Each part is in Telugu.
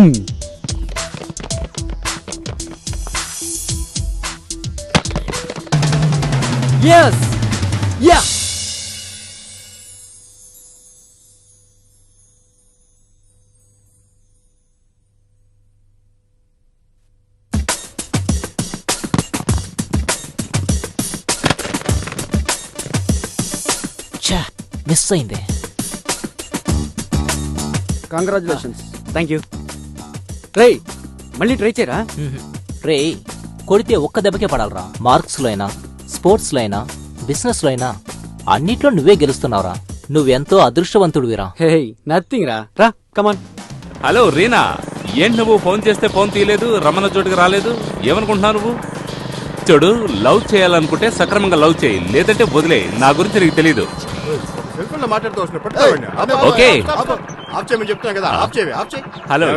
Yes! Yeah! మిస్ అయింది. కంగ్రాచులేషన్స్. Thank you. రేయ్ మళ్ళీ ట్రై చేయరా? రే కొడితే ఒక్క దెబ్బకే పడాలరా. మార్క్స్లో అయినా, స్పోర్ట్స్లో అయినా, బిజినెస్లో అయినా అన్నిట్లో నువ్వే గెలుస్తున్నావురా. నువ్వెంతో అదృష్టవంతుడివిరా. హే నథింగ్ రా. రా కమాన్. హలో రీనా, ఏంటి నువ్వు ఫోన్ చేస్తే ఫోన్ తీయలేదు, రమ్మన్న చోటుకి రాలేదు, ఏమనుకుంటున్నావు నువ్వు? చూడు, లవ్ చేయాలనుకుంటే సక్రమంగా లవ్ చేయి, లేదంటే వదిలే. నా గురించి నీకు తెలీదు. ఓకే హలో,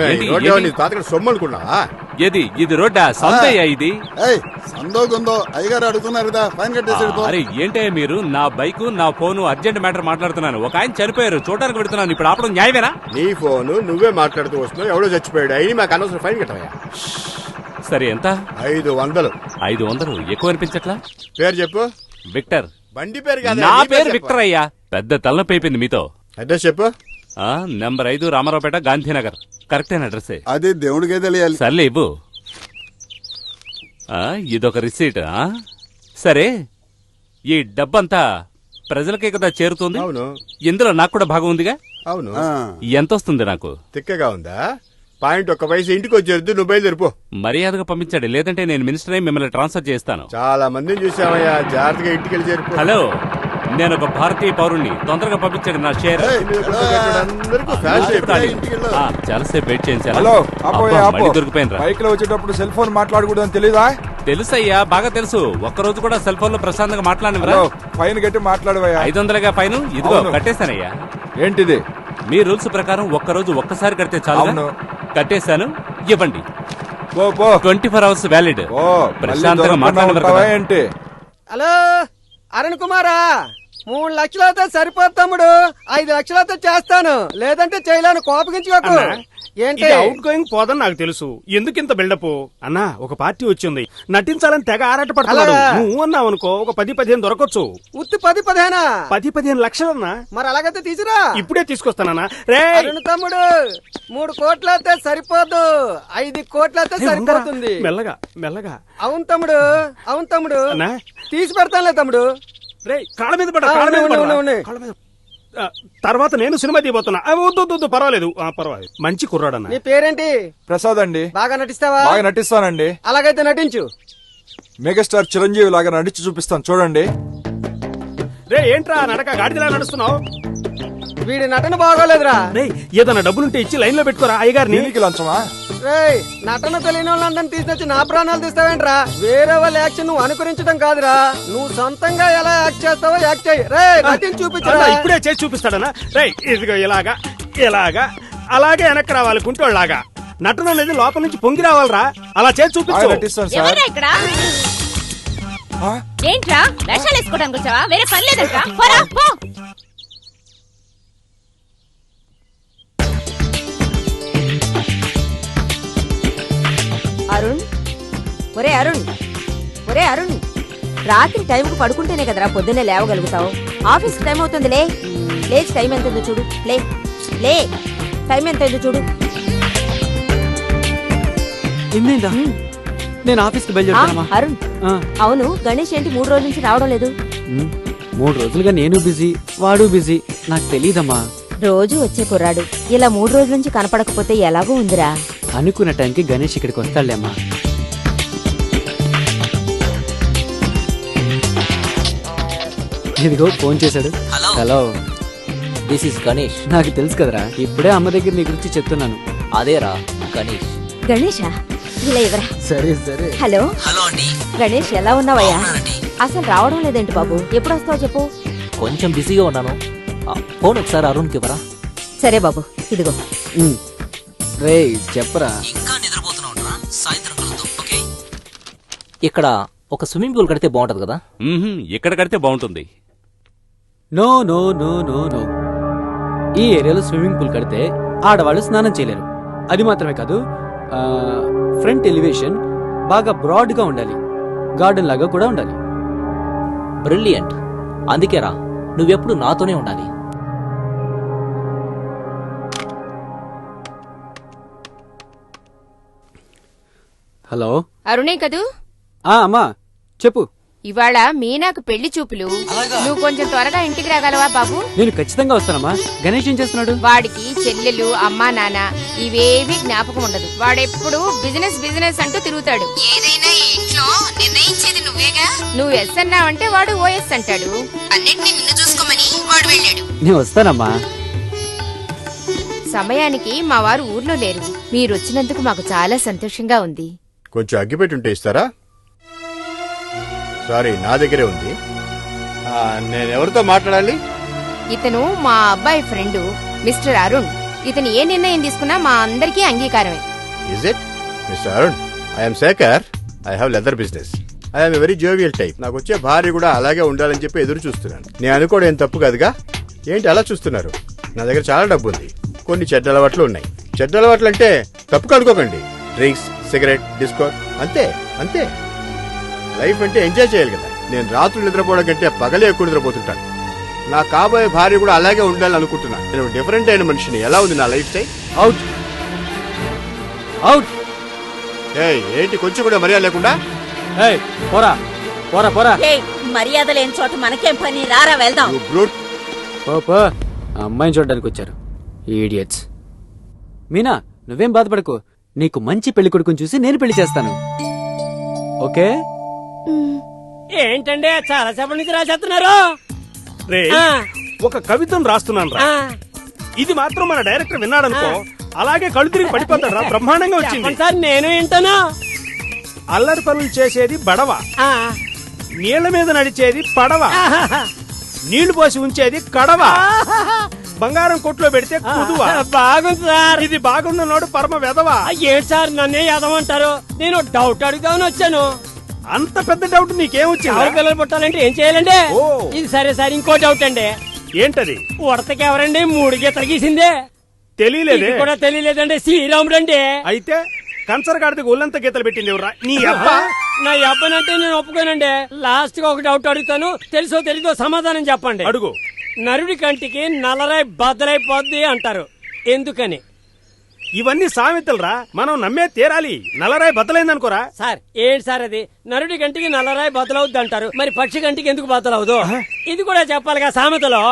ఏది ఇది రోడ్డా? సంతయ్యా ఇది? అరే ఏంటయ్యా మీరు? నా బైక్, నా ఫోను అర్జెంట్ మ్యాటర్ మాట్లాడుతున్నాను. ఒక ఆయన చనిపోయారు, చూడడానికి పెడుతున్నాను. ఇప్పుడు ఆపడం న్యాయమేనా? నీ ఫోను నువ్వే మాట్లాడుతూ వస్తున్నావు. ఎవడో చచ్చిపోయాడు, అయినా మాకు అనవసరం ఫైన్ కట్టవా? సరే ఎంత? 500. 500 ఎక్కువ అనిపించట్లా? పేరు చెప్పు. విక్టర్. బండి పేరు కాదు. నా పేరు విక్టర్ అయ్యా. పెద్ద తలనొప్పి అయిపోయింది మీతో. అడ్రస్ చెప్పు. నంబర్ 5 రామారావుపేట, గాంధీనగర్. కరెక్టేనా అడ్రస్? అది దేవుడికే తెలియాలి. సర్లే ఇవ్వు. ఇదొక రిసీట్. సరే, ఈ డబ్బంతా ప్రజలకే కదా చేరుతుంది. అవును. ఇందులో నాకు కూడా భాగం ఉందిగా. అవును. ఎంత వస్తుంది నాకు? తిక్కగా ఉందా? పాయింట్ ఒక్క వయసు ఇంటికి వచ్చేది. నువ్వు బయలుదేరిపో. మర్యాదగా పంపించాడు, లేదంటే నేను మినిస్టర్ అయి మిమ్మల్ని ట్రాన్స్ఫర్ చేస్తాను. చాలా మందిని చూసామయ్యా, జాగ్రత్తగా ఇంటికి వెళ్ళి చేరిపో. హలో, నేను ఒక భారతీయ పౌరుణ్ణి, తొందరగా పంపించాడు నా షేర్. చాలాసేపు వెయిట్ చేయించాను. దొరికిపోయినరా? బైక్ లో వచ్చేటప్పుడు సెల్ ఫోన్ మాట్లాడకూడదని తెలీదా? తెలుసయ్యా, బాగా తెలుసు. ఒక్కరోజు కూడా సెల్ ఫోన్ లో ప్రశాంతంగా మాట్లాడినరా? ఫైన్ కట్టి మాట్లాడవయ్యా. 500గా ఫైన్. ఇదిగో కట్టేశానయ్యా. ఏంటిది? మీ రూల్స్ ప్రకారం ఒక్కరోజు ఒక్కసారి కడితే చాలు. కట్టేశాను, ఇవ్వండి. 24 hours వ్యాలిడ్. ప్రశాంతంగా మాట్లాడేంటి? హలో అరుణ్ కుమారా, 3 లక్షలతో సరిపోదు తమ్ముడు. 5 లక్షలతో చేస్తాను, లేదంటే చేయలేను. కోపగించుకోకు. ఏంటి అవుట్ గోయింగ్ పోదని నాకు తెలుసు. ఎందుకింత బిల్డప్? అన్నా, ఒక పార్టీ వచ్చింది, నటించాలని తెగ ఆరాట పడుతున్నాడు. నువ్వు అన్నావు అనుకో, ఒక 10-15 దొరకొచ్చు. ఉత్తి 10-15? 10-15 లక్షలన్నా. మరి అలాగైతే తీసురా. ఇప్పుడే తీసుకొస్తానన్నా. రే అరుణ్ తమ్ముడు, 3 కోట్లయితే సరిపోదు, 5 కోట్లయితే సరిపోతుంది. మెల్లగా మెల్లగా. అవును తమ్ముడు, అవును తమ్ముడు. తీసి పెడతానులే తమ్ముడు. రే కాళ్ళ మీద పడ, కాళ్ళ మీద. తర్వాత నేను సినిమా తీయబోతున్నా. వద్దు, పర్వాలేదు. మంచి కుర్రాడన్నా. నీ పేరేంటి? ప్రసాద్ అండి. బాగా నటిస్తావా? బాగా నటిస్తానండి. అలాగైతే నటించు. మెగాస్టార్ చిరంజీవి లాగా నటించి చూపిస్తాను, చూడండి. రే ఏంట్రా నడక గాడిదలా నడుస్తున్నావు? వీడి నటన బాగోలేదురా. రే ఏదన్నా డబ్బులుంటే ఇచ్చి లైన్ లో పెట్టుకోరా అయ్యగారిని. లంచమా? రేయ్, నటన తెలియని వాళ్ళందరినీ తీసుకొచ్చి నా ప్రాణాలు తీస్తావేంట్రా? వేరే వాళ్ళ యాక్షన్ నువ్వు అనుకరించడం కాదురా, నువ్వు సొంతంగా ఎలా యాక్ట్ చేస్తావో యాక్ట్ చేయి. రే నటిని చూపించరా. ఇప్పుడే చేసి చూపిస్తాడనా? రే ఇదిగో ఇలాగా ఇలాగా, అలాగే వెనక్కి రావాలి కుంటోళ్ళలాగా. నటన అనేది లోపల నుంచి పొంగి రావాలరా. అలా చేసి చూపించు. ఏంట్రా వేషాలు వేసుకోవడానికి వచ్చావా? వేరే పని లేదంట్రా. అరుణ్, ఒరే అరుణ్, ఒరే అరుణ్, రాత్రి టైంకు పడుకుంటేనే కదరా పొద్దున్నే లేవగలుగుతావు. ఆఫీస్ టైం అవుతుంది, లే. లేచి టైం ఎంతుందో చూడు. లే లే, టైం ఎంతైందో చూడు. నేను ఆఫీస్కి బయలుదేరుతానమ్మా. అరుణ్, అవును గణేష్ ఏంటి 3 రోజుల నుంచి రావడం లేదు? 3 రోజులుగా నేను బిజీ, వాడు బిజీ. నాకు తెలీదమ్మా. రోజు వచ్చే కుర్రాడు ఇలా 3 రోజుల నుంచి కనపడకపోతే ఎలాగో ఉందిరా. అనుకున్న టైంకి గణేష్ ఇక్కడికి వస్తాడులేమ్మా. ఇదిగో ఫోన్ చేశాడు. Hello, this is Ganesh. నాకు తెలుసు కదరా, ఇప్పుడే అమ్మ దగ్గర నీ గురించి చెప్తున్నాను. అదేరా గణేష్. గణేషా, ఇలా ఇవరా. సరే సరే. హలో హలో అండి. గణేష్, ఎలా ఉన్నావయ్యా? అసలు రావడం లేదేంటి బాబు? ఎప్పుడు వస్తావు చెప్పు. కొంచెం బిజీగా ఉన్నాను. ఫోన్ ఒకసారి అరుణ్కి ఇవ్వరా. సరే బాబు, ఇదిగో. రే చెప్పరా. ఇంకా నిద్రపోతున్నావురా? సాయంత్రం కలుద్దాం, ఓకే? ఇక్కడ ఒక స్విమ్మింగ్ పూల్ కడితే బాగుంటది కదా? ఇక్కడ కడితే బాగుంటుంది. No no no no no, ఈ ఏరియాలో స్విమ్మింగ్ పూల్ కడితే ఆడవాళ్ళు స్నానం చేయలేరు. అది మాత్రమే కాదు, ఫ్రంట్ ఎలివేషన్ బాగా బ్రాడ్గా ఉండాలి, గార్డెన్ లాగా కూడా ఉండాలి. బ్రిలియంట్. అందుకేరా నువ్వెప్పుడు నాతోనే ఉండాలి. హలో. అరుణే కదూ? అమ్మా చెప్పు. ఇవాళ మీనాకు పెళ్లి చూపులు. నువ్వు కొంచెం త్వరగా ఇంటికి రాగలవా బాబు? నేను ఖచ్చితంగా వస్తానమ్మా. గణేష్ ఏం చేస్తున్నాడు? వాడికి చెల్లెలు, అమ్మా, నాన్న ఇవేవి జ్ఞాపకం ఉండదు. వాడెప్పుడు బిజినెస్ బిజినెస్ అంటూ తిరుగుతాడు. ఏదైనా ఈ ఇంట్లో నిర్ణయించేది నువ్వేగా. నువ్వు ఎస్ అన్నావంటే వాడు ఓఎస్ అంటాడు. అన్నిటినీ నిన్ను చూసుకోమని వాడు వెళ్ళాడు. నేను వస్తానమ్మా. సమయానికి మా వారు ఊర్లో లేరు. మీరొచ్చినందుకు మాకు చాలా సంతోషంగా ఉంది. కొంచెం అగ్గిపెట్టుంటే ఇస్తారా? సారీ, నా దగ్గరే ఉంది. నేను ఎవరితో మాట్లాడాలి? ఇతను మా అబ్బాయి ఫ్రెండ్ మిస్టర్ అరుణ్. ఇతను ఏ నిర్ణయం తీసుకున్నా మా అందరికీ అంగీకారమే. Is it mister Arun? I'm Shekhar. I have leather business. I'm very jovial type. నాకు వచ్చే భార్య కూడా అలాగే ఉండాలని చెప్పి ఎదురు చూస్తున్నాను. నేను అనుకోవడం ఏం తప్పు కాదుగా. ఏంటి అలా చూస్తున్నారు? నా దగ్గర చాలా డబ్బు ఉంది. కొన్ని చెడ్డ అలవాట్లు ఉన్నాయి. చెడ్డ అలవాట్లు అంటే తప్పుగా అనుకోకండి. డ్రింక్స్, సిగరెట్, డిస్కో, అంతే అంతే. లైఫ్ అంటే ఎంజాయ్ చేయాలి కదా. నేను రాత్రులు నిద్రపోవడం కంటే పగలే ఎక్కువ నిద్రపోతుంటాను. నా కాబోయే భార్య కూడా అలాగే ఉండాలని అనుకుంటున్నాను. నేను డిఫరెంట్ అయిన మనిషిని. ఎలా ఉంది నా లైఫ్ స్టైల్? Out out. ఏంటి కొంచెం కూడా మర్యాద లేకుండా? పోరా పోరా పోరా. మర్యాద లేని చోట మనకేం పని, రారా వెళ్దాం. You brute. పో. అమ్మాయిని చూడడానికి వచ్చారు ఈడియట్స్. మీనా నువ్వేం బాధపడకు. నీకు మంచి పెళ్లి కొడుకుని చూసి నేను పెళ్లి చేస్తాను. ఓకే? ఏంటంటే చాలా సేపటి నుంచి రాసేస్తున్నారు. రే, ఒక కవితను రాస్తున్నాను రా. ఇది మాత్రం మన డైరెక్టర్ విన్నాడనుకో, అలాగే కళ్ళు తిరిగి పడిపోతాడు రా. బ్రహ్మాండంగా వచ్చింది సార్. నేను వింటాను. అల్లరి పనులు చేసేది బడవ, నీళ్ల మీద నడిచేది పడవ, నీళ్లు పోసి ఉంచేది కడవ, బంగారం కొట్లో పెడితే కుదువ. బాగుంది సార్. ఇది బాగుందన్నాడు పరమ వెదవా. ఏంటి సార్ నన్నే ఎదవంటారు? నేను డౌట్ అడుగుదామని వచ్చాను. అంత పెద్ద డౌట్ నీకేమొచ్చింది? పిల్లలు పుట్టాలంటే ఏం చేయాలండి? ఇది సరే సార్, ఇంకో డౌట్ అండి. ఏంటది? ఉడతకి ఎవరండి 3 గీతలు గీసిందే? తెలియలేదు కూడా. తెలియలేదండి, శ్రీరాముడు అండి. అయితే కంచరగాడికి ఒళ్ళంతా గీతలు పెట్టింది ఎవరా? నీ అబ్బా. నా అబ్బనంటే నేను ఒప్పుకోనండి. లాస్ట్ గా ఒక డౌట్ అడుగుతాను, తెలుసో తెలీదో సమాధానం చెప్పండి. అడుగు. నరుడి కంటికి నల్లరాయి బద్దలైపోద్ది అంటారు, ఎందుకని? ఇవన్నీ సామెతలురా, మనం నమ్మే తీరాలి. నల్లరాయి బద్దలైందనుకోరా సార్. ఏంటి సార్ అది? నరుడి కంటికి నల్లరాయి బద్దలవుద్ది అంటారు, మరి పక్షి కంటికి ఎందుకు బద్దలవుదు? ఇది కూడా చెప్పాలిగా సామెతలో.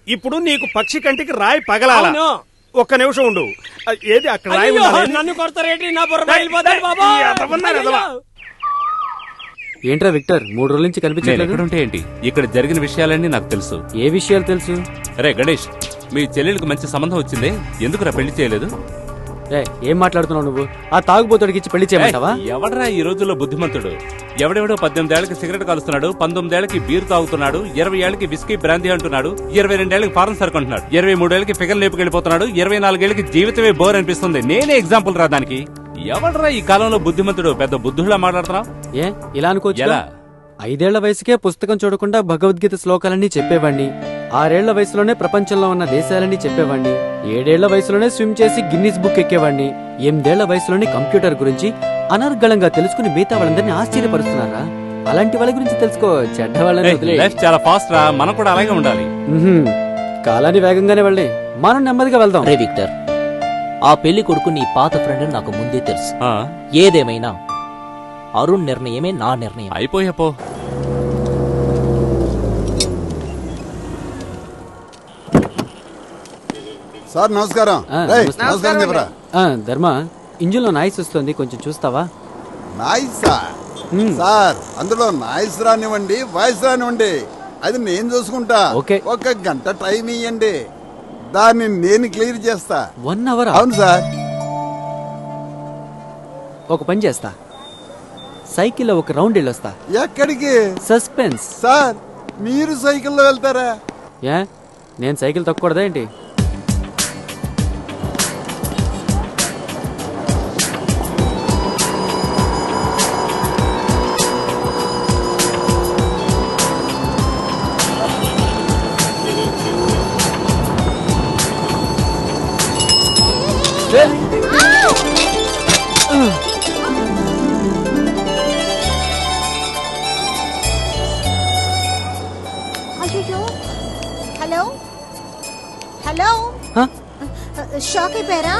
ఇప్పుడు నీకు పక్షి కంటికి రాయి పగలాల. ఒక్క నిమిషం ఉండు. ఏది అక్కడ రాయి? నన్ను కొడతారేంటి? నా బుర్ర బయలుపోతాడు బాబా. ఏంట్రా విక్టర్ 3 రోజుల నుంచి కనిపించట్లేదు? ఏంటి? ఇక్కడ జరిగిన విషయాలన్నీ నాకు తెలుసు. ఏ విషయాలు తెలుసు? అరే గణేష్, మీ చెల్లెలకు మంచి సంబంధం వచ్చింది, ఎందుకురా పెళ్లి చేయలేదు? ఏం మాట్లాడుతున్నావు నువ్వు? ఆ తాగుబోతుడికి ఇచ్చి పెళ్లి చేయమంటావా? ఎవడరా ఈ రోజుల్లో బుద్ధిమంతుడు? ఎవడెవడో 18 ఏళ్లకి సిగరెట్ కాలుస్తున్నాడు, 19 ఏళ్లకి బీర్ తాగుతున్నాడు, 20 ఏళ్లకి విస్కీ బ్రాందీ అంటున్నాడు, 22 ఏళ్లకి ఫారెన్ సరుకుంటున్నాడు, 23 ఏళ్లకి ఫిగర్ లేపుకెళ్ళిపోతున్నాడు, 24 ఏళ్లకి జీవితమే బోర్ అనిపిస్తుంది. నేనే ఎగ్జాంపుల్ రా దానికి. ఎవడరా ఈ కాలంలో బుద్ధిమంతుడు? పెద్ద బుద్ధులా మాట్లాడుతున్నావు. ఇలా అనుకోవచ్చు. ఎలా? 5 ఏళ్ల వయసుకే పుస్తకం చూడకుండా భగవద్గీత శ్లోకాలన్నీ చెప్పేవాణ్ణి. 6 ఏళ్ల వయసులోనే ప్రపంచంలో ఉన్న దేశాలన్నీ చెప్పేవాణ్ణి. 7 ఏళ్ల వయసులోనే స్విమ్ చేసి గిన్నిస్ బుక్ ఎక్కేవాడిని. 8 ఏళ్ల వయసులోనే కంప్యూటర్ గురించి అనర్గళంగా తెలుసుకుని మిగతా వాళ్ళందరినీ ఆశ్చర్యపరుస్తున్నారా? అలాంటి వాళ్ళ గురించి తెలుసుకో. చెడ్డ వాళ్ళని లైఫ్ చాలా ఫాస్ట్ రా, మనం కూడా అలాగే ఉండాలి. కాలాన్ని వేగంగానే వెళ్ళి మనం నెమ్మదిగా వెళ్దాం. రే విక్టర్, ఆ పెళ్లి కొడుకు నీ పాత ఫ్రెండ్ నాకు ముందే తెలుసు. ఏదేమైనా అరుణ్ నిర్ణయమే నా నిర్ణయం. అయిపోయాపో. సార్ నమస్కారం. నమస్కారం చెప్పరా. ధర్మ, ఇంజిన్ లో నాయిస్ వస్తుంది, కొంచెం చూస్తావా? నాయిసా? సార్ అందులో నాయిస్ రానివ్వండి, వాయిస్ రానివ్వండి, అది నేను చూసుకుంటా. ఒక గంట టైం ఇయ్యండి, దాన్ని నేను క్లియర్ చేస్తా. 1 అవర్? అవును సార్. ఒక పని చేస్తా, సైకిల్లో ఒక రౌండ్ వెళ్ళొస్తా. ఎక్కడికి? సస్పెన్స్. సార్ మీరు సైకిల్లో వెళ్తారా? నేను సైకిల్ తొక్కకూడదా ఏంటి? షాక్ అయిపోయారా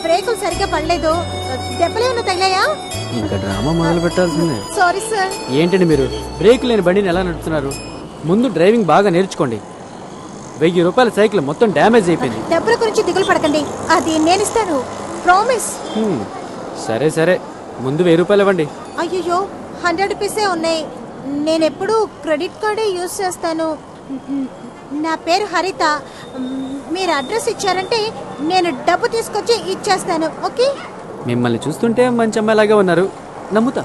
బ్రేకులు సరిగ్గా పడలేదు దెబ్బలేమన్నా తగిలాయా ఇంకా డ్రామా మొదలు పెట్టాల్సిందే. Sorry sir. ఏంటండి మీరు బ్రేక్ లేని బండిని ఎలా నడుపుతున్నారు? ముందు డ్రైవింగ్ బాగా నేర్చుకోండి. 1000 రూపాయల సైకిల్ మొత్తం డ్యామేజ్ అయిపోయింది. డబ్బుల గురించి దిగులు పడకండి, అది నేను ఇస్తాను, ప్రామిస్. సరే సరే, ముందు 1000 రూపాయలు ఇవ్వండి. అయ్యో 100 రూపీసే ఉన్నాయి. నేను ఎప్పుడు క్రెడిట్ కార్డే యూజ్ చేస్తాను. నా పేరు హరిత. మీరు అడ్రస్ ఇచ్చారంటే నేను డబ్బు తీసుకొచ్చి ఇచ్చేస్తాను. ఓకే? మిమ్మల్ని చూస్తుంటే మంచి అమ్మాయిలాగా ఉన్నారు, నమ్ముతా.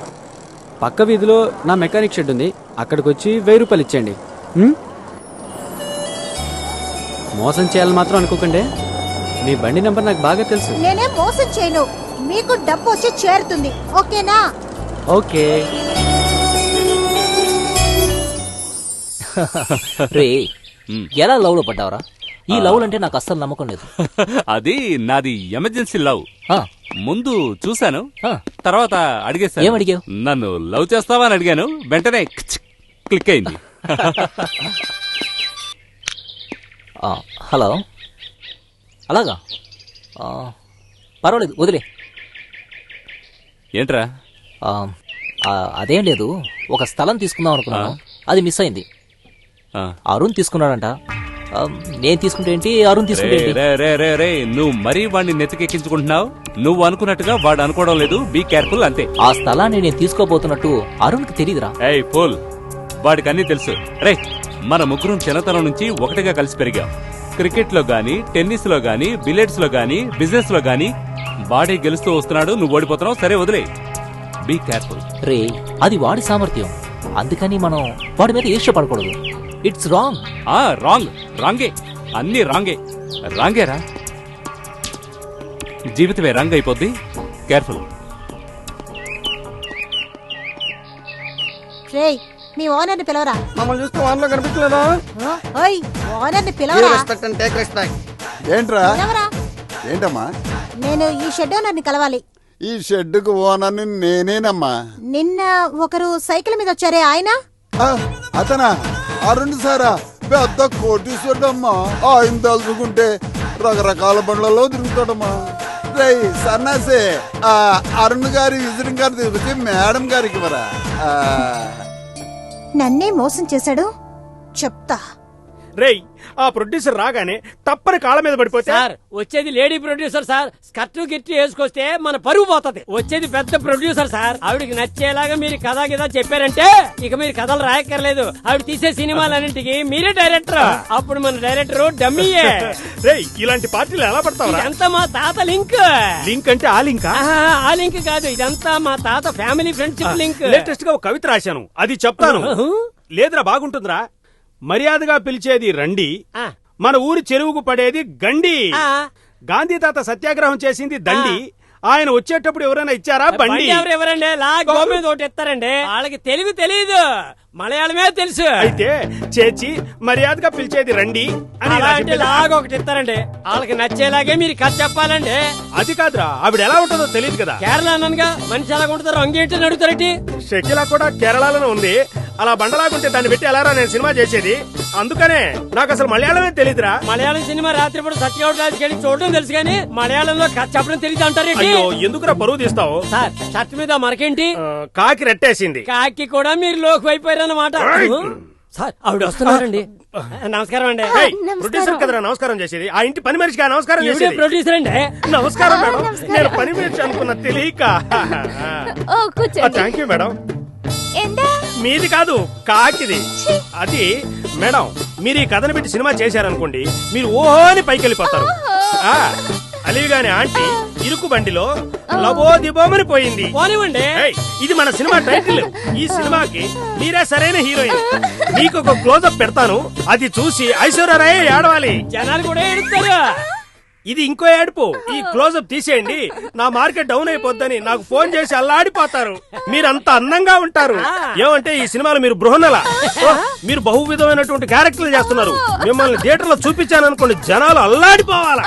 పక్క వీధిలో నా మెకానిక్ షెడ్ ఉంది, అక్కడికి వచ్చి 1000 రూపాయలు ఇచ్చేయండి. మోసం చేయాలని మాత్రం అనుకోకండి. మీ బండి నెంబర్ నాకు బాగా తెలుసు. నేనేం మోసం చేయను, మీకు డబ్బు వచ్చి చేరుతుంది. ఓకేనా? ఓకే. రే, ఎలా లవ్ లో పడ్డావరా? ఈ లవ్ అంటే నాకు అస్సలు నమ్మకం లేదు. అది నాది ఎమర్జెన్సీ లవ్. ముందు చూశాను, తర్వాత అడిగేశాను. ఏం అడిగావు? నన్ను లవ్ చేస్తావా అని అడిగాను, వెంటనే క్లిక్ అయింది. హలో, అలాగా? పర్వాలేదు, వదిలే. ఏంట్రా? అదేం లేదు, ఒక స్థలం తీసుకుందాం అనుకున్నాను, అది మిస్ అయింది. అరుణ్ తీసుకున్నాడంట. నేను తీసుకుంటే ఏంటి, అరుణ్ తీసుకుంటే రే, నువ్వు మరీ వాడిని నెత్తికెక్కించుకుంటున్నావు. నువ్వు అనుకున్నట్టుగా వాడు అనుకోవడం లేదు. బీ కేర్ఫుల్, అంతే. ఆ స్థలాన్ని నేను తీసుకోబోతున్నట్టు అరుణ్కి తెలియదురా. ఏయ్ ఫుల్, వాడికి అన్ని తెలుసు. రే, మన ముగ్గురం చిన్నతనం నుంచి ఒకటిగా కలిసి పెరిగాం. క్రికెట్ లో గానీ, టెన్నిస్ లో గానీ, బిలియర్డ్స్ లో గానీ, బిజినెస్ లో గానీ వాడే గెలుస్తూ వస్తున్నాడు, నువ్వు ఓడిపోతున్నావు. సరే వదిలే, బీ కేర్ఫుల్. రే, అది వాడి సామర్థ్యం, అందుకని మనం వాడి మీద ఈర్ష్యపడకూడదు. It's wrong. రాంగే, అన్ని రాంగేరా. జీవితమే రాంగ్ అయిపోద్ది. కేర్ఫుల్. రేయ్, మీ ఓనర్ని పిలవరా. మమ్మల్ని చూస్తే వాన్ లో కనిపించలేదా? ఓయ్, ఓనర్ని పిలవరా. Respect and take respect. ఏంట్రా? పిలవరా. ఏంటమ్మా? నేను ఈ షెడ్ ఓనర్ని కలవాలి. ఈ షెడ్డుకు ఓనర్ని నేనేనమ్మా. నిన్న ఒకరు సైకిల్ మీద వచ్చారే, ఆయన? అతనా? అరుణ్ సారా? పెద్ద కోటీశ్వరుడమ్మా. ఆయన తలుచుకుంటే రకరకాల బండ్లలో తిరుగుతాడమ్మా. రేయ్ సన్నాసే, అరుణ్ గారి విజిటింగ్ కార్డు తీసుకొచ్చి మేడం గారికి ఇవ్వరా. నన్నే మోసం చేశాడు, చెప్తా. రేయ్, ఆ ప్రొడ్యూసర్ రాగానే తప్పని కాళ్ళ మీద పడిపోతే. సార్, వచ్చేది లేడీ ప్రొడ్యూసర్ సార్. స్కర్ట్ గిట్టి వేసుకొస్తే మన పరువు పోతుంది. వచ్చేది పెద్ద ప్రొడ్యూసర్ సార్. ఆవిడికి నచ్చేలాగా మీరు కథ గిదా చెప్పారంటే ఇక మీరు కథలు రాయక్కర్లేదు. ఆవిడ తీసే సినిమాలన్నింటికి మీరే డైరెక్టర్. అప్పుడు మన డైరెక్టర్ డమ్మీయే. రేయ్, ఇలాంటి పార్టీలు ఎలా పడతావు? ఇదంతా మా తాత లింక్. లింక్ అంటే ఆ లింక్? ఆ లింక్ కాదు, ఇదంతా మా తాత ఫ్యామిలీ ఫ్రెండ్షిప్ లింక్. లేటెస్ట్ గా ఒక కవిత రాశాను, అది చెప్తాను. లేదురా, బాగుంటుందిరా. మర్యాదగా పిలిచేది రండి, మన ఊరి చెరువుకు పడేది గండి. గాంధీ తాత సత్యాగ్రహం చేసింది దండి. ఆయన వచ్చేటప్పుడు ఎవరైనా ఇచ్చారా బండి? ఎవరండి గోమే తోటి ఇస్తారండి. వాళ్ళకి తెలుగు తెలియదు, మలయాళమే తెలుసు. అయితే చేచి మర్యాదగా పిలిచేది రండి అని లాగా ఒకటి ఇస్తారండి. వాళ్ళకి నచ్చేలాగే మీరు కథ చెప్పాలండి. అది కాదురా, ఆవిడ ఎలా ఉంటుందో తెలియదు కదా. కేరళ అన్నగా మనిషి ఎలా ఉంటారు, అంగేంటి అడుగుతారండి. షకిలా కూడా కేరళలోనే ఉంది. అలా బండలాగుంటే దాన్ని పెట్టి ఎలారా నేను సినిమా చేసేది? అందుకనే నాకు అసలు మలయాళమే తెలియదురా. మలయాళం సినిమా రాత్రిపూట సత్యవటానికి చూడడం తెలుసు కానీ మలయాళంలో కథ చెప్పడం తెలియదు అంటారు. అయ్యో, ఎందుకురా పరువు తీస్తావు? సార్, షర్ట్ మీద మరకేంటి? కాకి రెట్టేసింది. కాకి కూడా మీరు లోకి అయిపోయారన్నమాట. సార్, ఆవిడ వస్తున్నారండి. నమస్కారం అండి. ప్రొడ్యూసర్ కదరా నమస్కారం చేసేది? ఆ ఇంటి పని మనిషిగా నమస్కారం చేసేది? ప్రొడ్యూసర్ అండి. నమస్కారం మేడం, నేను పని మనిషి అనుకున్న తెలియక. Thank you madam. మీది కాదు, కాకిది. అది మేడం, మీరు ఈ కథను పెట్టి సినిమా చేశారనుకోండి, మీరు ఓహోని పైకి వెళ్ళిపోతారు. అలివిగాని ఆంటీ ఇరుకు బండిలో లబోదిబోమని పోయింది. ఇది మన సినిమా టైటిల్. ఈ సినిమాకి మీరే సరైన హీరోయిన్. మీకు ఒక క్లోజప్ పెడతాను, అది చూసి ఐశ్వర్యరాయ్ ఏడవాలి. జనాలు కూడా ఏడుస్తారు. ఇది ఇంకో ఏడుపు. ఈ క్లోజప్ తీసేయండి, నా మార్కెట్ డౌన్ అయిపోద్దని నాకు ఫోన్ చేసి అల్లాడిపోతారు. మీరంత అందంగా ఉంటారు. ఏమంటే ఈ సినిమాలో మీరు బృహన్నల, మీరు బహువిధమైనటువంటి క్యారెక్టర్లు చేస్తున్నారు. మిమ్మల్ని థియేటర్ లో చూపించాననుకోండి, జనాలు అల్లాడిపోవాలా.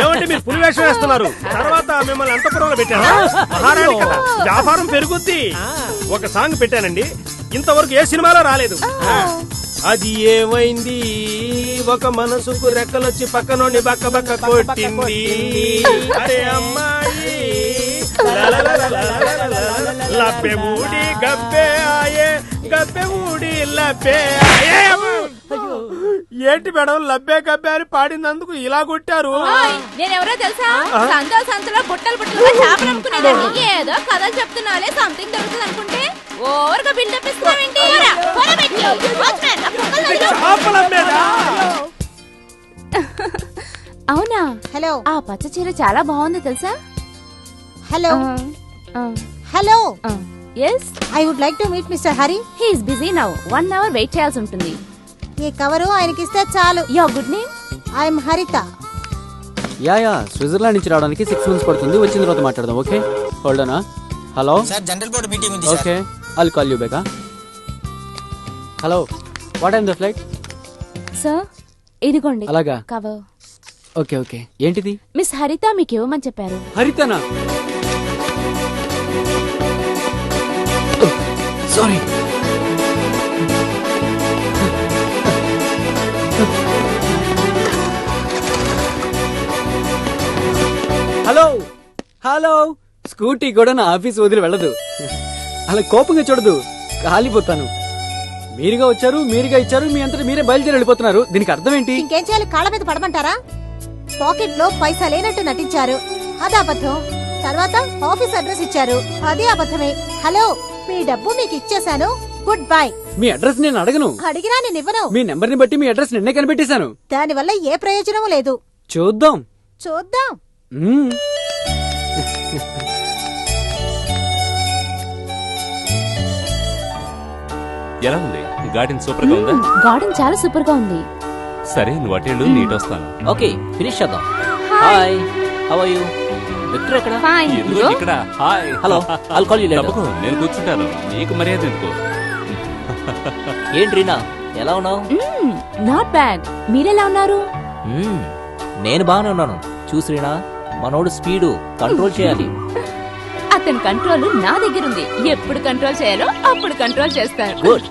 ఏమంటే మీరు పులివేషం వేస్తున్నారు. తర్వాత మిమ్మల్ని అంతపురంలో పెట్టారా? మహారాణి కదా, వ్యాపారం పెరుగుద్ది. ఒక సాంగ్ పెట్టానండి, ఇంతవరకు ఏ సినిమాలో రాలేదు. అది ఏమైంది ఒక మనసుకు రెక్కలొచ్చి పక్కనోని బక్క బక్క కొట్టింది అరే అమ్మాయి లబ్బె ఊడి గబ్బే ఆయే గబ్బె ఊడి లబ్బే ఆయే ఏంటి మేడం లబ్బే గబ్బే అని పాడినందుకు ఇలా కొట్టారు నేనెవరో తెలుసా సంతలో బుట్టలు బుట్టలుగా చేపలు అమ్ముకునేదాన్ని ఏదో కథలు చెప్తున్నాలే సంథింగ్ దొరుకుతుంది అనుకుంటే ఓవర్గా బిల్డప్ ఇస్తున్నావేంటి అవునా హలో ఆ పచ్చ చీర చాలా బాగుంది తెలుసా hello hello yes I would like to meet mister Hari he is busy now 1 hour wait చేయాల్సి ఉంటుంది ఈ కవరు ఆయనకి ఇస్తే చాలు your good name I'm Haritha yeah Switzerland నుంచి రావడానికి 6 months పడుతుంది. వచ్చిన తర్వాత మాట్లాడదాం. Okay hold on. Hello sir general board meeting ఉంది okay I'll call you back. Hello what time the flight? Sir ఇదిగోండి అలాగా కవర్. ఓకే ఓకే ఏంటిది? మిస్ హరిత మీకు ఇవ్వమని చెప్పారు. హరితనా? సారీ. హలో హలో స్కూటీ కూడా నా ఆఫీస్ వదిలి వెళ్ళదు. అలా కోపంగా చూడదు, కాలిపోతాను. మీరుగా వచ్చారు, మీరుగా ఇచ్చారు, మీ అంతటా మీరే బయలుదేరి వెళ్ళిపోతున్నారు. దీనికి అర్థం ఏంటి? ఇంకేం చేయాలి? కాళ్ళ మీద పడమంటారా? పాకెట్ లో పైసా లేనట్టు నటించారు, అది అబద్ధం. తర్వాత ఆఫీస్ అడ్రస్ ఇచ్చారు, అది అబద్ధమే. హలో, మీ డబ్బు మీకు ఇచ్చేశాను, గుడ్ బై. మీ అడ్రస్ నేను అడగను. అడిగినా నేను ఇవ్వను. మీ నెంబర్ ని బట్టి మీ అడ్రస్ నిన్నే కనిపెట్టేశాను. దాని వల్ల ఏ ప్రయోజనం లేదు. చూద్దాం చూద్దాం. ఎలా ఉంది గార్డెన్? సూపర్ గా ఉందా? గార్డెన్ చాలా సూపర్ గా ఉంది. సరే నువ్వు అటెండు, నీట్ వస్తాను. ఓకే ఫినిష్ చేద్దాం. Hi how are you? Victor ఎక్కడ? ఫైన్. ఎందుకు ఇక్కడ? Hi. Hello I'll call you later. తప్పకు నేను కూర్చుంటాను, నీకు మర్యాద ఎందుకు? ఏంటి రీనా ఎలా ఉన్నావు? Not bad. మీరెలా ఉన్నారు? నేను బాగానే ఉన్నాను. చూసి రీనా, మనోడు స్పీడు కంట్రోల్ చేయాలి. అతని కంట్రోల్ నా దగ్గర ఉంది. ఎప్పుడు కంట్రోల్ చేయాలో అప్పుడు కంట్రోల్ చేస్తాను. గుడ్.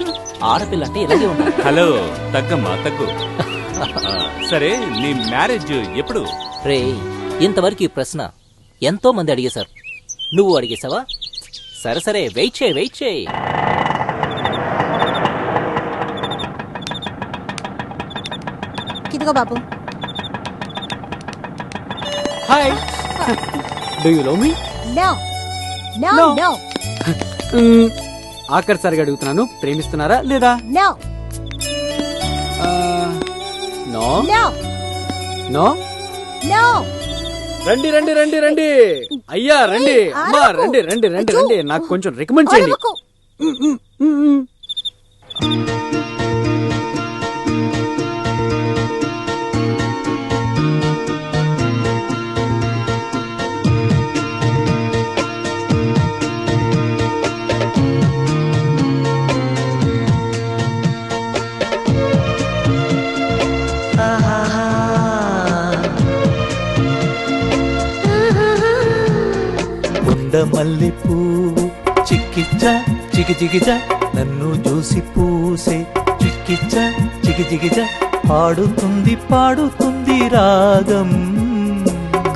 ఆడపిల్ల అంటే ఇలాగే ఉండాలి. హలో తగ్గమ్మా తగ్గు. సరే నీ మ్యారేజ్ ఎప్పుడు? రే ఇంతవరకు ఈ ప్రశ్న ఎంతో మంది అడిగేశారు, నువ్వు అడిగేశావా? సరే సరే వెయిట్ చేయి వెయిట్ చేయి. ఇదిగో బాబు. Hi. Do you love me? No no No. No ఆఖరిసారిగా అడుగుతున్నాను, ప్రేమిస్తున్నారా లేదా? No no no no. No. రండి రండి రండి రండి అయ్యా రండి. అమ్మా రండి రండి రండి రండి. నాకు కొంచెం రికమెండ్ చేయండి. మల్లె పువ్వు చిక్కిచ్చా చికి చికిచా నన్ను చూసి పూసే చిక్కిచ్చా చికి చికిచా పాడుతుంది పాడుతుంది రాగం.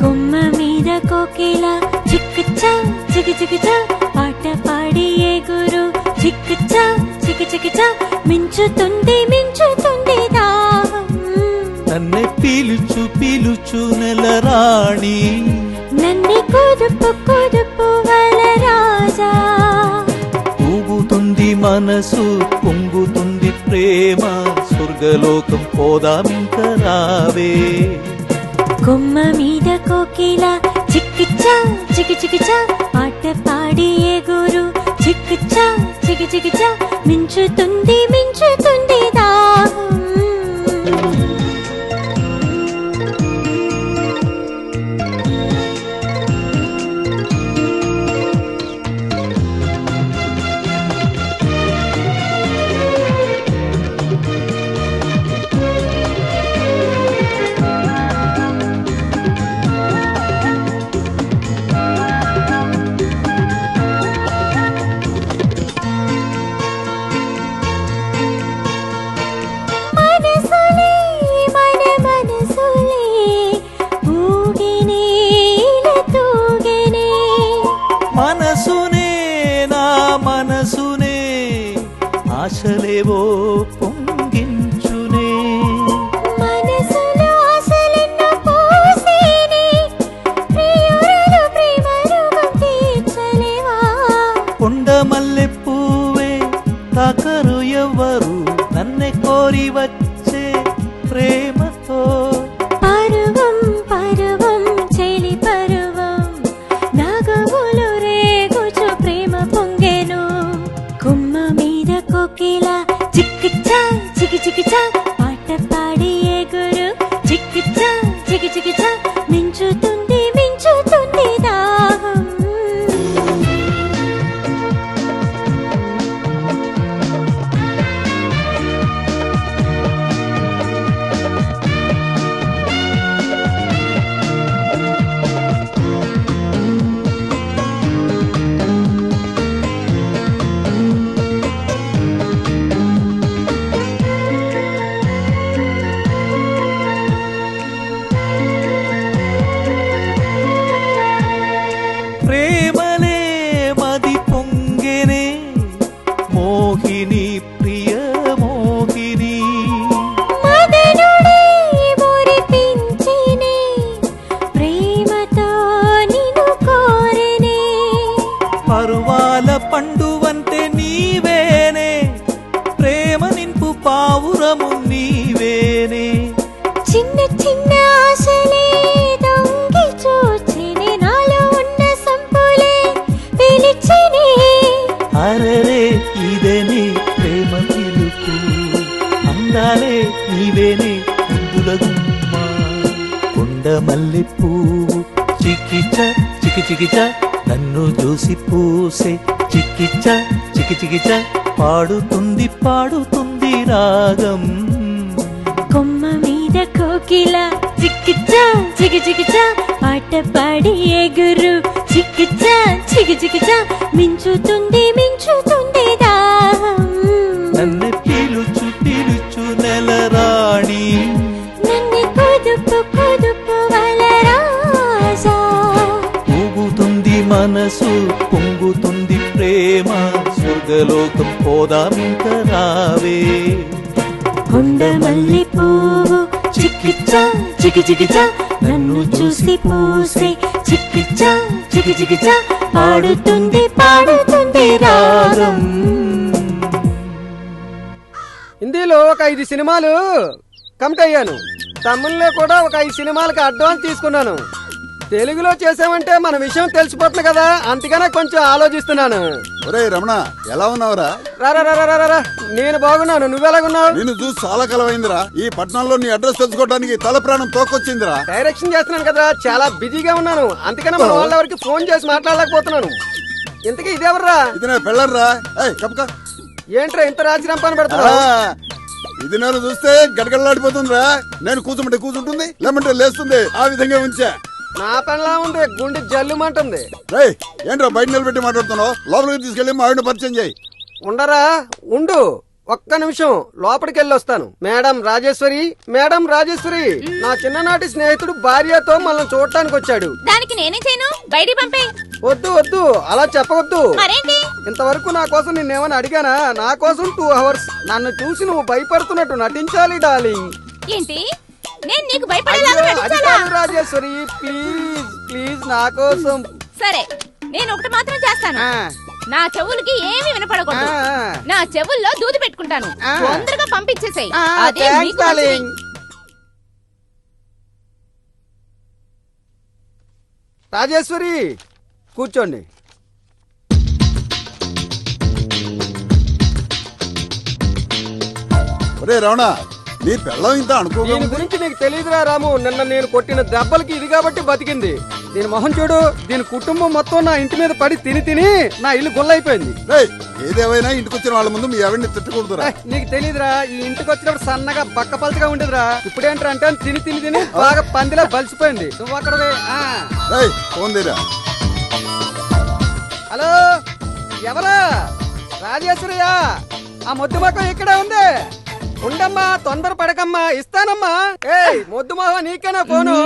కొమ్మ మీద కోకిల చిక్కుచా చికి చికిచా పాట పాడి ఎగురు చిక్కుచా చికి చికిచా మించుతుంది మించుతుంది దాహం. నన్నే పీలుచు పీలుచు నెల రాణి నన్ను కుదుపు కుదుపు వల రాజా. ఊగుతుంది మనసు పొంగుతుంది ప్రేమ స్వర్గలోకం పోదామింక రావే. కొమ్మ మీద కోకిల చిక్కుచా చికి చికిచా పాట పాడి ఎగురు చిక్కుచా చికి చికిచా మించుతుంది మించుతుంది దాహం. ఆశలేవో పొంగించునే మనసులో ఆశలెన్నో పూసేనే, ప్రియురాలు ప్రేమరోగం తీర్చలేవా? కొండ మల్లె పువ్వే తాకరు ఎవ్వరు నన్నే కోరి వచ్చే ప్రేమతో పరువం పరువం చెలి పరువం, నాగములు రేగుచు ప్రేమ పొంగెను. కొమ్మ మీద కోకిల చిక్కిచా చికి చికిచా, పాట పాడి ఎగురు చిక్కిచా చికి చికిచా, మించుతుంది మించుతుంది దాహం. ప్రేమలే మది పొంగెనే, మోహిని ప్రియ మోహిని మదనుడే మురిపించెనే, ప్రేమతో నిన్ను కోరెనే. పరువాల పండు వంటే నీవేనే, ప్రేమ నింపు పావురము నీవేనే. చిన్న చిన్న ఆశలే దొంగి చూచెనే, నాలో ఉన్న సంపులే పిలిచెనే. అరరే ఇదేనే ప్రేమ పిలుపు, అందాలే నీవేనే ముందుల గుమ్మ. కొండ మల్లె పువ్వు చికిచ చికి చికిచ, నన్ను చూసి పూసే చికిచ చికి చికిచ, పాడుతుంది పాడుతుంది రాగం. కొమ్మ మీద కోకిల చిక్కిచా చికి చికిచా, పాట పాడి ఎగురు చిక్కిచా చికి చికిచా, మించుతుంది మించుతుంది దాహం. నన్ను పిలుచు పిలుచు నెలరాణి, నన్ను కుదుపు కుదుపు వలరాజా. ఊగుతుంది మనసు పొంగుతుంది ప్రేమ, స్వర్గలోకం పోదామింక రావే. కొండ మల్లి పువ్వు చిక్కిచా చికి చికిచా, నన్ను చూసి పూసే చిక్కిచా చికి చికిచా, పాడుతుంది పాడుతుంది రాగం. హిందీలో ఒక 5 సినిమాలు కమిట్ అయ్యాను. తమిళ్లో కూడా ఒక 5 సినిమాలకు అడ్వాన్స్ తీసుకున్నాను. తెలుగులో చేసామంటే మన విషయం తెలిసిపోతుంది కదా, అందుకనే కొంచెం ఆలోచిస్తున్నాను. ఒరే రమణ, ఎలా ఉన్నావురా? రా, నేను బాగున్నాను, నువ్వెలాగున్నావు? నిన్ను చూసి చాలా కాలమైందిరా. ఈ పట్టణంలో నీ అడ్రస్ తెలుసుకోవడానికి తల ప్రాణం తోకొచ్చిందిరా. డైరెక్షన్ చేస్తున్నాను కదా, చాలా బిజీగా ఉన్నాను, అందుకనే మన వాళ్ళెవరికి ఫోన్ చేసి మాట్లాడలేకపోతున్నాను. ఇంతకీ ఇదేవర్రా? ఇది నా పెళ్ళర్రా. కప్పక ఏంట్రా ఇంత రాజరంపాన పెడతావు? ఇది నేను చూస్తే గడగడలాడిపోతుందిరా. నేను కూర్చుంటే కూర్చుంటుంది, లేమంటే లేస్తుంది. ఆ విధంగా ఉంచా. నా పనిలా ఉంది, గుండె జల్లుమంటుంది. ఏంట్రా బయట నిలబెట్టి మాట్లాడుతున్నావు? లోపలికి తీసుకెళ్లి మా ఆవిడ పరిచయం చేయి. ఉండరా, ఉండు ఒక్క నిమిషం, లోపలికి వెళ్ళి వస్తాను. మేడం రాజేశ్వరి, మేడం రాజేశ్వరి, నా చిన్ననాటి స్నేహితుడు భార్యతో మనల్ని చూడటానికి వచ్చాడు. దానికి నేనే చేయను, బయటికి పంపే. వద్దు వద్దు, అలా చెప్పవద్దు. మరేంటి? ఇంతవరకు నా కోసం నిన్నేమని అడిగానా? నా కోసం 2 hours నన్ను చూసి నువ్వు భయపడుతున్నట్టు నటించాలి డార్లింగ్. ఏంటి? నేను నీకు భయపడేలాగా నటించాలా? రాజేశ్వరి ప్లీజ్ ప్లీజ్ నా కోసం. సరే, నేను ఒకటి మాత్రం చేస్తాను. నా చెవులకి ఏమీ వినపడకూడదు. నా చెవుల్లో దూది పెట్టుకుంటాను. తొందరగా పంపించేసేయ్. అదే మీకు మంచిది. రాజేశ్వరి కూర్చోండి. ఒరే రమణ, నీ పెళ్ళం ఇంత అనుకోగా దీని గురించి నీకు తెలియదురా రాము. నిన్న నేను కొట్టిన దెబ్బలకి ఇది కాబట్టి బతికింది. దీని మొహం చూడు, దీని కుటుంబం మొత్తం నా ఇంటి మీద పడి తిని తిని నా ఇల్లు గుల్లైపోయింది. ఏదేమైనా ఇంటికి వచ్చిన వాళ్ళ ముందు మీ ఎవరిని తిట్టకూడదురా. నీకు తెలియదురా, ఈ ఇంటికి వచ్చినప్పుడు సన్నగా బక్కపలచగా ఉండేదిరా. ఇప్పుడేంటంటే తిని తిని తిని బాగా పందిలా బలిసిపోయింది. నువ్వు అక్కడ ఫోన్ తీరా. హలో, ఎవరా? రాజేశ్వరయ్యా, ఆ మొద్దు మొక్కం ఇక్కడే ఉంది. ఉండమ్మా, తొందర పడకమ్మా, ఇస్తానమ్మా. ఏయ్ మొద్దు మొహ, నీకేనా ఫోను?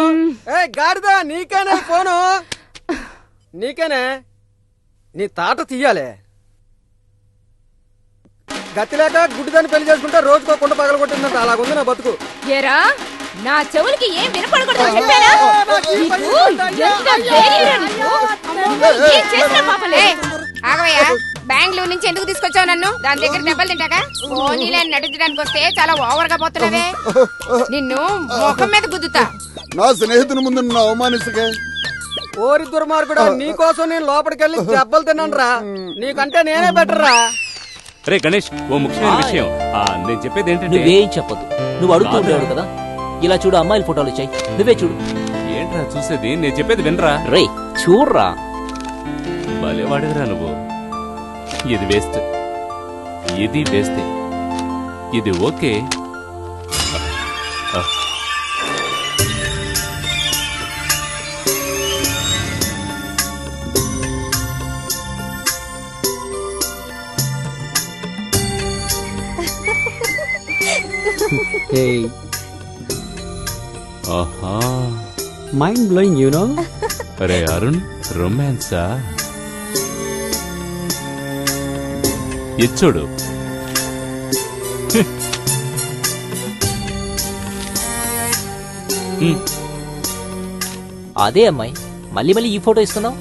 ఏయ్ గాడిదా, నీకేనా ఫోను? నీకేనే? నీ తాట తీయాలే. గతి లేక గుడ్డిదాన్ని పెళ్లి చేసుకుంటే రోజుకో కుండ పగలగొట్టిందంట. అలాగుంది నా బతుకు. ఏరా నా చెవులకి ఏం వినపడకూడదు చెప్పానా? నీకు ఎంత ధైర్యం నువ్వు? ఏం చేసినా పాపలే. ఆగవయ్యా, బెంగళూరు నుంచి ఎందుకు తీసుకొచ్చావు నన్ను? దాని దగ్గర దెబ్బలు తింటాగా? పోనీలే నటించడానికి వస్తే చాలా ఓవర్ గా పోతున్నావే. నిన్ను ముఖం మీద గుద్దుతా. నా స్నేహితుని ముందు నన్ను అవమానిస్తుకే. ఓరి దుర్మార్గుడా, నీకోసం నేను లోపలికెళ్ళి దెబ్బలు తిన్నాను రా. నీకంటే నేనే బెటర్ రా. రే గణేష్, ఓ ముఖ్యమైన విషయం. నేను చెప్పేది ఏంటంటే, నువ్వేం చెప్పదు. నువ్వు అడుగుతూ ఉండేవాడు కదా. ఇలా చూడు, అమ్మాయిల ఫోటోలు వచ్చాయి, నువ్వే చూడు. ఏంట్రా చూసేది? నేను చెప్పేది వినరా. రే చూడరా. భలేవాడివిరా నువ్వు. ఇది వేస్ట్, ఇది వేస్తే, ఇది ఓకే. Hey, ఆహా, mind blowing, you know? రే అరుణ్, రొమాన్సా? ఇచ్చుడు. అదే అమ్మాయి మళ్ళీ మళ్ళీ ఈ ఫోటో ఇస్తున్నావు.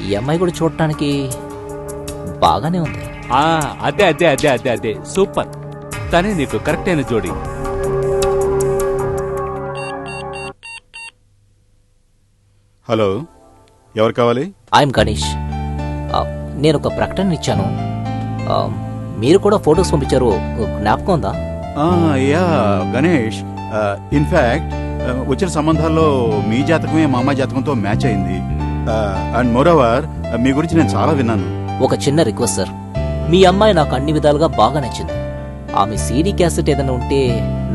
ఈ అమ్మాయి కూడా చూడటానికి బాగానే ఉంది. అదే అదే అదే అదే అదే సూపర్. తనే నీకు కరెక్ట్ అయిన జోడి. హలో, ఎవరు కావాలి? ఐఎమ్ గణేష్. నేను ఒక ప్రకటన ఇచ్చాను. మీరు కూడా ఫొటోస్ పంపించారు, జ్ఞాపకం ఉందా? యా గణేష్, ఇన్ఫాక్ట్ వచ్చిన సంబంధాల్లో మీ జాతకమే మా అమ్మాయి జాతకంతో మ్యాచ్ అయింది. అండ్ మోరోవర్ మీ గురించి నేను చాలా విన్నాను. ఒక చిన్న రిక్వెస్ట్ సార్, మీ అమ్మాయి నాకు అన్ని విధాలుగా బాగా నచ్చింది. ఆమె సీడీ క్యాసెట్ ఏదైనా ఉంటే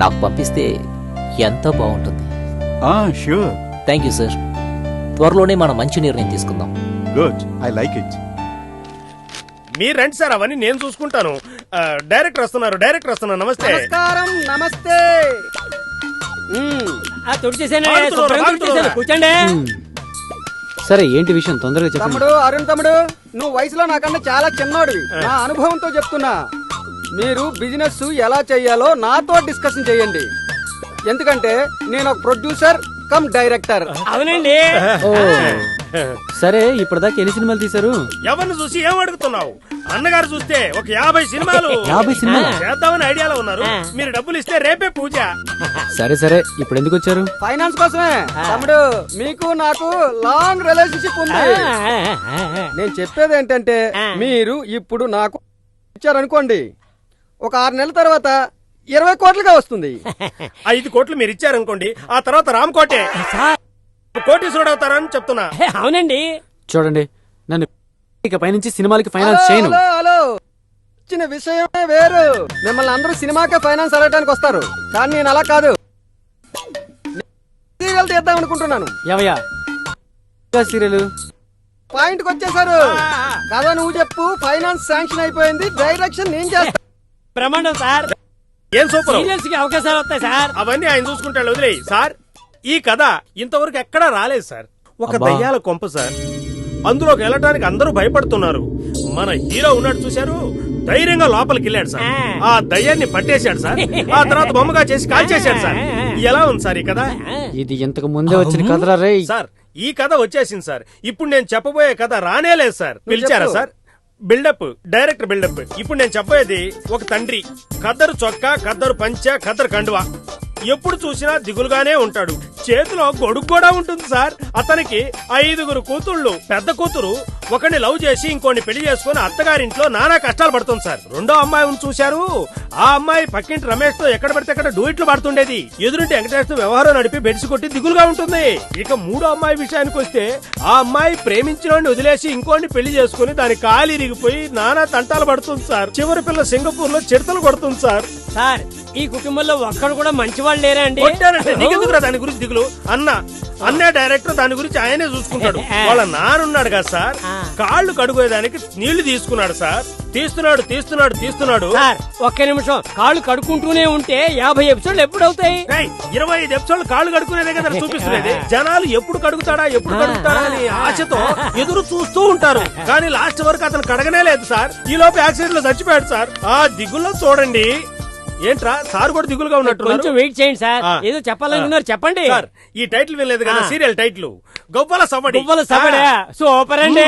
నాకు పంపిస్తే ఎంతో బాగుంటుంది. ష్యూర్. Thank you sir. త్వరలోనే మనం మంచి నిర్ణయం తీసుకుందాం. Good, I like it. మీరు రండి సార్, అవన్నీ నేను చూసుకుంటాను. డైరెక్టర్ వస్తున్నారు. నమస్తే. నమస్కారం. నమస్తే. కూర్చోండి. సరే, ఏంటి విషయం తొందరగా చెప్పండి. తమ్ముడు, అరుణ్ తమ్ముడు, నువ్వు వయసులో నాకన్నా చాలా చిన్నోడివి. నా అనుభవంతో చెప్తున్నా, మీరు బిజినెస్ ఎలా చెయ్యాలో నాతో డిస్కషన్ చేయండి. ఎందుకంటే నేను ఒక ప్రొడ్యూసర్ కమ్ డైరెక్టర్. అవునండి. సరే, ఇప్పటిదాకా ఎన్ని సినిమాలు తీశారు? ఎవరిని చూసి ఏం అడుగుతున్నావు? అన్నగారు చూస్తే ఒక 50 సినిమాలు 50 సినిమాలు చేద్దామని ఐడియాలో ఉన్నారు. మీరు డబ్బులు ఇస్తే రేపే పూజ. సరే సరే, ఇప్పుడు ఎందుకు వచ్చారు? ఫైనాన్స్ కోసమే. తమ్ముడు, మీకు నాకు లాంగ్ రిలేషన్షిప్ ఉంది. నేను చెప్పేది ఏంటంటే, మీరు ఇప్పుడు నాకు ఇచ్చారనుకోండి, ఒక 6 నెలల తర్వాత 20 కోట్లుగా వస్తుంది. 5 కోట్లు మీరు ఇచ్చారనుకోండి, ఆ తర్వాత రామ్ కోటే కోటీశ్వరుడు అవుతారని చెప్తున్నా. అవునండి. చూడండి, నన్ను ఇక పైనుంచి సినిమాలకి ఫైనాన్స్ చేయను. హలో, ఇచ్చిన విషయమే వేరు. మిమ్మల్ని అందరూ సినిమాకే ఫైనాన్స్ అడగడానికి వస్తారు, కానీ నేను అలా కాదు. సీరియల్ తీద్దాం అనుకుంటున్నాను. ఏవయ్యా సీరియల్? పాయింట్ కి వచ్చేసారు కదా. నువ్వు చెప్పు. ఫైనాన్స్ శాంక్షన్ అయిపోయింది, డైరెక్షన్ నేను చేస్తా. ప్రమాణం సార్. ఏం సూపర్. సీరియల్స్ కి అవకాశాలు వస్తాయి సార్. అవన్నీ ఆయన చూసుకుంటాడు, వదిలేయి సార్. ఈ కథ ఇంతవరకు ఎక్కడా రాలేదు సార్. ఒక దయ్యాల కొంప సార్. అందులోకి వెళ్ళటానికి అందరూ భయపడుతున్నారు. మన హీరో ఉన్నాడు చూశారు, ధైర్యంగా లోపలికి వెళ్ళాడు సార్. ఆ దయ్యాన్ని పట్టేశాడు సార్. ఆ తర్వాత బొమ్మగా చేసి కాల్ చేశాడు సార్. ఎలా ఉంది సార్ ఈ కథ? ఇది ఇంతకు ముందే వచ్చిన కథరా రే. సార్, ఈ కథ వచ్చేసింది సార్. ఇప్పుడు నేను చెప్పబోయే కథ రానేలేదు సార్. పిలిచారా సార్? Buildup, director buildup. ఇప్పుడు నేను చెప్పేది, ఒక తండ్రి, ఖద్దరు చొక్కా, ఖద్దరు పంచ, ఖద్దరు కండువా. ఎప్పుడు చూసినా దిగులుగానే ఉంటాడు. చేతిలో గొడుగు కూడా ఉంటుంది సార్. అతనికి 5 కూతుళ్ళు. పెద్ద కూతురు ఒకరిని లవ్ చేసి ఇంకోని పెళ్లి చేసుకుని అత్తగారింట్లో నానా కష్టాలు పడుతుంది సార్. రెండో అమ్మాయిని చూశారు. ఆ అమ్మాయి పక్కింటి రమేష్ తో ఎక్కడ పడితే అక్కడ డూయిట్లు పడుతుండేది. ఎదురుంటి వెంకటేష్ తో వ్యవహారం నడిపి బెడిసి కొట్టి దిగులుగా ఉంటుంది. ఇక మూడో అమ్మాయి విషయానికి వస్తే, ఆ అమ్మాయి ప్రేమించినోడిని వదిలేసి ఇంకోని పెళ్లి చేసుకుని దాని కాలి ఇరిగిపోయి నానా తంటాలు పడుతుంది సార్. చివరి పిల్ల సింగపూర్ లో చిడతలు కొడుతుంది సార్. సార్, ఈ కుటుంబంలో ఒక్కడు కూడా మంచివాళ్ళు లేరా అండి? కొట్టారంటే నీకెందుకురా దాని గురించి దిగులు? అన్నే డైరెక్టర్, దాని గురించి ఆయనే చూసుకుంటాడు. వాళ్ళ నానున్నాడు కదా సార్, కాళ్ళు కడుగోయేదానికి నీళ్లు తీసుకున్నాడు సార్. తీస్తున్నాడు. సార్ ఒక్క నిమిషం, కాళ్ళు కడుక్కుంటూనే ఉంటే 50 ఎపిసోడ్లు ఎప్పుడవుతాయి? 25 ఎపిసోడ్లు కాళ్ళు కడుక్కునేదే కదా చూపిస్తున్నది. జనాలు ఎప్పుడు కడుగుతాడా అని ఆశతో ఎదురు చూస్తూ ఉంటారు. కానీ లాస్ట్ వరకు అతను కడగనే లేదు సార్. ఈ లోపు యాక్సిడెంట్ లో చచ్చిపోయాడు సార్. ఆ దిగుల్లో చూడండి. ఏంట్రా సార్ కూడా దిగులుగా ఉన్నట్టు? కొంచెం వెయిట్ చేయండి సార్, ఏదో చెప్పాలనుకున్నారు చెప్పండి. సార్ ఈ టైటిల్ వినలేదు కదా, సీరియల్ టైటిల్ గొప్పల సవడి. సూపర్ అండి.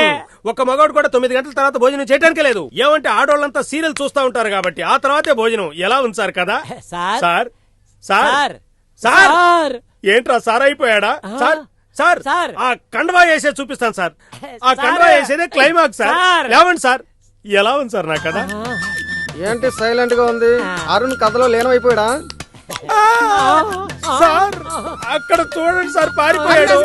ఒక మగవాడు కూడా 9 గంటల తర్వాత భోజనం చేయడానికే లేదు. ఏమంటే ఆడోళ్ళంతా సీరియల్ చూస్తా ఉంటారు కాబట్టి ఆ తర్వాతే భోజనం. ఎలా ఉంది సార్ కదా? సార్ సార్ సార్ ఏంట్రా సార్ అయిపోయాడా? సార్ ఆ కండవా వేసే చూపిస్తాను సార్. ఆ కండవా వేసేదే క్లైమాక్స్ సార్. లేవండి సార్. ఎలా ఉంది సార్ నా కదా? ఏంటి సైలెంట్ గా ఉంది? అరుణ్ కథలో లీనమైపోయాడా? సార్ అక్కడ చూడండి సార్, పారిపోయాడు.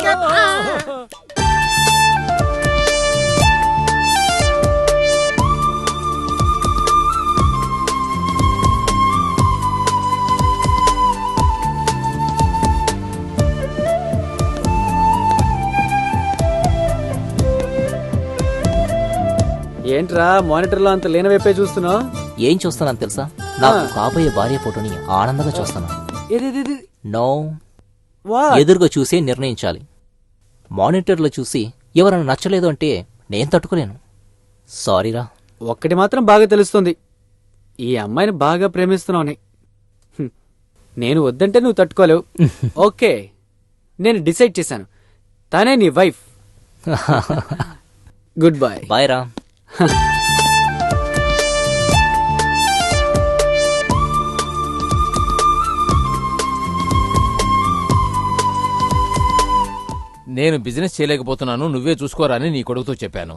ఏంట్రా మానిటర్ లో అంత లేనవైపే చూస్తున్నావు? ఏం చూస్తున్నాను తెలుసా? నాకు కాబోయే భార్య ఫోటోని ఆనందంగా చూస్తాను. నో, ఎదురుగా చూసి నిర్ణయించాలి. మానిటర్లో చూసి ఎవరైనా నచ్చలేదు అంటే నేను తట్టుకోలేను. సారీరా. ఒక్కటి మాత్రం బాగా తెలుస్తుంది, ఈ అమ్మాయిని బాగా ప్రేమిస్తున్నావు. నేను వద్దంటే నువ్వు తట్టుకోలేవు. ఓకే, నేను డిసైడ్ చేశాను, తనే నీ వైఫ్. Good bye. బాయ్ రా. నేను బిజినెస్ చేయలేకపోతున్నాను, నువ్వే చూసుకోరా అని నీ కొడుకుతో చెప్పాను.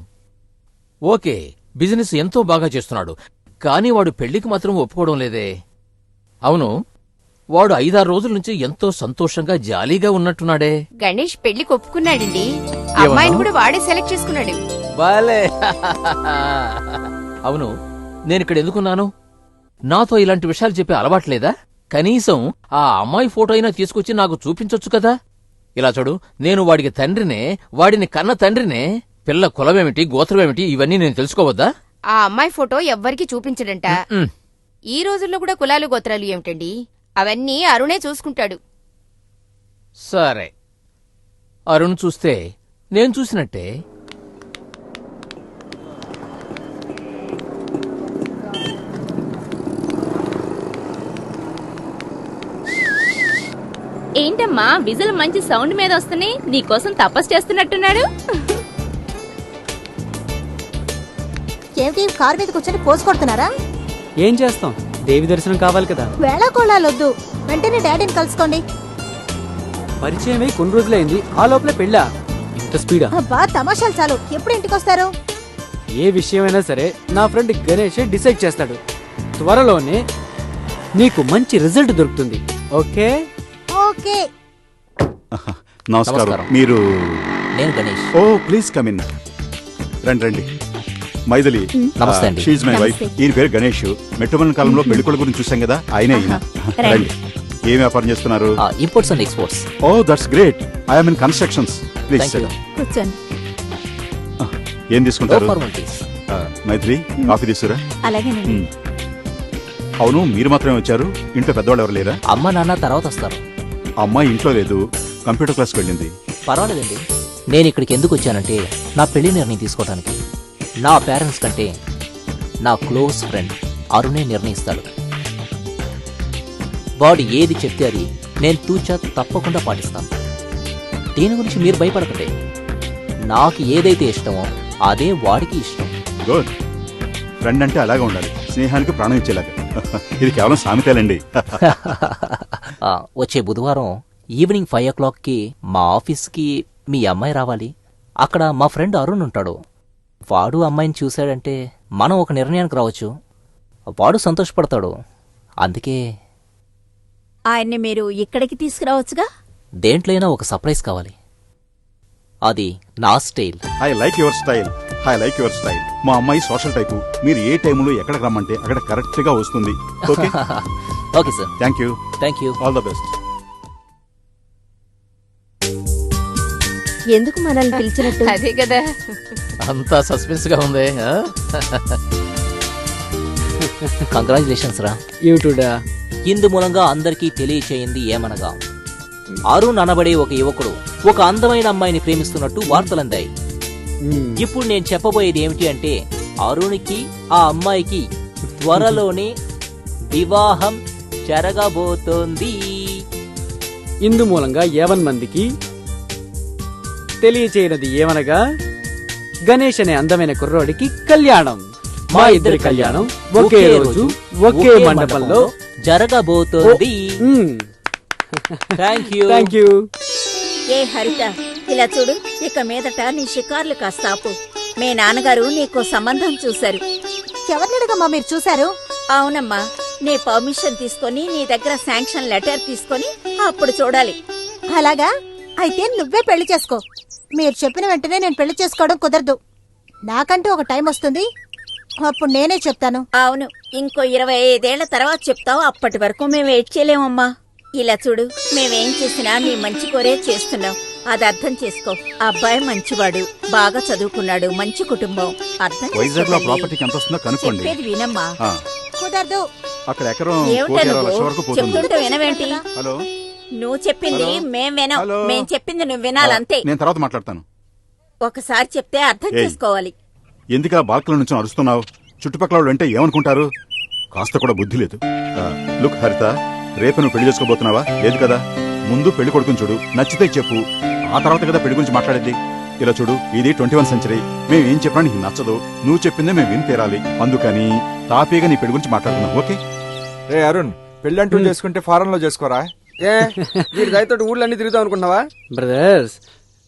ఓకే, బిజినెస్ ఎంతో బాగా చేస్తున్నాడు, కానీ వాడు పెళ్లికి మాత్రం ఒప్పుకోవడం లేదే. అవును, వాడు 5-6 రోజుల నుంచి ఎంతో సంతోషంగా జాలీగా ఉన్నట్టున్నాడే. గణేష్ పెళ్లికి ఒప్పుకున్నాడండి. అమ్మాయిని కూడా వాడే సెలెక్ట్ చేసుకున్నాడు. బాలే. అవును, నేనిక్కడ ఎందుకున్నాను? నాతో ఇలాంటి విషయాలు చెప్పే అలవాట్లేదా? కనీసం ఆ అమ్మాయి ఫోటో అయినా తీసుకొచ్చి నాకు చూపించొచ్చు కదా. ఇలా చూడు, నేను వాడికి తండ్రినే, వాడిని కన్న తండ్రినే. పిల్ల కులమేమిటి, గోత్రమేమిటి, ఇవన్నీ నేను తెలుసుకోవద్దా? ఆ అమ్మాయి ఫోటో ఎవ్వరికి చూపించడంట. ఈ రోజుల్లో కూడా కులాలు గోత్రాలు ఏమిటండి, అవన్నీ అరుణే చూసుకుంటాడు. సరే, అరుణ్ చూస్తే నేను చూసినట్టే. ఏంటమ్మా విజిల్ మంచి సౌండ్ మీద వస్తున్నాయి? నీకోసం తపస్సు చేస్తున్నట్టున్నాడు. ఏమిటి కారు మీద కూర్చొని పోసు కొడుతున్నారా? ఏం చేస్తాం, దేవి దర్శనం కావాలి కదా. వేళాకోళాలొద్దు, వెంటనే డాడీని కలుసుకోండి. పరిచయమై కొన్ని రోజులైంది, ఆ లోపల పెళ్ళా? ఇంత స్పీడా? అబ్బా తమాషాలు చాలు, ఎప్పుడు ఇంటికి వస్తారు? ఏ విషయమైనా సరే నా ఫ్రెండ్ గణేష్ డిసైడ్ చేస్తాడు. త్వరలోనే నీకు మంచి రిజల్ట్ దొరుకుతుంది. Okay okay. నమస్కారం. మీరు? నేను గణేష్. ఓ ప్లీజ్ కమ్ ఇన్. రండి. మైథిలి, నమస్తే అండి. She is my wife. ఈయన పేరు గణేష్. మెట్టుమల్ల కాలంలో పెళ్లికొల గురించి చూసాం కదా, ఆయనే ఈయన. రండి. ఏం వ్యాపారం చేస్తున్నారు? Imports and exports. Oh that's great. I'm in constructions. Please కూర్చోండి. ఏం తీసుకుంటారు? ఫార్మాలిటీస్. మైథిలి, కాఫీ తీసుకురా. అలాగేనండి. అవును, మీరు మాత్రమే వచ్చారు, ఇంట్లో పెద్దవాళ్ళు ఎవరు లేరా? అమ్మ నాన్న తర్వాత వస్తారు. అమ్మాయి ఇంట్లో లేదు, కంప్యూటర్ క్లాస్కి వెళ్ళింది. పర్వాలేదండి. నేను ఇక్కడికి ఎందుకు వచ్చానంటే నా పెళ్లి నిర్ణయం తీసుకోవడానికి. నా పేరెంట్స్ కంటే నా క్లోజ్ ఫ్రెండ్ అరుణే నిర్ణయిస్తాడు. వాడు ఏది చెప్తే అది నేను తూచా తప్పకుండా పాటిస్తాను. దీని గురించి మీరు భయపడకండి. నాకు ఏదైతే ఇష్టమో అదే వాడికి ఇష్టం. గుడ్. ఫ్రెండ్ అంటే అలాగే ఉండాలి, స్నేహానికి ప్రాణం ఇచ్చేలాగా. ఇది కేవలం సామెతేలండి. వచ్చే బుధవారం ఈవినింగ్ 5 o'clockకి మా ఆఫీస్కి మీ అమ్మాయి రావాలి. అక్కడ మా ఫ్రెండ్ అరుణ్ ఉంటాడు. వాడు అమ్మాయిని చూశాడంటే మనం ఒక నిర్ణయానికి రావచ్చు. వాడు సంతోషపడతాడు. అందుకే ఆయన్ని మీరు ఇక్కడికి తీసుకురావచ్చుగా. దేంట్లైనా ఒక సర్ప్రైజ్ కావాలి. అది నా style. I like your style. I like your style. మా అమ్మాయి సోషల్ టైపు. మీరు ఏ టైంలో ఎక్కడికి రమ్మంటే అక్కడ కరెక్ట్ గా వస్తుంది. Okay okay sir. Thank you. Thank you. All the best. ఎందుకు మనల్ని పిలిచినట్టు? అదే కదా. అంతా సస్పెన్స్ గా ఉంది. కంగ్రాచులేషన్స్ రా. ఏమిటోడా? ఇందు మూలంగా అందరికీ తెలియచేయింది ఏమనగా, అరుణ్ అనబడే ఒక యువకుడు ఒక అందమైన అమ్మాయిని ప్రేమిస్తున్నట్టు వార్తలందాయి. ఇప్పుడు నేను చెప్పబోయేది ఏమిటి అంటే, అరుణ్కి ఆ అమ్మాయికి త్వరలోనే వివాహం జరగబోతోంది. ఇందు మూలంగా 50 మందికి తెలియచేయనది ఏమనగా, గణేష్ అనే అందమైన కుర్రోడికి కళ్యాణం. మా ఇద్దరి కళ్యాణం ఒకే రోజు ఒకే మండపంలో జరగబోతోంది. Thank you. ఏ హరిత, ఇలా చూడు, ఇక మీదట నీ షికార్లు కాస్త ఆపు. మీ నాన్నగారు నీకో సంబంధం చూశారు. ఎవరినడగమ్మా మీరు చూశారు? అవునమ్మా, నీ పర్మిషన్ తీసుకొని నీ దగ్గర శాంక్షన్ లెటర్ తీసుకొని అప్పుడు చూడాలి. అలాగా? అయితే నువ్వే పెళ్లి చేసుకో. మీరు చెప్పిన వెంటనే నేను పెళ్లి చేసుకోవడం కుదరదు. నాకంటూ ఒక టైం వస్తుంది, అప్పుడు నేనే చెప్తాను. అవును, ఇంకో 25 ఏళ్ల తర్వాత చెప్తావు. అప్పటి వరకు మేము వెయిట్ చేయలేమమ్మా. ఇలా చూడు, మేమేం చేసినా నీ మంచి కోరే చేస్తున్నాం. అది అర్థం చేసుకో. అబ్బాయి మంచివాడు, బాగా చదువుకున్నాడు, మంచి కుటుంబం. అర్థం వైజాగ్ లో ప్రాపర్టీకి ఎంత వస్తుందో కనుక్కోండి. చెప్పేది వినమ్మా. కుదరదు. అక్కడ ఎకరం ఏమిటా 1,20,00,000 నువ్వు వరకు పోతుంది. చెప్తుంటే వినవేంటి? హలో, నువ్వు చెప్పింది మేం వినం. మేం చెప్పింది నువ్వు వినాలంతే. నేను తర్వాత మాట్లాడతాను. ఒకసారి చెప్తే అర్థం ఏయ్. చేసుకోవాలి. ఎందుకా బాల్కనీ నుంచి అరుస్తున్నావు? చుట్టుపక్కల వాళ్ళు అంటే ఏమనుకుంటారు? కాస్త కూడా బుద్ధి లేదు. లుక్ హరిత, రేపు నువ్వు పెళ్లి చేసుకోబోతున్నావా? లేదు కదా. ముందు పెళ్లి కొడుకుని చూడు, నచ్చితే చెప్పు. ఆ తర్వాత కదా పెళ్లి గురించి మాట్లాడేది. ఇలా చూడు, ఇది 21వ సెంచరీ. మేము ఏం చెప్పినా నీకు నచ్చదు. నువ్వు చెప్పిందే మేము విని తీరాలి. అందుకని తాపీగా నీ పెళ్లి గురించి మాట్లాడుతున్నాం. ఓకే? రే అరుణ్, పెళ్లి అంటూ చేసుకుంటే ఫారెన్ లో చేసుకోరా? వీడి దయతోటి ఊళ్ళన్నీ తిరుగుతావు అనుకుంటున్నావా? బ్రదర్స్,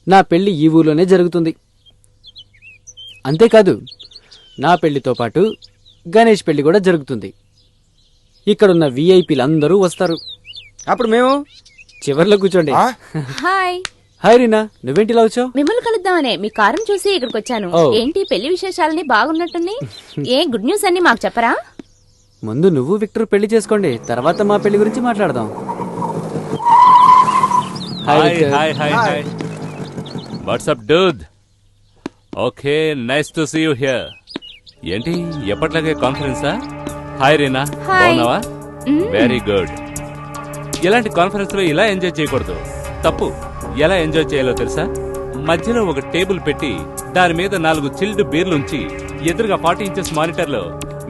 నా పెళ్లి ఈ ఊర్లోనే జరుగుతుంది. అంతేకాదు, నా పెళ్లితో పాటు గణేష్ పెళ్లి కూడా జరుగుతుంది. ఇక్కడున్న విఐపీలందరూ వస్తారు. అప్పుడు మేము చివర్లో కూర్చోండి. హాయ్. హాయ్ రీనా, నువ్వేంటి ఇలా వచ్చావు? మిమ్మల్ని కలుద్దామనే మీ కారం చూసి ఇక్కడికి వచ్చాను. ఓ. ఏంటి పెళ్లి విశేషాలని బాగున్నట్టుంది? ఏ గుడ్ న్యూస్ అన్ని మాకు చెప్పరా? ముందు నువ్వు విక్టర్ పెళ్లి చేసుకోండి, తర్వాత మా పెళ్లి గురించి మాట్లాడదాం. Hi. What's up dude? Okay, nice to see you here. ఏంటి ఎప్పట్లాగే కాన్ఫరెన్సా? హాయ్ రీనా, బాగున్నావా? Very good. ఇలాంటి కాన్ఫరెన్స్ లో ఇలా ఎంజాయ్ చేయకూడదు, తప్పు. ఎలా ఎంజాయ్ చేయాలో తెలుసా? మధ్యలో ఒక టేబుల్ పెట్టి దాని మీద 4 చిల్డ్ బీర్లుంచి ఎదురుగా 40 ఇంచెస్ మానిటర్ లో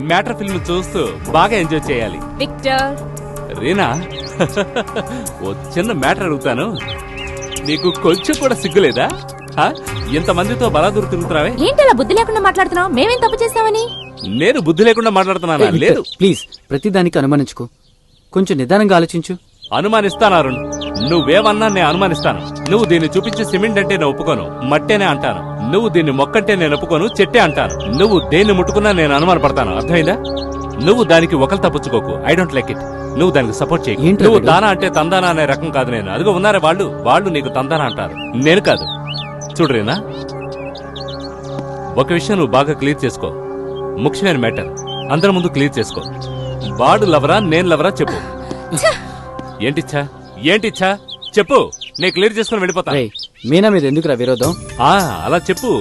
మ్యాటర్ ఫిల్మ్ చూస్తూ బాగా ఎంజాయ్ చేయాలి. విక్టర్. రీనా, ఓ చిన్న మ్యాటర్ అడుగుతాను, నీకు కొంచెం కూడా సిగ్గులేదా? ఇంతమందితో బలాదూరు తిరుగుతున్నావే? ఏంటి అలా బుద్ధి లేకుండా మాట్లాడుతున్నావు? మేమేం తప్పు చేస్తామని? నేను బుద్ధి లేకుండా మాట్లాడుతున్నానా? లేదు. ప్లీజ్, ప్రతిదానికి అనుమానించుకో. కొంచెం నిదానంగా ఆలోచించు. అనుమానిస్తాను అరుణ్, నువ్వేమన్నా నేను అనుమానిస్తాను. నువ్వు దీన్ని చూపించి సిమెంట్ అంటే నేను ఒప్పుకోను, మట్టేనే అంటాను. నువ్వు దీన్ని మొక్కంటే నేను ఒప్పుకోను, చెట్టే అంటాను. నువ్వు దేన్ని ముట్టుకున్నా నేను అనుమాన పడతాను. అర్థమైందా? నువ్వు దానికి ఒకరు తప్పుచ్చుకోకు. I don't like it. నువ్వు దానికి సపోర్ట్ చేయకు. నువ్వు దానా అంటే తందానా అనే రకం కాదు నేను. అదిగో ఉన్నారే వాళ్ళు నీకు తందానా అంటారు, నేను కాదు. చూడరేనా, ఒక విషయం నువ్వు బాగా క్లియర్ చేసుకో. ముఖ్యమైన మ్యాటర్ అందరి ముందు క్లియర్ చేసుకో. వాడు లవరా నేను లవరా చెప్పు. ఏంటిచ్చా చెప్పు, నేను క్లియర్ చేసుకుని వెళ్ళిపోతా. మీనా మీద ఎందుకురా విరోధం? అలా చెప్పు.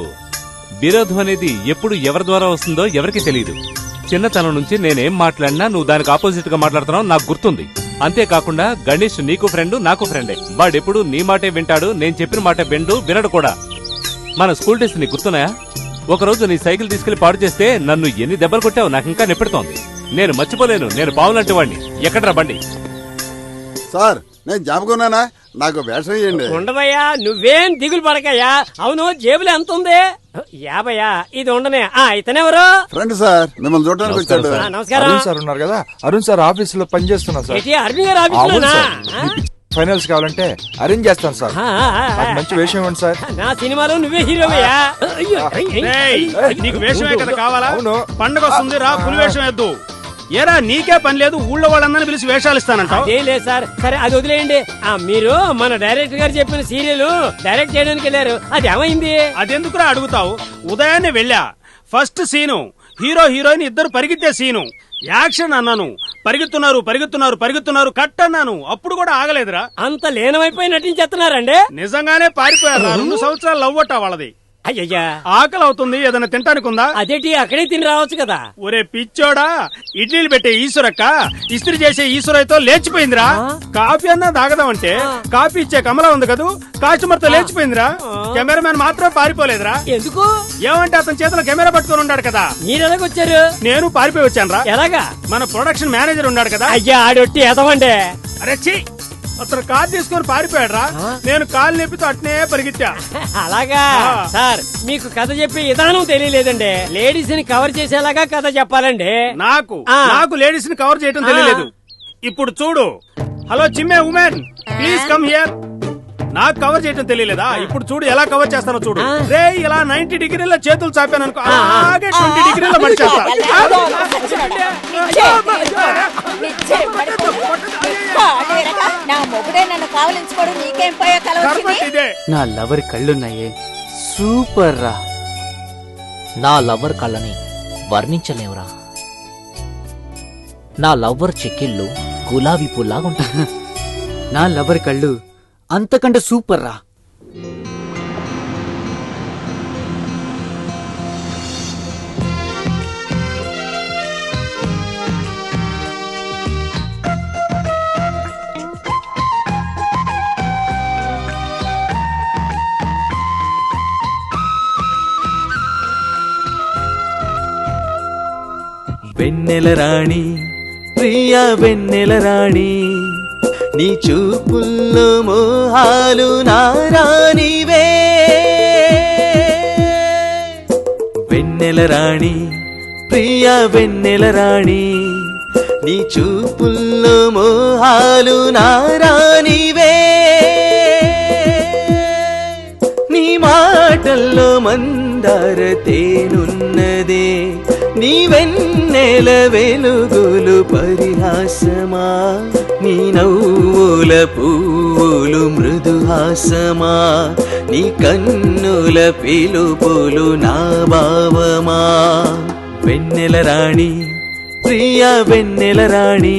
విరోధం అనేది ఎప్పుడు ఎవరి ద్వారా వస్తుందో ఎవరికి తెలియదు. చిన్నతనం నుంచి నేనేం మాట్లాడినా నువ్వు దానికి ఆపోజిట్ గా మాట్లాడుతున్నావు, నాకు గుర్తుంది. అంతేకాకుండా గణేష్ నీకు ఫ్రెండ్, నాకు ఫ్రెండే. వాడెప్పుడు నీ మాటే వింటాడు, నేను చెప్పిన మాట వినడు కూడా. మన స్కూల్ డేస్ నీకు గుర్తున్నాయా? ఒకరోజు నీ సైకిల్ తీసుకెళ్లి పాడు చేస్తే నన్ను ఎన్ని దెబ్బలు కొట్టావు నాకు ఇంకా నెప్పెడుతోంది. నేను మర్చిపోలేను. నేను పావులంటే వాడిని. ఎక్కడ్రా బండి? సార్, నేను జ్ఞాపకున్నానా? నాకు వేషం ఇయ్యండి. ఉండవయ్యా, నువ్వేం దిగులు పడకయ్యా. అవును, జేబులో ఎంత ఉంది? 50. ఇది ఉండనే. ఇతనెవరు? ఫ్రెండ్ సార్, మిమ్మల్ని చూడడానికి వచ్చాడు. నమస్కారం. అరుణ్ సార్ ఉన్నారు కదా, అరుణ్ సార్ ఆఫీస్ లో పని చేస్తున్నా సార్. అరుణ్ గారు ఆఫీసులోనా? ఫైనల్స్ కావాలంటే అరేంజ్ చేస్తాను సార్. నాకు మంచి వేషం ఇవ్వండి సార్. నా సినిమాలో నువ్వే హీరోవయ్యా. నీకు వేషమే కదా కావాలా? పండుగ వస్తుంది రా, ఫుల్ వేషం వేద్దు. ఏరా నీకే పని లేదు ఊళ్ళో వాళ్ళందరినీ పిలిచి వేషాలు ఇస్తానంటావు? అదేం లేదు సార్. సరే అది వదిలేయండి. మీరు మన డైరెక్టర్ గారు చెప్పిన సీరియల్ డైరెక్ట్ చేయడానికి వెళ్ళారు, అది ఏమైంది? అదెందుకురా అడుగుతావు? ఉదయాన్నే వెళ్ళా. ఫస్ట్ సీను హీరో హీరోయిన్ ఇద్దరు పరిగెత్తే సీను. యాక్షన్ అన్నాను, పరిగెత్తున్నారు కట్ అన్నాను, అప్పుడు కూడా ఆగలేదురా. అంత లీనమైపోయి నటించేస్తున్నారండి? నిజంగానే పారిపోయారు. 2 సంవత్సరాలు లవ్వట వాళ్ళది. అయ్యయ్యా, ఆకలి అవుతుంది, ఏదైనా తింటానికి ఉందా? అదేంటి అక్కడే తిని రావచ్చు కదా. ఒరే పిచ్చోడా, ఇడ్లీలు పెట్టే ఈశ్వరక్క ఇస్త్రీ చేసే ఈశ్వరయ్యతో లేచిపోయిందిరా. కాఫీ అన్నా తాగదామంటే కాఫీ ఇచ్చే కమలా ఉంది కదూ, కస్టమర్ తో లేచిపోయిందిరా. కెమెరామెన్ మాత్రం పారిపోలేదురా. ఎందుకు? ఏమంటే అతని చేతిలో కెమెరా పట్టుకొని ఉన్నాడు కదా. మీరు ఎలాగొచ్చారు? నేను పారిపోయి వచ్చాను రా. ఎలాగా? మన ప్రొడక్షన్ మేనేజర్ ఉన్నాడు కదా. అయ్యా ఆడొట్టి ఎదవండే. అరే ఛీ, అతను కార్ తీసుకొని పారిపోయాడు రా. నేను కాలు నెప్పితో అట్నే పరిగెత్తా. అలాగా సార్, మీకు కథ చెప్పే విధానం తెలియలేదండి. లేడీస్ ని కవర్ చేసేలాగా కథ చెప్పాలండి. నాకు లేడీస్ ని కవర్ చేయడం తెలియలేదు. ఇప్పుడు చూడు. హలో చిమ్మే ఉమెన్, ప్లీజ్ కమ్ హియర్. నాకు కవర్ చేయడం తెలియలేదా? ఇప్పుడు చూడు ఎలా కవర్ చేస్తానో చూడు. రే ఇలా 90 డిగ్రీల చేతులు చాపాను అనుకో, అలాగే 20 డిగ్రీల మడిచేస్తా. నా మొగుడే నన్ను కావలించుకోవడం నీకేం పోయా కలవచ్చింది? నా లవర్ కళ్ళున్నాయే, సూపర్ రా. నా లవ్వర్ కళ్ళని వర్ణించలేవురా. నా లవ్వర్ చెక్కిళ్ళు గులాబీ పుల్లాగుంటాయి. నా లవర్ కళ్ళు అంతకంటే సూపర్ రా. వెన్నెల రాణి, ప్రియా వెన్నెల రాణి, నీ చూపుల్లో మోహాలు నారానివే. వెన్నెల రాణి, ప్రియా వెన్నెల రాణి, నీ చూపుల్లో మోహాలు నారానివే. నీ మాటల్లో మందార తేనున్నదే, నీ వెన్నెల వెలుగులు పరిహాసమా, నీ నవ్వుల పువ్వులు మృదుహాసమా, నీ కన్నుల పిలుపులు నా భావమా. వెన్నెల రాణి, ప్రియా వెన్నెల రాణి,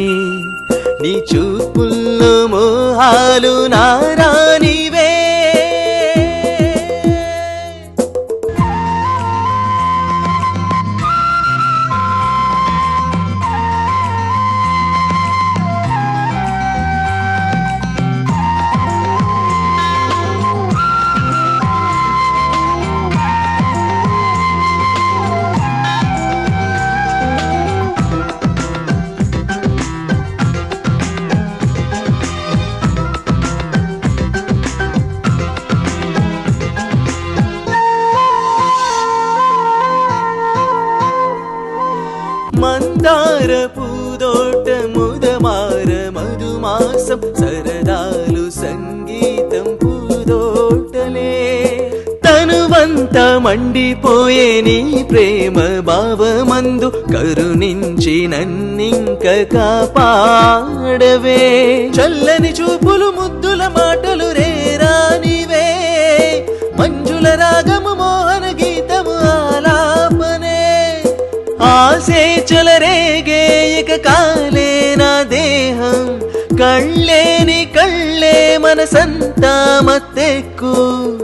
నీ చూపుల్లో మోహాలు నారానివే. మందార పూదోట ముదమార మధుమాసం, సరదాలు సంగీతం పూదోటలే. తనువంతా మండిపోయే నీ ప్రేమ భావమందు, కరుణించి నన్నింక కాపాడవే. చల్లని చూపులు ముద్దుల మాటలు రేరానివే, మంజుల రాగము మోహన గీతము ఆలాపనే. ఆసే చెలరేగే ఇక కాలే నా దేహం, కళ్ళేని కళ్ళే మనసంతా మత్తెక్కు.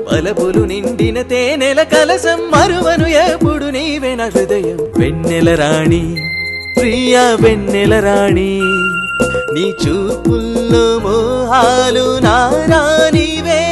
పలపులు నిండిన తేనెల కలసం మరువను ఎప్పుడు నీవే నా హృదయం. వెన్నెల రాణి, ప్రియా వెన్నెల రాణి, నీ చూపుల్లో మోహాలు నారానివే.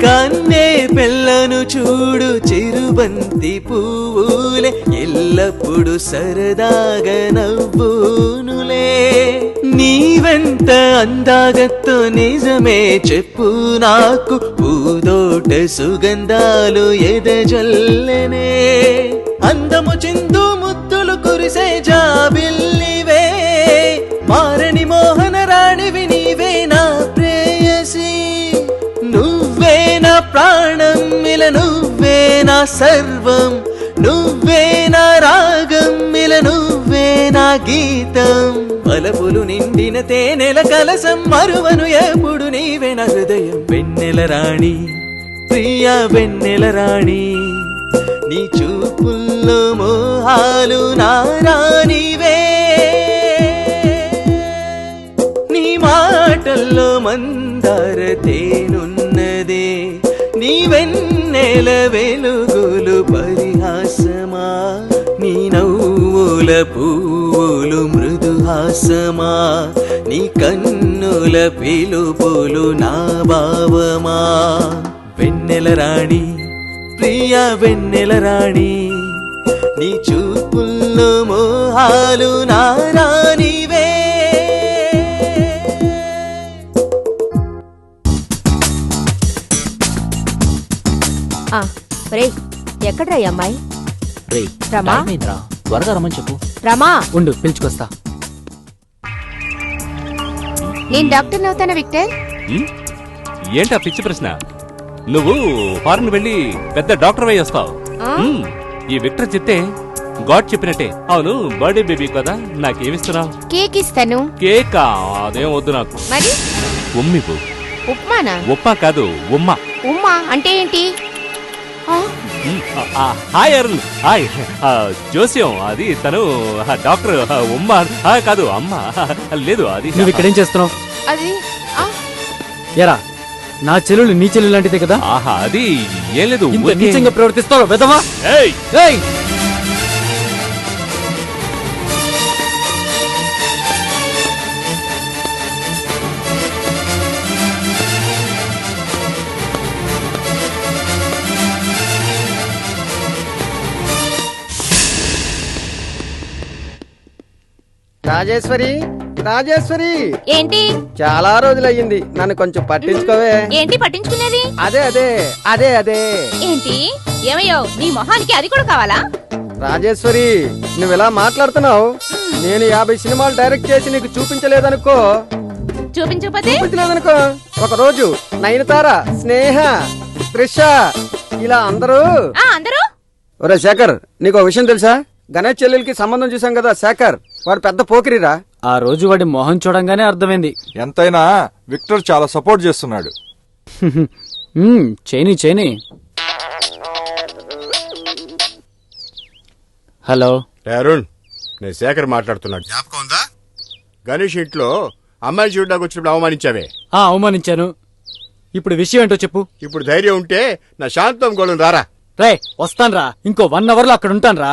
కన్నే పిల్లను చూడు చిరుబంతి పువ్వులే ఎల్లప్పుడు సరదాగా నవ్వునులే నీవెంత అందాగతో నిజమే చెప్పు నాకు పూదోట సుగంధాలు ఎదజల్లనే అందము చిందు ముద్దులు కురిసే జాబిల్లివే మారని మోహన రాణివి నీవే నా ప్రేయసి నువ్వే నా ప్రాణం మిల నువ్వే నా సర్వం నువ్వే నా రాగం మిల నువ్వే నా గీతం పలపులు నిండిన తేనెల కలసం మరువను ఎప్పుడు నీవే నా హృదయం వెన్నెల రాణి ప్రియా వెన్నెల రాణి నీ చూపుల్లో మోహాలు నారానివే నీ మాటల్లో మందార తేనున్నదే నీ వెన్నెల వెలుగులు పరిహాసమా నీ నవ్వుల పువ్వులు మృదుహాసమా నీ కన్నుల పిలుపులు నా భావమా వెన్నెల రాణి ప్రియా వెన్నెల రాణి నీ చూపుల్లో మోహాలు నారానివే ఎక్కడ్రా ఈ అమ్మాయి? రేయ్, రమా? టైం అయిందిరా. త్వరగా రమ్మని చెప్పు. రమా ఉండు పిలుచుకొస్తా. నేను డాక్టర్ అవుతానా విక్టర్? ఏంటా పిచ్చి ప్రశ్న? నువ్వు ఫారెన్ వెళ్ళి పెద్ద డాక్టర్ అయి వస్తావు. ఈ విక్టర్ చెప్తే గాడ్ చెప్పినట్టే. అవును, బర్త్డే బేబీ కదా, నాకేమిస్తున్నావు? కేక్ ఇస్తాను. కేకా? అదేం వద్దు నాకు. మరి ఉమ్మిపు. ఉప్మానా? ఉప్పా కాదు, ఉమ్మ. ఉమ్మా అంటే ఏంటి? హాయ్ అరుణ్. హాయ్. జోస్యం అది తను డాక్టర్. ఉమ్మ కాదు, అమ్మ లేదు. అది నువ్వు ఇక్కడేం చేస్తున్నావు? అది ఎరా నా చెల్లెలు నీ చెల్లెలు లాంటిదే కదా? ఆహా, అది ఏం లేదు. ఇంత నీచంగా ప్రవర్తిస్తావు వెదవా? ఏయ్ ఏయ్ రాజేశ్వరి, రాజేశ్వరి. ఏంటి? చాలా రోజులయ్యింది, నన్ను కొంచెం పట్టించుకోవే. ఏంటి పట్టించుకునేది? అదే అదే అదే అదే ఏంటి? ఏమయ్యో, నీ మొహానికి అది కూడా కావాలా? రాజేశ్వరి, నువ్వు ఇలా మాట్లాడుతున్నావు. నేను 50 సినిమాలు డైరెక్ట్ చేసి నీకు చూపించలేదనుకో. చూపించలేదనుకో, ఒక రోజు నయనతార, స్నేహ, త్రిష ఇలా అందరూ. ఒరే శేఖర్, నీకు విషయం తెలుసా? గణేష్ చెల్లెలకి సంబంధం చూసాం కదా శేఖర్, వాడు పెద్ద పోకిరిరా. ఆ రోజు వాడి మొహం చూడంగానే అర్థమైంది. ఎంతైనా విక్టర్ చాలా సపోర్ట్ చేస్తున్నాడు. చేయని. హలో అరుణ్, నేను శేఖర్ మాట్లాడుతున్నాడు. జ్ఞాపకం ఉందా? గణేష్ ఇంట్లో అమ్మాయి చూడడానికి వచ్చినప్పుడు అవమానించావే. అవమానించాను. ఇప్పుడు విషయం ఏంటో చెప్పు. ఇప్పుడు ధైర్యం ఉంటే నా శాంతం గోళం రారా. రే వస్తాన్రా, ఇంకో 1 అవర్ లో అక్కడ ఉంటాన్రా.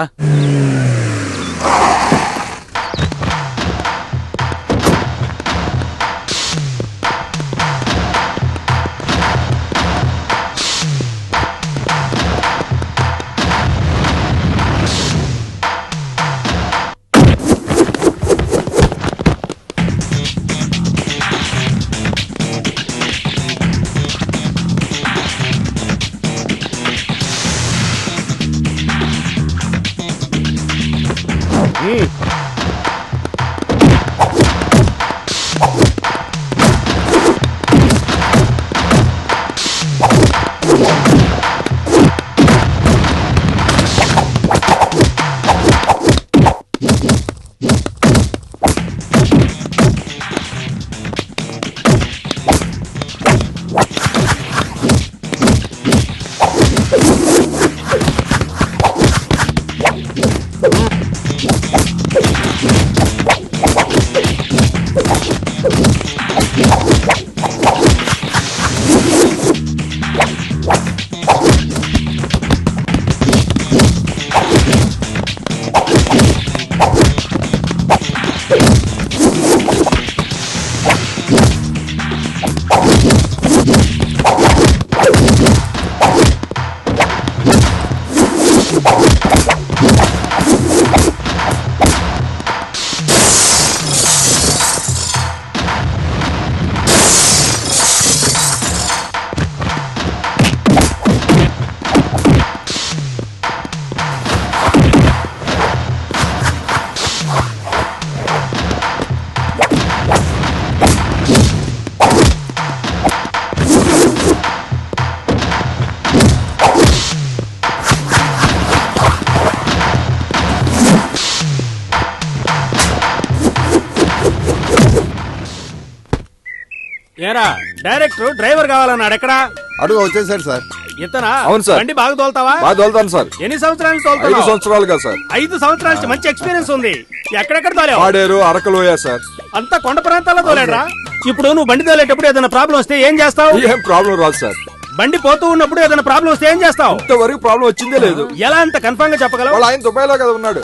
ఏరా డైరెక్టర్ డ్రైవర్ కావాలన్నాడు ఎక్కడా? అడుగు వచ్చేసాడు సార్. ఇతనా? అవును సార్. బండి బాగా తోలుతావా? బాగా తోలుతాను సార్. ఎన్ని సంవత్సరాలు 5 తోలుతావు? సంవత్సరాలుగా సార్. 5 సంవత్సరాల నుంచి మంచి ఎక్స్పీరియన్స్ ఉంది. ఎక్కడెక్కడ తోలేవు? పాడేరు, అరకలోయ సార్. అంతా కొండ ప్రాంతాల్లో తోలేడరా? ఇప్పుడు నువ్వు బండి తోలేటప్పుడు ఏదైనా ప్రాబ్లం వస్తే ఏం చేస్తావు? ఏం ప్రాబ్లం రాదు సార్. బండి పోతూ ఉన్నప్పుడు ఏదైనా ప్రాబ్లం వస్తే ఏం చేస్తావు? ఇంతవరకు ప్రాబ్లం వచ్చిందే లేదు. ఎలా అంత కన్ఫర్మ్ గా చెప్పగలవు? వాళ్ళ ఆయన దుబాయ్లో కదా ఉన్నాడు.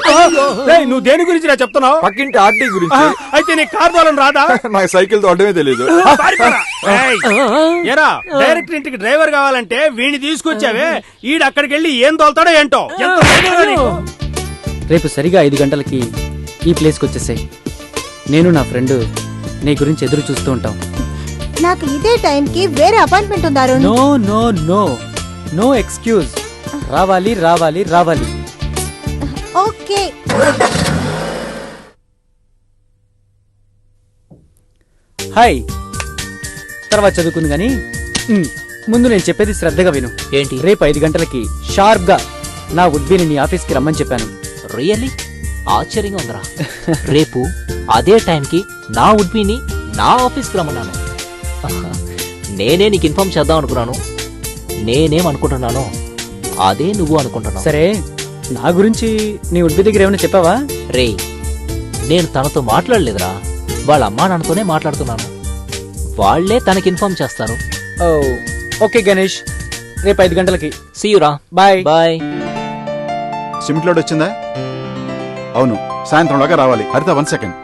ఏయ్, నువ్వు దేని గురించి నా చెప్తున్నావు? పక్కింటి ఆర్టీ గురించి. అయితే నీ కార్ తోలం రాదా? నాకు సైకిల్ తోడమే తెలియదు. ఏరా డైరెక్టర్ ఇంటికి డ్రైవర్ కావాలంటే వీడిని తీసుకొచ్చావే, ఈడు అక్కడికి వెళ్ళి ఏం తోలుతాడో ఏంటో. ఎంత ధైర్యం నీకు? రేపు సరిగా 5 గంటలకి ఈ ప్లేస్కి వచ్చేసాయి. నేను నా ఫ్రెండ్ నీ గురించి ఎదురు చూస్తూ ఉంటాం. నాకు ఇదే టైంకి వేరే అపాయింట్మెంట్ ఉంది Arun. No no no no excuse. రావాలి రావాలి రావాలి. ఓకే. హాయ్. తర్వాత చదువుకుంది కానీ ముందు నేను చెప్పేది శ్రద్ధగా విను. ఏంటి? రేపు 5 గంటలకి షార్ప్ గా నా వుడ్బీని నీ ఆఫీస్కి రమ్మని చెప్పాను. రియల్లీ ఆశ్చర్యంగా ఉందిరా. రేపు అదే టైంకి నా వుడ్బీని నా ఆఫీస్కి రమ్మన్నాను. నేనే నీకు ఇన్ఫార్మ్ చేద్దాం అనుకున్నాను. నేనేమనుకుంటున్నానో అదే నువ్వు అనుకుంటున్నావు. సరే, నా గురించి నీ వుడ్బీ దగ్గర ఏమైనా చెప్పావా? రే, నేను తనతో మాట్లాడలేదురా. వాళ్ళ అమ్మా నాన్నతోనే మాట్లాడుతున్నాను. వాళ్లే తనకి ఇన్ఫార్మ్ చేస్తారు. ఓకే గణేష్, రేపు 5 గంటలకి. సీ యు రా. Bye bye. సిమెంట్ లోడ్ వచ్చిందా? అవును, సాయంత్రంలాగా రావాలి. Haritha 1 second.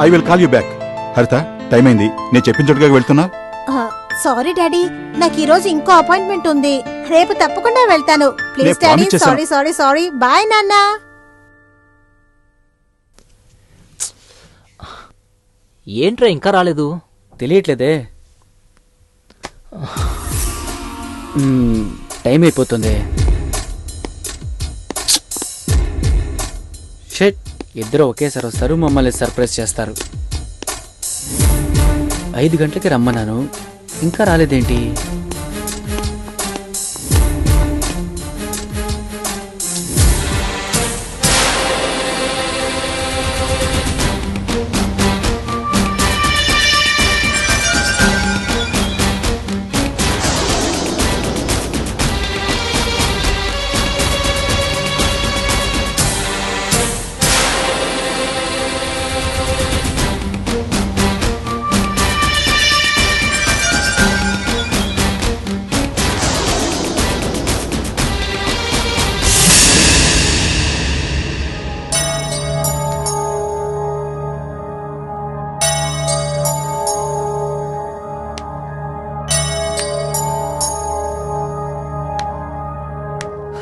I will call you back. Haritha, time అయింది. నేను చెప్పిన చోటుగా వెళ్తున్నా. సారీ డాడీ, నాకు ఈ రోజు ఇంకో అపాయింట్మెంట్ ఉంది. రేపు తప్పకుండా వెళ్తాను. ప్లీజ్ నేను డాడీ. ప్రామిస్ చేశాను. Sorry sorry sorry. బాయ్ నాన్న. ఏంట్రా ఇంకా రాలేదు? తెలియట్లేదే. టైం అయిపోతుంది. షెట్, ఇద్దరు ఒకేసారి వస్తారు, మమ్మల్ని సర్ప్రైజ్ చేస్తారు. 5 గంటలకి రమ్మన్నాను, ఇంకా రాలేదేంటి?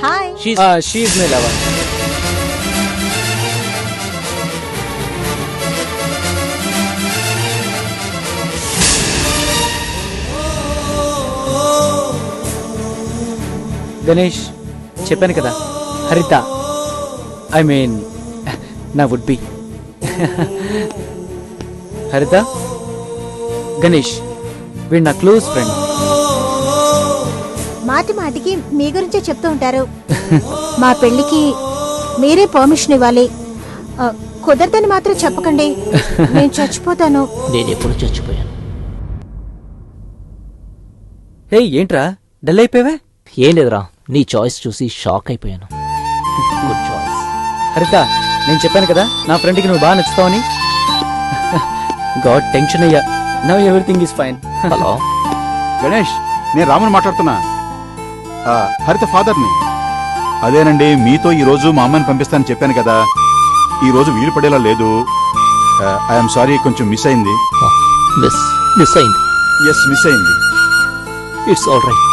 Hi. She's my lover. Ganesh, చెప్పాను కదా, హరిత, ఐ మీన్ నా వుడ్ బి. హరిత, గణేష్, వీడు నా క్లోజ్ ఫ్రెండ్. మాటి మాటికి మీ గురించే చెప్తూ ఉంటారు. మా పెళ్లికి మీరే పర్మిషన్ ఇవ్వాలి. కుదరదని మాత్రం చెప్పకండి, నేను చచ్చిపోతాను. నేను ఎప్పుడు చచ్చిపోయాను. హే, ఏంట్రా డల్ అయిపోయావే? ఏం లేదురా, నీ చాయిస్ చూసి షాక్ అయిపోయాను. Good choice. హరిత, నేను చెప్పాను కదా నా ఫ్రెండ్కి నువ్వు బాగా నచ్చుతావని. గాడ్, టెన్షన్ అయ్యా. Now everything is fine. Hello Ganesh, నేను రాముని మాట్లాడుతున్నా. హరిత ఫాదర్ని. అదేనండి, మీతో ఈ రోజు మా అమ్మని పంపిస్తానని చెప్పాను కదా. ఈ రోజు వీలు పడేలా లేదు. ఐఎమ్ సారీ, కొంచెం మిస్ అయింది. మిస్ అయింది? ఎస్, మిస్ అయింది. It's all right.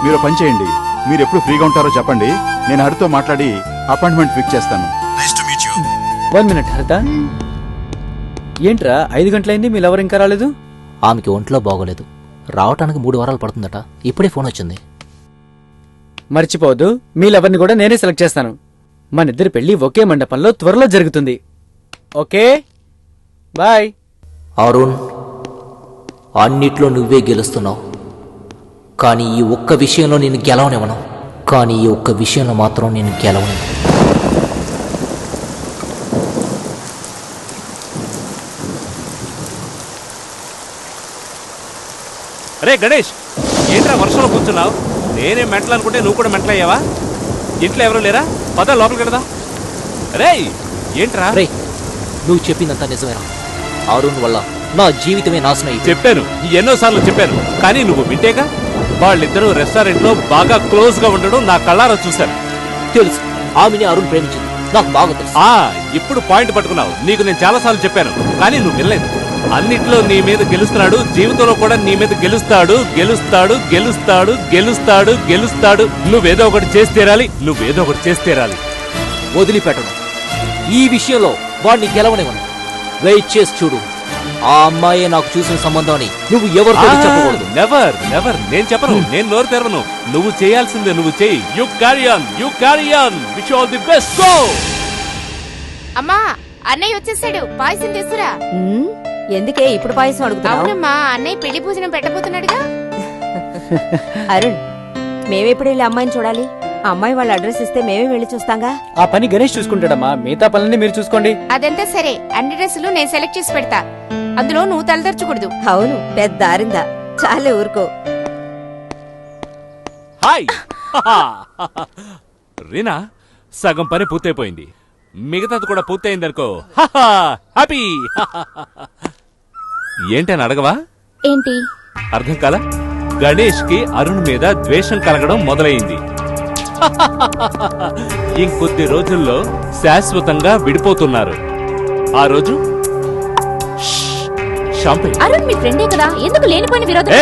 మీరు పని చేయండి, మీరు ఎప్పుడు ఫ్రీగా ఉంటారో చెప్పండి, నేను హరితో మాట్లాడి అపాయింట్మెంట్ ఫిక్స్ చేస్తాను. 1 minute హరిత. ఏంట్రా 5 గంటలైంది, మీ లవర్ ఇంకా రాలేదు? ఆమెకి ఒంట్లో బాగోలేదు, రావటానికి 3 వారాలు పడుతుందట. ఇప్పుడే ఫోన్ వచ్చింది. మర్చిపోవద్దు, మీ లవర్ని కూడా నేనే సెలెక్ట్ చేస్తాను. మనిద్దరి పెళ్లి ఒకే మండపంలో త్వరలో జరుగుతుంది. Okay, bye. అరుణ్, అన్నిట్లో నువ్వే గెలుస్తున్నావు, కానీ ఈ ఒక్క విషయంలో నేను గెలవనివ్వను. కానీ ఈ ఒక్క విషయంలో మాత్రం నేను గెలవనివ్వను. రే గణేష్, ఏంట్రా వర్షంలో కూర్చున్నావు? నేనే మెంటలు అనుకుంటే నువ్వు కూడా మెంటలు అయ్యావా? ఇంట్లో ఎవరు లేరా? పద లోపలికి వెళదా. రే ఏంట్రా? రే నువ్వు చెప్పిందంతా నిజమేనా? అరుణ్ వల్ల నా జీవితమే నాశనం అయిపోయింది. చెప్పాను, ఎన్నోసార్లు చెప్పాను, కానీ నువ్వు వింటేగా. వాళ్ళిద్దరూ రెస్టారెంట్ లో బాగా క్లోజ్ గా ఉండడం నా కళ్ళారా చూశాను. తెలుసు, ఆమెని అరుణ్ ప్రేమించింది, నాకు బాగా తెలుసు. ఇప్పుడు పాయింట్ పట్టుకున్నావు. నీకు నేను చాలా సార్లు చెప్పాను, కానీ నువ్వు వినలేదు. అన్నిట్లో నీ మీద గెలుస్తున్నాడు, జీవితంలో కూడా నీ మీద గెలుస్తాడు, గెలుస్తాడు, గెలుస్తాడు, గెలుస్తాడు, గెలుస్తాడు. నువ్వేదో ఒకటి చేసి తీరాలి, నువ్వేదో ఒకటి చేసి తీరాలి. వదిలిపెట్టడం. ఈ విషయంలో వాడిని గెలవనివ్వను. వెయిట్ చేసి చూడు, ఆ అమ్మాయే నాకు చూసిన సంబంధం అని నువ్వు ఎవరితో చెప్పకూడదు. నెవర్ నెవర్, నేను చెప్పను, నేను నోరు తెరవను. నువ్వు చేయాల్సిందే నువ్వు చెయ్యి. You carry on, you carry on. Wish all the best. Go. అమ్మా, అన్నయ్య వచ్చేసాడు, పాయసం తీసురా. ఎందుకే ఇప్పుడు పాయసం అడుగుతున్నావు? అవునమ్మా, అన్నయ్య పెళ్లి భోజనం పెట్టబోతున్నాడుగా. అరుణ్, మేమెప్పుడు వెళ్ళి అమ్మాయిని చూడాలి? ఆ అమ్మాయి వాళ్ళ అడ్రస్ ఇస్తే మేమే వెళ్ళి చూస్తాంగా. ఆ పని గణేష్ చూసుకుంటాడమ్మా, మిగతా పనులన్నీ మీరు చూసుకోండి. అదంతా సరే, అన్ని డ్రెస్సులు నేను సెలెక్ట్ చేసి పెడతా. అందులో నువ్వు తలదర్చకూడదు. అవును, పెద్ద ఆరిందా. చాలే ఊరుకో. హాయ్ రీనా, సగం పని పూర్తయిపోయింది, మిగతాది కూడా పూర్తయిందనుకో. హ్యాపీ. ఏంటని అడగవా? ఏంటి అర్థం కాలా? గణేష్ కి అరుణ్ మీద ద్వేషం కలగడం మొదలైంది. ఇంకొద్ది రోజుల్లో శాశ్వతంగా విడిపోతున్నారు. ఆ రోజు అరుణ్ మీ ఫ్రెండే కదా, ఎందుకు లేనిపోయిన విరోధం?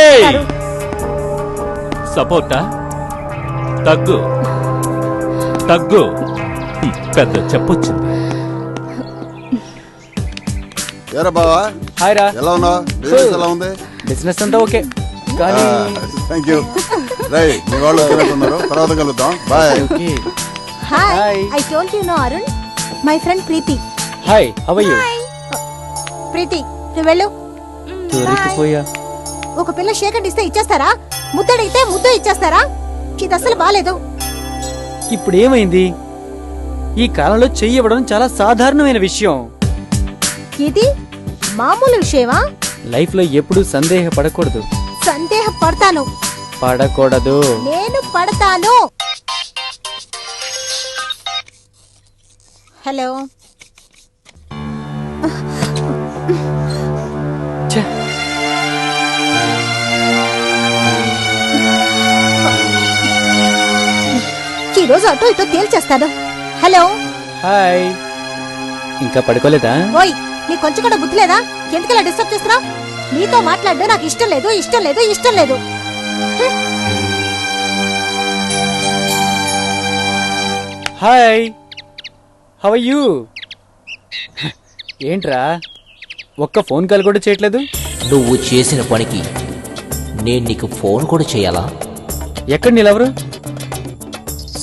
సపోర్టా? తగ్గు తగ్గు, పెద్ద చెప్పొచ్చింది. ఏరా బావా, హాయ్ రా. ఎలా ఉన్నావు? బిజినెస్ ఎలా ఉంది? బిజినెస్ అంతా ఓకే, కానీ థ్యాంక్ యూ. రై, మీ వాళ్ళు ఉన్నారు, తర్వాత కలుద్దాం. Bye. Hi, I told you no Arun, my friend Preethi. Hi, how are you? Preethi, నువ్వు వెళ్ళు. దొరికిపోయా. ఒక పిల్ల షేకండ్ ఇస్తే ఇచ్చేస్తారా? ముద్దడిగితే ముద్దు ఇచ్చేస్తారా? ఇది అసలు బాలేదు. ఇప్పుడు ఏమైంది? ఈ కాలంలో చెయ్యి ఇవ్వడం చాలా సాధారణమైన విషయం. ఇది మామూలు విషయమా? లైఫ్ లో ఎప్పుడు సందేహపడకూడదు. సందేహపడతాను. పడకూడదు. నేను పడతాను. హలో. ఈ రోజు అటో ఇటో తేల్చేస్తాను. హలో. హాయ్. ఇంకా పడుకోలేదా? ఓయ్, నీ కొంచెం కూడా బుద్ధి లేదా? ఎందుకలా డిస్టర్బ్ చేస్తున్నావు? నీతో మాట్లాడడం నాకు ఇష్టం లేదు, ఇష్టం లేదు, ఇష్టం లేదు. Hi, how are you? ఏంట్రా ఒక్క ఫోన్ కాల్ కూడా చేయట్లేదు? నువ్వు చేసిన పనికి నేను నీకు ఫోన్ కూడా చేయాలా? ఎక్కడ నీళ్ళెవరు?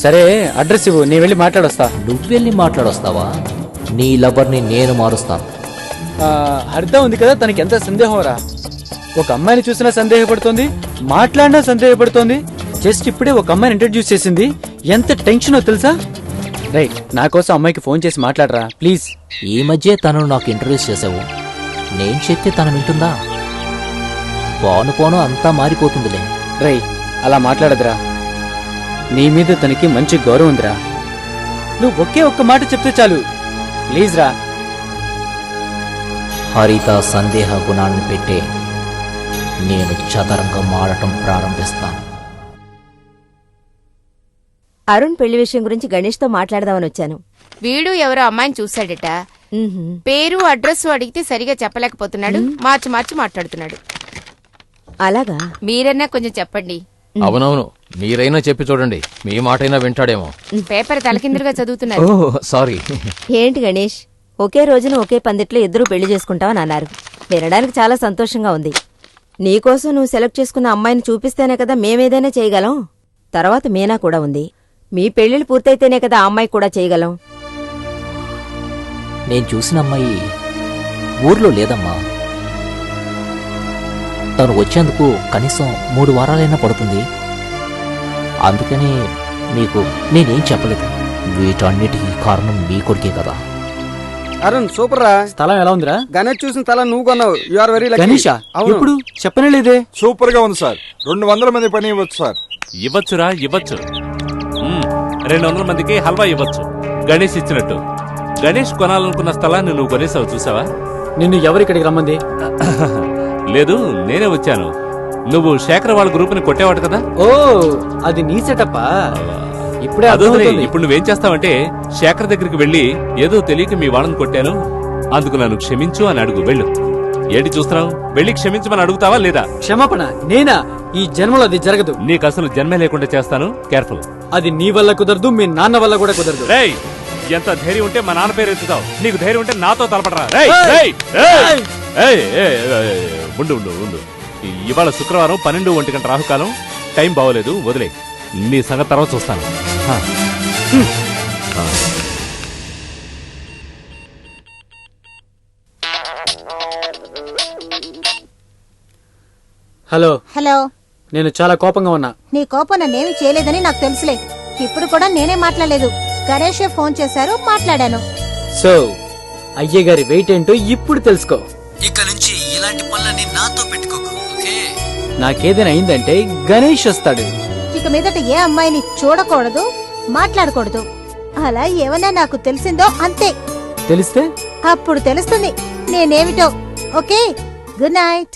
సరే అడ్రస్ ఇవ్వు, నేను వెళ్ళి మాట్లాడొస్తా. నువ్వెళ్ళి మాట్లాడొస్తావా? నీ లవర్ని నేను మారుస్తాను. హరిత ఉంది కదా, తనకి ఎంత సందేహం రా. ఒక అమ్మాయిని చూసినా సందేహపడుతోంది, మాట్లాడినా సందేహపడుతోంది. జస్ట్ ఇప్పుడే ఒక అమ్మాయిని ఇంట్రడ్యూస్ చేసింది. ఎంత టెన్షనో తెలుసా? రైట్, నా కోసం అమ్మాయికి ఫోన్ చేసి మాట్లాడరా ప్లీజ్. ఈ మధ్య తనను నాకు ఇంట్రడ్యూస్ చేసావు, నేను చెప్తే తను వింటుందా? పోను పోను అంతా మారిపోతుందిలే. రై, అలా మాట్లాడదురా. నీ మీద తనకి మంచి గౌరవం ఉందిరా. నువ్వు ఒకే ఒక్క మాట చెప్తే చాలు, ప్లీజ్ రా. హరిత సందేహ గుణాన్ని పెట్టే నేను చదరంగం ఆడటం ప్రారంభిస్తాను. అరుణ్ పెళ్లి విషయం గురించి గణేష్ తో మాట్లాడదామని వచ్చాను. వీడు ఎవరో అమ్మాయిని చూశాడట. పేరు అడ్రస్ అడిగితే సరిగా చెప్పలేకపోతున్నాడు, మార్చి మార్చి మాట్లాడుతున్నాడు. అలాగా? మీరన్నా కొంచెం చెప్పండి. అవునవును, మీరైనా చెప్పి చూడండి, మీ మాటైనా వింటాడేమో. పేపర్ తలకిందులుగా చదువుతున్నారు. సారీ. ఏంటి గణేష్, ఒకే రోజున ఒకే పందిట్లో ఇద్దరు పెళ్లి చేసుకుంటావని అన్నారు. వినడానికి చాలా సంతోషంగా ఉంది. నీకోసం నువ్వు సెలెక్ట్ చేసుకున్న అమ్మాయిని చూపిస్తేనే కదా మేమేదైనా చేయగలం. తర్వాత మీనా కూడా ఉంది. మీ పెళ్లిళ్ళు పూర్తయితేనే కదా ఆ అమ్మాయి కూడా చేయగలం. నేను చూసిన అమ్మాయి ఊర్లో లేదమ్మా. తను వచ్చేందుకు కనీసం 3 వారాలైనా పడుతుంది. అందుకని మీకు నేనేం చెప్పలేదు. వీటన్నిటికీ కారణం మీ కొడుకే కదా. అరుణ్ సూపర్ రా. స్థలం ఎలా ఉందిరా? గణేష్ చూసిన తల నువ్వు కొన్నావు. You are very lucky. గణేషా? ఎప్పుడు చెప్పనే లేదే. సూపర్ గా ఉంది సార్. 200 మంది పని ఇవ్వచ్చు సార్. ఇవ్వచ్చురా, ఇవ్వచ్చు. 200 మందికి హల్వా ఇవ్వచ్చు గణేష్ ఇచ్చినట్టు. గణేష్ కొనాలనుకున్న స్థలాన్ని నువ్వు కొనేసావు, చూసావా? నిన్ను ఎవరిక్కడికి రమ్మంది? లేదు, నేనే వచ్చాను. నువ్వు శేఖర్ వాళ్ళ గ్రూప్ ని కొట్టేవాడు కదా. ఓ, అది నీ సెటప్పా? ఇప్పుడే ఇప్పుడు నువ్వేం చేస్తావంటే శేఖర్ దగ్గరికి వెళ్ళి, ఏదో తెలియక మీ వాళ్ళని కొట్టాను, అందుకు నన్ను క్షమించు అని అడుగు. వెళ్ళు. ఏంటి చూస్తున్నావు? వెళ్ళి క్షమించమని అడుగుతావా లేదా? క్షమాపణ నేనా? ఈ జన్మలో అది జరగదు. నీకు అసలు జన్మే లేకుండా చేస్తాను. కేర్ఫుల్. అది నీ వల్ల కుదరదు, మీ నాన్న వల్ల కూడా కుదరదు. రేయ్, ఎంత ధైర్యం ఉంటే మా నాన్న పేరు ఎత్తుతావు? నీకు ధైర్యం ఉంటే నాతో తలపడరా. ఉండు. ఇవాళ శుక్రవారం 12 గంట రాహుకాలం. టైం బాగోలేదు, వదిలే. నీ సంగతి తర్వాత చూస్తాను. హలో. హలో. నేను చాలా కోపంగా ఉన్నా. నీ కోపం నన్నేమి చేయలేదని నాకు తెలుసులే. ఇప్పుడు కూడా నేనే మాట్లాడలేదు, గణేషే ఫోన్ చేశారు, మాట్లాడాను. సో అయ్య గారి వెయిట్ ఏంటో ఇప్పుడు తెలుసుకో. ఇక నుంచి ఇలాంటి పనులని నాతో పెట్టుకోకు, ఓకే? నాకేదైనా అయిందంటే గణేష్ వస్తాడు. ఇక మీదట ఏ అమ్మాయిని చూడకూడదు, మాట్లాడకూడదు. అలా ఏమన్నా నాకు తెలిసిందో అంతే. తెలిస్తే అప్పుడు తెలుస్తుంది నేనేమిటో. Okay, good night.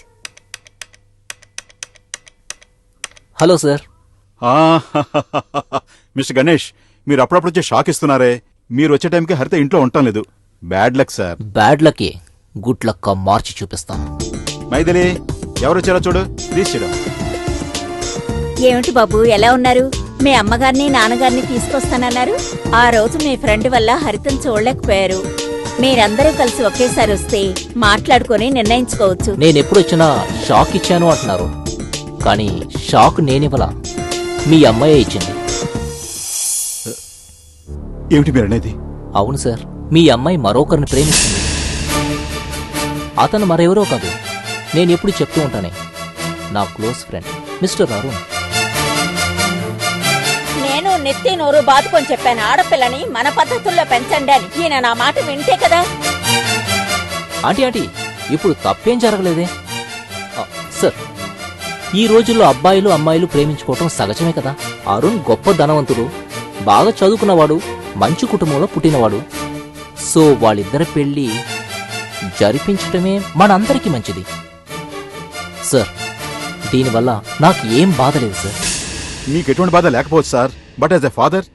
Hello sir. Mister Ganesh, మీరు అప్పుడప్పుడు వచ్చి షాక్ ఇస్తున్నారే. మీరు వచ్చే టైంకి హరిత ఇంట్లో ఉండటం లేదు. Bad luck sir. Bad luck good luck మార్చి చూపిస్తాను. మైథిలి, ఎవరు వచ్చారో చూడు, ప్లీజ్ చూడు. ఏమిటి బాబు, ఎలా ఉన్నారు? మీ అమ్మగారిని నాన్నగారిని తీసుకొస్తానన్నారు. ఆ రోజు మీ ఫ్రెండ్ వల్ల హరితను చూడలేకపోయారు. మీరందరూ కలిసి ఒకేసారి వస్తే మాట్లాడుకుని నిర్ణయించుకోవచ్చు. నేనెప్పుడు వచ్చినా షాక్ ఇచ్చాను అంటున్నారు, కానీ షాక్ నేనివ్వలా, మీ అమ్మాయే ఇచ్చింది. ఏమిటి మీరు అనేది? అవును సార్, మీ అమ్మాయి మరొకరిని ప్రేమిస్తుంది. అతను మరెవరో కాదు, నేనెప్పుడు చెప్తూ ఉంటానే, నా క్లోజ్ ఫ్రెండ్ మిస్టర్ అరుణ్. నేను నెత్తి నోరు బాదుకొని చెప్పాను, ఆడపిల్లని మన పద్ధతుల్లో పెంచండి అని. ఈయన నా మాట వింటే కదా. ఆంటీ ఇప్పుడు తప్పేం జరగలేదే సార్. ఈ రోజుల్లో అబ్బాయిలు అమ్మాయిలు ప్రేమించుకోవటం సహజమే కదా. అరుణ్ గొప్ప ధనవంతుడు, బాగా చదువుకున్నవాడు, మంచి కుటుంబంలో పుట్టినవాడు. సో వాళ్ళిద్దరి పెళ్లి జరిపించటమే మనందరికీ మంచిది సార్. దీనివల్ల నాకు ఏం బాధ లేదు సార్. మీకు ఎటువంటి బాధ లేకపోవచ్చు sir, but as a father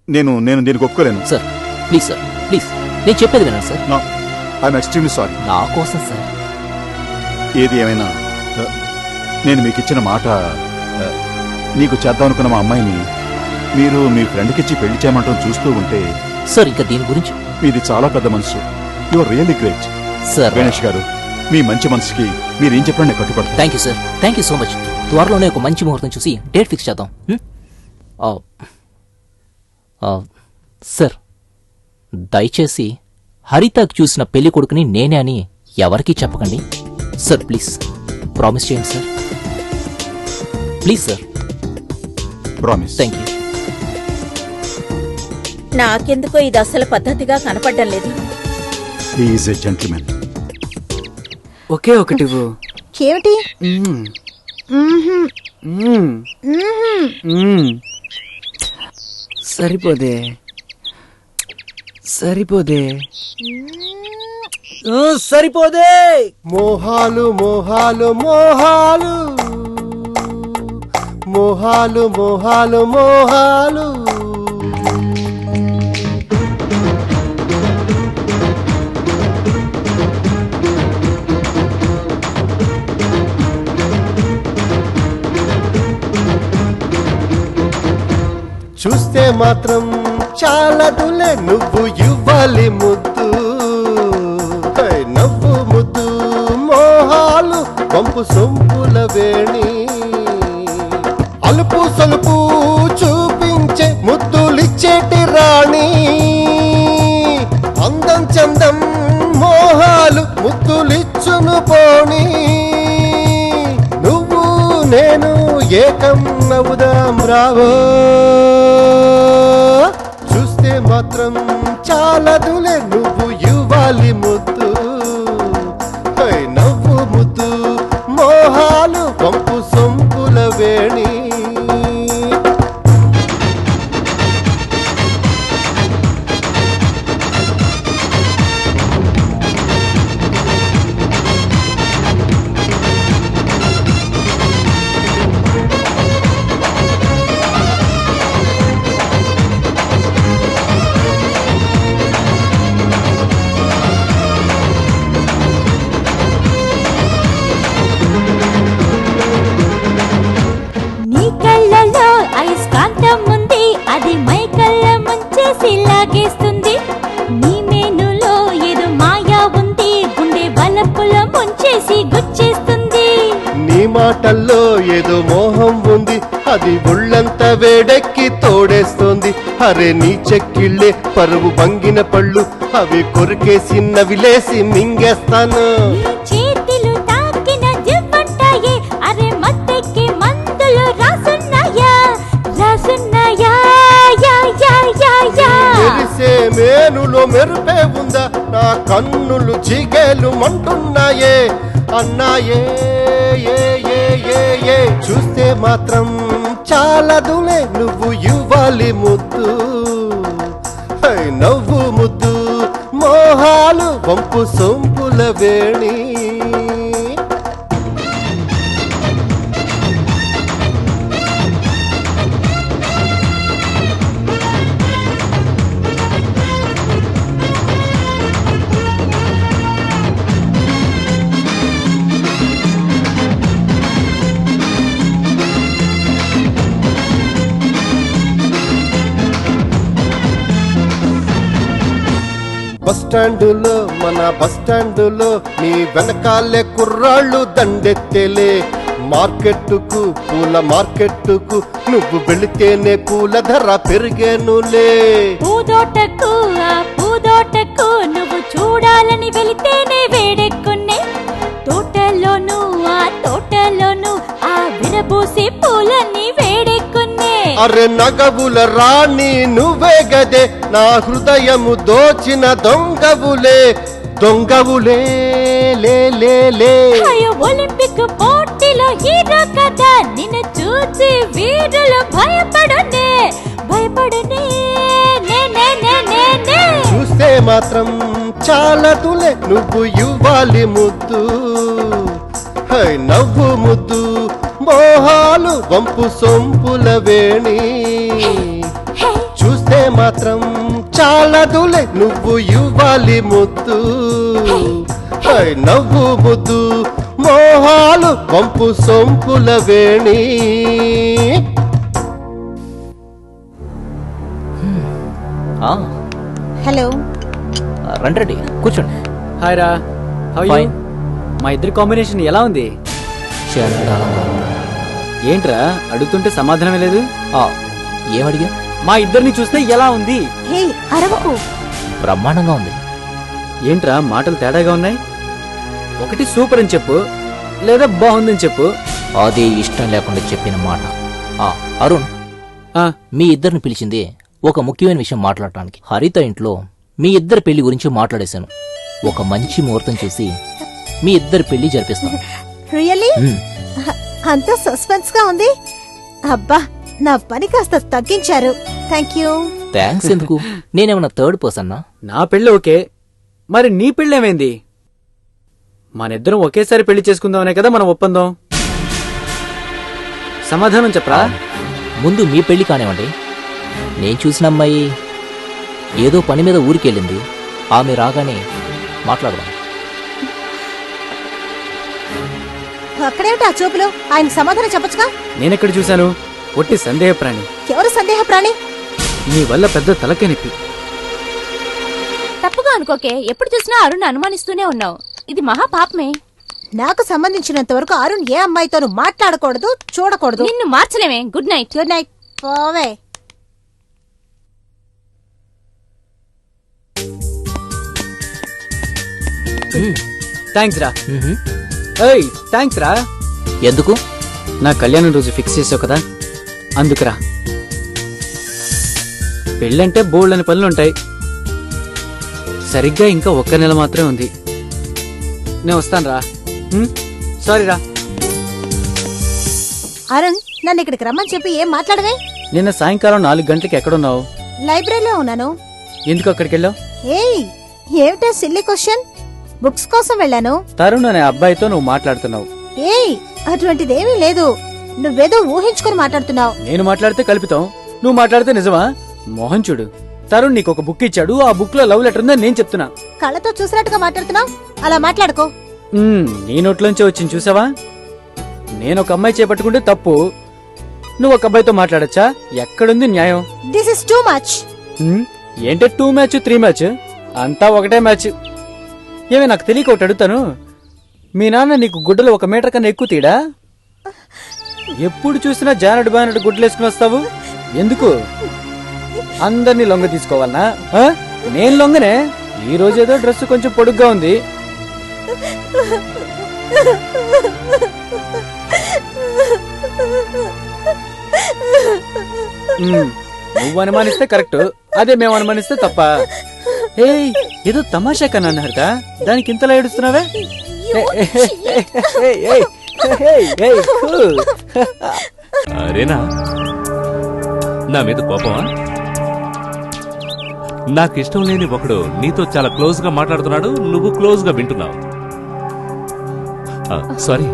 నేను దీనికి ఒప్పుకోలేను సార్. ప్లీజ్ సార్, ప్లీజ్, నేను చెప్పేది వినండి sir. No, I'm extremely sorry. నా కోసం సార్. ఏది ఏమైనా నేను మీకు ఇచ్చిన మాట, నీకు చేద్దాం అనుకున్న మా అమ్మాయిని మీరు మీ ఫ్రెండ్కి ఇచ్చి పెళ్లి చేయమంటాం చూస్తూ ఉంటే సార్, ఇంకా దీని గురించి మీది చాలా పెద్ద మనసు. You are really great sir. Ganesh garu, మీ మంచి మనసుకి మీరేం చెప్పండి నేను కట్టుబడతాను. Thank you sir, thank you so much. త్వరలోనే ఒక మంచి ముహూర్తం చూసి డేట్ ఫిక్స్ చేద్దాం సార్. దయచేసి హరితకు చూసిన పెళ్లి కొడుకుని నేనే అని ఎవరికీ చెప్పకండి సార్. ప్లీజ్ ప్రామిస్ చేయండి sir. Please sir. Promise. Thank you. నాకెందుకో ఇది అసలు పద్ధతిగా కనపడడం లేదు. He is a gentlemen. ఒకే ఒకటి ఏమిటి? సరిపోదే సరిపోదే. మోహాలు మోహాలు మోహాలు మోహాలు మోహాలు మోహాలు. చూస్తే మాత్రం చాలదులే, నువ్వు ఇవ్వాలి ముద్దు, నవ్వు ముద్దు మోహాలు పంపు సొంపుల వేణి. అలుపు సలుపు చూపించే ముద్దులిచ్చేటి రాణి. అందం చందం మోహాలు ముద్దులిచ్చును పోని. నువ్వు నేను ఏకం నవ్వుదాం రావో. చూస్తే మాత్రం చాలదులే, నువ్వు ఇవ్వాలి ముద్దు హై నవ్వు ముద్దు మోహాలు పంపు సొంపుల వేణి నీ కళ్ళలో అయస్కాంతం ఉంది, అది మై కళ్ళ ముంచేసి లాగేస్తుంది. నీ మేనులో ఏదో మాయా ఉంది, గుండె బలపుల ముంచేసి గుచ్చేస్తుంది. నీ మాటల్లో ఏదో మోహం ఉంది, అది ఒళ్ళంతా వేడెక్కి తోడేస్తోంది. అరే నీ చెక్కిళ్ళే పరువు భంగిన పళ్ళు, అవి కొరికేసి నవిలేసి మింగేస్తాను. చేతిలు తాకిన జివ్వంటాయే, అరే మత్తెక్కి మందులు రాసున్నాయా రాసున్నాయా యా యా యా యా. మెరిసే మేనులో మెరుపే ఉందా, నా కన్నులు జిగేలు మంటున్నాయే అన్నాయే ఏ ఏ ఏ ఏ చూస్తే మాత్రం చాలదులే నువ్వు ఇవ్వాలి ముద్దు హై నవ్వు ముద్దు మోహాలు వంపు సొంపుల వేణి. బస్టాండులో మన బస్టాండులో నీ వెనకాలే కుర్రాళ్ళు దండెత్తేలే. మార్కెట్టుకు పూల మార్కెట్టుకు నువ్వు వెళితేనే పూల ధర పెరిగేనులే. పూదోటకు ఆ పూదోటకు నువ్వు చూడాలని వెళితేనే వేడెక్కునే. తోటలోను ఆ తోటలోను ఆ విరబూసి పూలన్నీ వేడెక్కునే. అరే నగవుల రాణి నువ్వే గదే, నా హృదయము దోచిన దొంగవులే దొంగవులే లే లే లే. అయ్యో ఒలింపిక్ పోటీలో హీరో కదా, నిన్ను చూసి వీరులు భయపడునే భయపడునే నే నే నే నే నే. చూస్తే మాత్రం చాలదులే నువ్వు ఇవ్వాలి ముద్దు హై నవ్వు ముద్దు మోహాలు వంపు సొంపుల వేణి. చూస్తే మాత్రం చాలదులే నువ్వు ఇవ్వాలి ముద్దు హై నవ్వు ముద్దు మోహాలు వంపు సొంపుల వేణి. హలో రండి రెడ్డి కూర్చోండి. హాయ్ రా, హౌ యు? Fine. మా ఇద్దరి కాంబినేషన్ ఎలా ఉంది? ఏంట్రా అడుగుతుంటే సమాధానమే లేదు? ఏమడిగా? మా ఇద్దరిని చూస్తే ఎలా ఉంది? హే అరవకు. బ్రహ్మాండంగా ఉంది. ఏంట్రా మాటలు తేడాగా ఉన్నాయి? ఒకటి సూపర్ అని చెప్పు, లేదా బాగుందని చెప్పు. అదే ఇష్టం లేకుండా చెప్పిన మాట. అరుణ్, మీ ఇద్దరిని పిలిచింది ఒక ముఖ్యమైన విషయం మాట్లాడటానికి. హరిత ఇంట్లో మీ ఇద్దరి పెళ్లి గురించి మాట్లాడేశాను. ఒక మంచి ముహూర్తం చూసి మీ ఇద్దరి పెళ్లి జరిపిస్తాను. రియల్లీ? అంత సస్పెన్స్ గా ఉంది. అబ్బా నా పని కాస్త తగ్గించారు. Thank you. థ్యాంక్స్ ఎందుకు? నేనేమన్నా థర్డ్ పర్సన్నా? నా పెళ్ళి ఓకే, మరి నీ పెళ్ళేమైంది? మనిద్దరం ఒకేసారి పెళ్లి చేసుకుందామనే కదా మన ఒప్పందం. సమాధానం చెప్పరా? ముందు మీ పెళ్లి కానివ్వండి. నేను చూసిన అమ్మాయి ఏదో పని మీద ఊరికెళ్ళింది. ఆమె రాగానే మాట్లాడదాం. అక్కడేమిటి ఆ చూపులు? ఆయన సమాధానం చెప్పొచ్చుగా. నేనెక్కడ చూశాను? ఒట్టి సందేహ ప్రాణి. ఎవరు సందేహ ప్రాణి? నీ వల్ల పెద్ద తలకే నొప్పి. తప్పుగా అనుకోకే, ఎప్పుడు చూసినా అరుణ్ అనుమానిస్తూనే ఉన్నావు. ఇది మహా పాపమే. నాకు సంబంధించినంత వరకు అరుణ్ ఏ అమ్మాయితోనూ మాట్లాడకూడదు, చూడకూడదు. నిన్ను మార్చలేమే. Good night. Good night. పోవే. థ్యాంక్స్ రా. ఏయ్ థ్యాంక్స్ రా. ఎందుకు? నా కళ్యాణం రోజు ఫిక్స్ చేసావు కదా, అందుకురా. పెళ్ళంటే బోల్డ్ అని పనులుంటాయి. సరిగ్గా ఇంకా ఒక్క నెల మాత్రమే ఉంది. నేను వస్తాను రా. సారీ రా. అరుణ్, నన్ను ఇక్కడికి రమ్మని చెప్పి ఏం మాట్లాడవే? నిన్న సాయంకాలం 4 గంటలకి ఎక్కడున్నావు? లైబ్రరీలో ఉన్నాను. ఎందుకు అక్కడికి వెళ్ళావు? ఏయ్, ఏమిటో సిల్లీ క్వశ్చన్. బుక్స్ కోసం వెళ్ళాను. తరుణ్ అనే అబ్బాయితో నువ్వు మాట్లాడుతున్నావు. ఏయ్, అటువంటిదేమీ లేదు. నువ్వేదో ఊహించుకొని మాట్లాడుతున్నావు. నేను మాట్లాడితే కల్పితం, నువ్వు మాట్లాడితే నిజమా? మోహన్ చూడు, తరుణ్ నీకు ఒక బుక్ ఇచ్చాడు. ఆ బుక్ లో లవ్ లెటర్ ఉందని నేను చెప్తున్నా. కళ్ళతో చూసినట్టుగా మాట్లాడుతున్నావు. అలా మాట్లాడుకో. నీ నోట్లోంచి వచ్చింది చూసావా? నేను ఒక అమ్మాయి చేపట్టుకుంటే తప్పు, నువ్వు ఒక అబ్బాయితో మాట్లాడచ్చా? ఎక్కడుంది న్యాయం? This is too much. ఏంటే 2 మ్యాచ్ 3 మ్యాచ్ అంతా ఒకటే మ్యాచ్. ఏమే నాకు తెలియక ఒకటి అడుగుతాను, మీ నాన్న నీకు గుడ్డలు 1 మీటర్ కన్నా ఎక్కువ తీడా? ఎప్పుడు చూసినా జానడు బానడు గుడ్డలు వేసుకుని వస్తావు ఎందుకు? అందరినీ లొంగ తీసుకోవాలనా? నేను లొంగనే. ఈ రోజేదో డ్రెస్ కొంచెం పొడుగ్గా ఉంది. నువ్వు అనుమానిస్తే కరెక్ట్, అదే మేము అనుమానిస్తే తప్ప. ఏయ్, ఏదో తమాషా కన్నా హరిత, దానికి ఇంతలా ఏడుస్తున్నావే? అరేనా, నా మీద కోపమా? నాకిష్టం లేని ఒకడు నీతో చాలా క్లోజ్ గా మాట్లాడుతున్నాడు, నువ్వు క్లోజ్ గా వింటున్నావు. సారీ.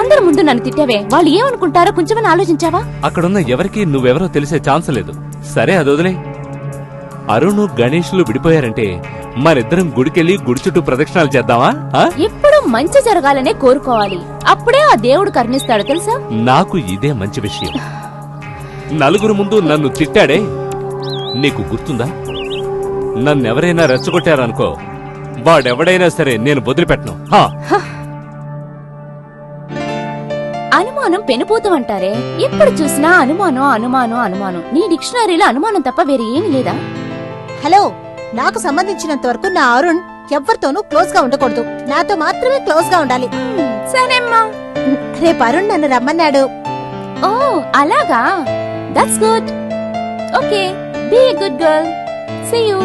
అందరి ముందు నన్ను తిట్టావే, వాళ్ళు ఏమనుకుంటారో కొంచెమని ఆలోచించావా? అక్కడున్న ఎవరికి నువ్వెవరో తెలిసే ఛాన్స్ లేదు. సరే, అది వదిలే. అరుణ్ గణేష్లు విడిపోయారంటే మరిద్దరం గుడికెళ్ళి గుడి చుట్టూ ప్రదక్షిణాలు చేద్దామా? ఎప్పుడు మంచి జరగాలనే కోరుకోవాలి, అప్పుడే ఆ దేవుడు కరుణిస్తాడు తెలుసా? నాకు ఇదే మంచి విషయం. నలుగురు ముందు నన్ను తిట్టాడే, నీకు గుర్తుందా? నన్నెవరైనా రెచ్చగొట్టారనుకో, వాడెవడైనా సరే నేను వదిలిపెట్టను. అనుమానం పెనుపోతూ అంటారే, ఎప్పుడు చూసినా అనుమానం అనుమానం అనుమానం. నీ డిక్షనరీలో అనుమానం తప్ప వేరే ఏమీ లేదా? హలో, నాకు సంబంధించినంత వరకు నా అరుణ్ ఎవరితోనూ క్లోజ్ గా ఉండకూడదు. నాతో మాత్రమే క్లోజ్ గా ఉండాలి. సరేమ్మా. రేపు అరుణ్ నన్ను రమ్మన్నాడు. ఓ అలాగా, that's good. Okay, be a good girl. See you.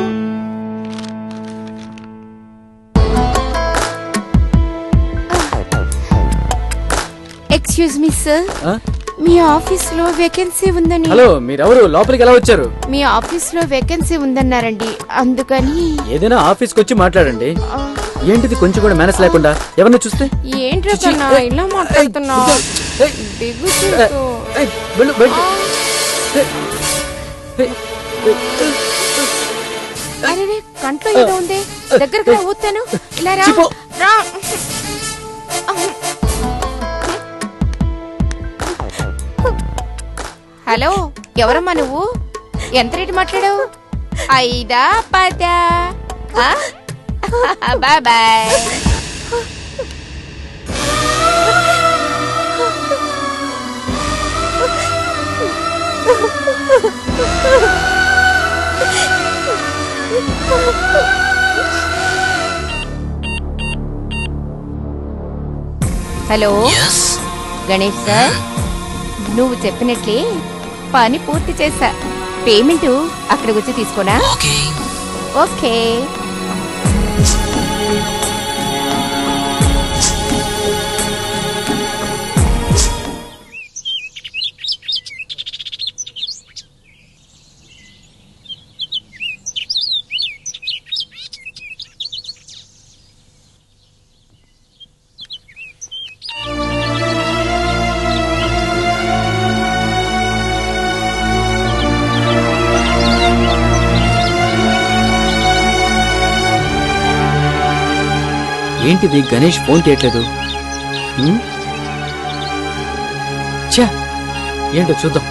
Excuse me sir, మీ ఆఫీస్ లో వేకెన్సీ ఉందని. హలో, మీరెవరు? లోపలికి ఎలా వచ్చారు? మీ ఆఫీస్ లో వేకెన్సీ ఉందన్నారండి, అందుకని. ఏదైనా ఆఫీస్కి వచ్చి మాట్లాడండి. ఏంటిది కొంచెం కూడా మేనస్ లేకుండా? ఎవరిని చూస్తే ఏంట్రా ఇలా మాట్లాడుతున్నావు? అరే, కంట్లో ఏదో ఉంది, దగ్గరగా ఊతాను. ఇలా రా. హలో, ఎవరమ్మా నువ్వు? ఎంత రేటు మాట్లాడావు? 5 10? Bye bye. Hello Ganesh sir, నువ్వు చెప్పినట్లే పని పూర్తి చేశా. పేమెంట్ అక్కడికి వచ్చి తీసుకోనా? ఓకే. ఏంటిది? గణేష్ ఫోన్ తీయట్లేదు. ఏంటో చూద్దాం.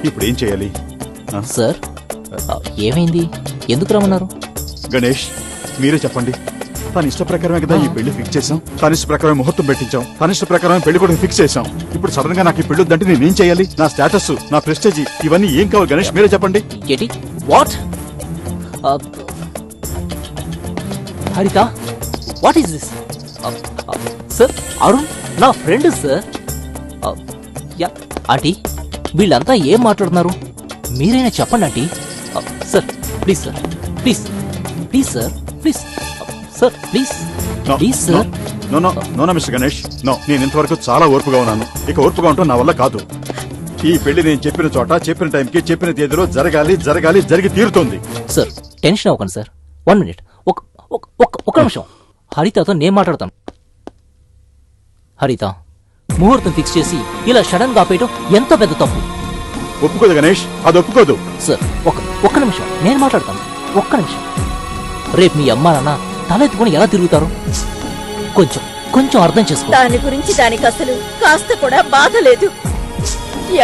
ఇప్పుడు ఏం చేయాలి? సార్, ఏమైంది? ఎందుకు రమ్మన్నారు? గణేష్, మీరే చెప్పండి. తన ఇష్ట ప్రకారమే కదా ఈ పెళ్లి ఫిక్స్ చేసాం. తన ఇష్ట ప్రకారమే ముహూర్తం పెట్టించాం. తన ఇష్ట ప్రకారమే పెళ్లి కూడా ఫిక్స్ చేసాం. ఇప్పుడు సడన్ గా నాకు ఈ పెళ్లి వద్దంటే నేనేం చేయాలి? నా స్టేటస్, నా ప్రెస్టేజ్ ఇవన్నీ ఏం కావాలి గణేష్? మీరే చెప్పండి. What? Haritha, what is this? Sir, Arun నా ఫ్రెండ్ సార్. ఆంటీ, వీళ్ళంతా ఏం మాట్లాడుతున్నారు? మీరైనా చెప్పండి aunty. Sir, please sir, please please sir, please sir, please please sir. No no no no mister Ganesh, no. నేను ఇంతవరకు చాలా ఓర్పుగా ఉన్నాను. ఇక ఓర్పుగా ఉంటాం నా వల్ల కాదు. ఈ పెళ్లి నేను చెప్పిన చోట, చెప్పిన టైంకి, చెప్పిన తేదీలో జరగాలి, జరగాలి, జరిగి తీరుతుంది. సార్ టెన్షన్ అవ్వకండి సార్. 1 minute, ఒక నిమిషం. హరితతో నేను మాట్లాడతాను. హరిత, ముహూర్తం ఫిక్స్ చేసి ఇలా సడన్ గా ఆపేయటం ఎంతో పెద్ద తప్పు. ఒప్పుకోదు గణేష్, అది ఒప్పుకోదు. సార్ ఒక్క నిమిషం నేను మాట్లాడతాను. ఒక్క నిమిషం. రేపు మీ అమ్మా నాన్న తలెత్తుకుని ఎలా తిరుగుతారు? కొంచెం అర్థం చేసుకో. దాని గురించి దానికి అసలు కాస్త కూడా బాధ లేదు.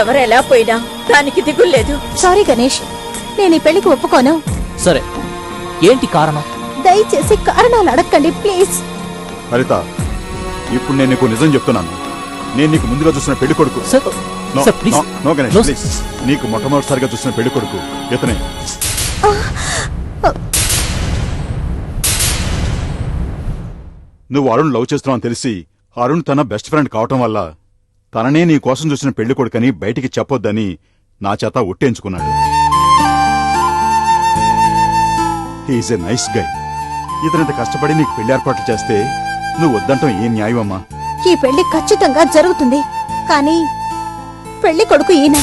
ఎవరెలా పోయినా దానికి దిగులేదు. సారీ గణేష్, నేను ఈ పెళ్లికి ఒప్పుకోను. సరే, ఏంటి కారణం? దయచేసి కారణాలు అడగండి ప్లీజ్. హరిత, ఇప్పుడు నేను నీకు నిజం చెప్తున్నాను. నేను నీకు ముందుగా చూసిన పెళ్లి కొడుకు. No Ganesh, please. నీకు మొట్టమొదటిసారిగా చూసిన పెళ్లి కొడుకు ఇతనే. నువ్వు అరుణ్ లవ్ చేస్తున్నావు తెలిసి అరుణ్ తన బెస్ట్ ఫ్రెండ్ కావటం వల్ల తననే నీ కోసం చూసిన పెళ్లి కొడుకని బయటికి చెప్పొద్దని నా చేత ఒట్టేయించుకున్నాడు. He's a nice guy. ఇతనింత కష్టపడి నీకు పెళ్లి ఏర్పాట్లు చేస్తే నువ్వు వద్దంటాం ఏం న్యాయం అమ్మా? ఈ పెళ్లి ఖచ్చితంగా జరుగుతుంది, కానీ పెళ్లి కొడుకు ఈయన.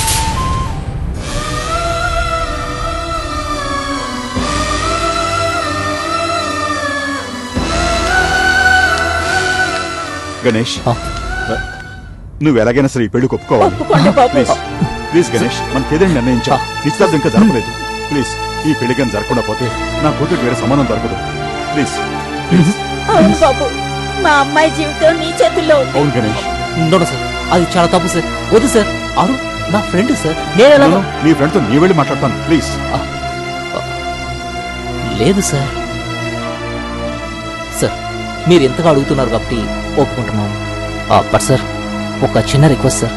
గణేష్, నువ్వు ఎలాగైనా సరే ఈ పెళ్లికి ఒప్పుకోవాలి. ప్లీజ్ ప్లీజ్ గణేష్, మన తేదీని నిర్ణయించా. నిశ్చితార్థం ఇంకా జరగలేదు. ప్లీజ్ ఈ పెళ్లి కానీ జరగకుండా పోతే నా కూతురు వేరే సంబంధం దొరకదు. Please please. అవును బాబు, మా అమ్మాయి జీవితం నీ చేతుల్లో ఉంది. అవును గణేష్. నోడు సార్, అది చాలా తప్పు సార్. వద్దు సార్, అరుణ్ నా ఫ్రెండ్ సార్. నేను నీ ఫ్రెండ్తో నీ వెళ్ళి మాట్లాడతాను ప్లీజ్. లేదు సార్. సార్ మీరు ఎంతగా అడుగుతున్నారు కాబట్టి ఒప్పుకుంటున్నాను. బట్ సార్, ఒక చిన్న రిక్వెస్ట్ సార్.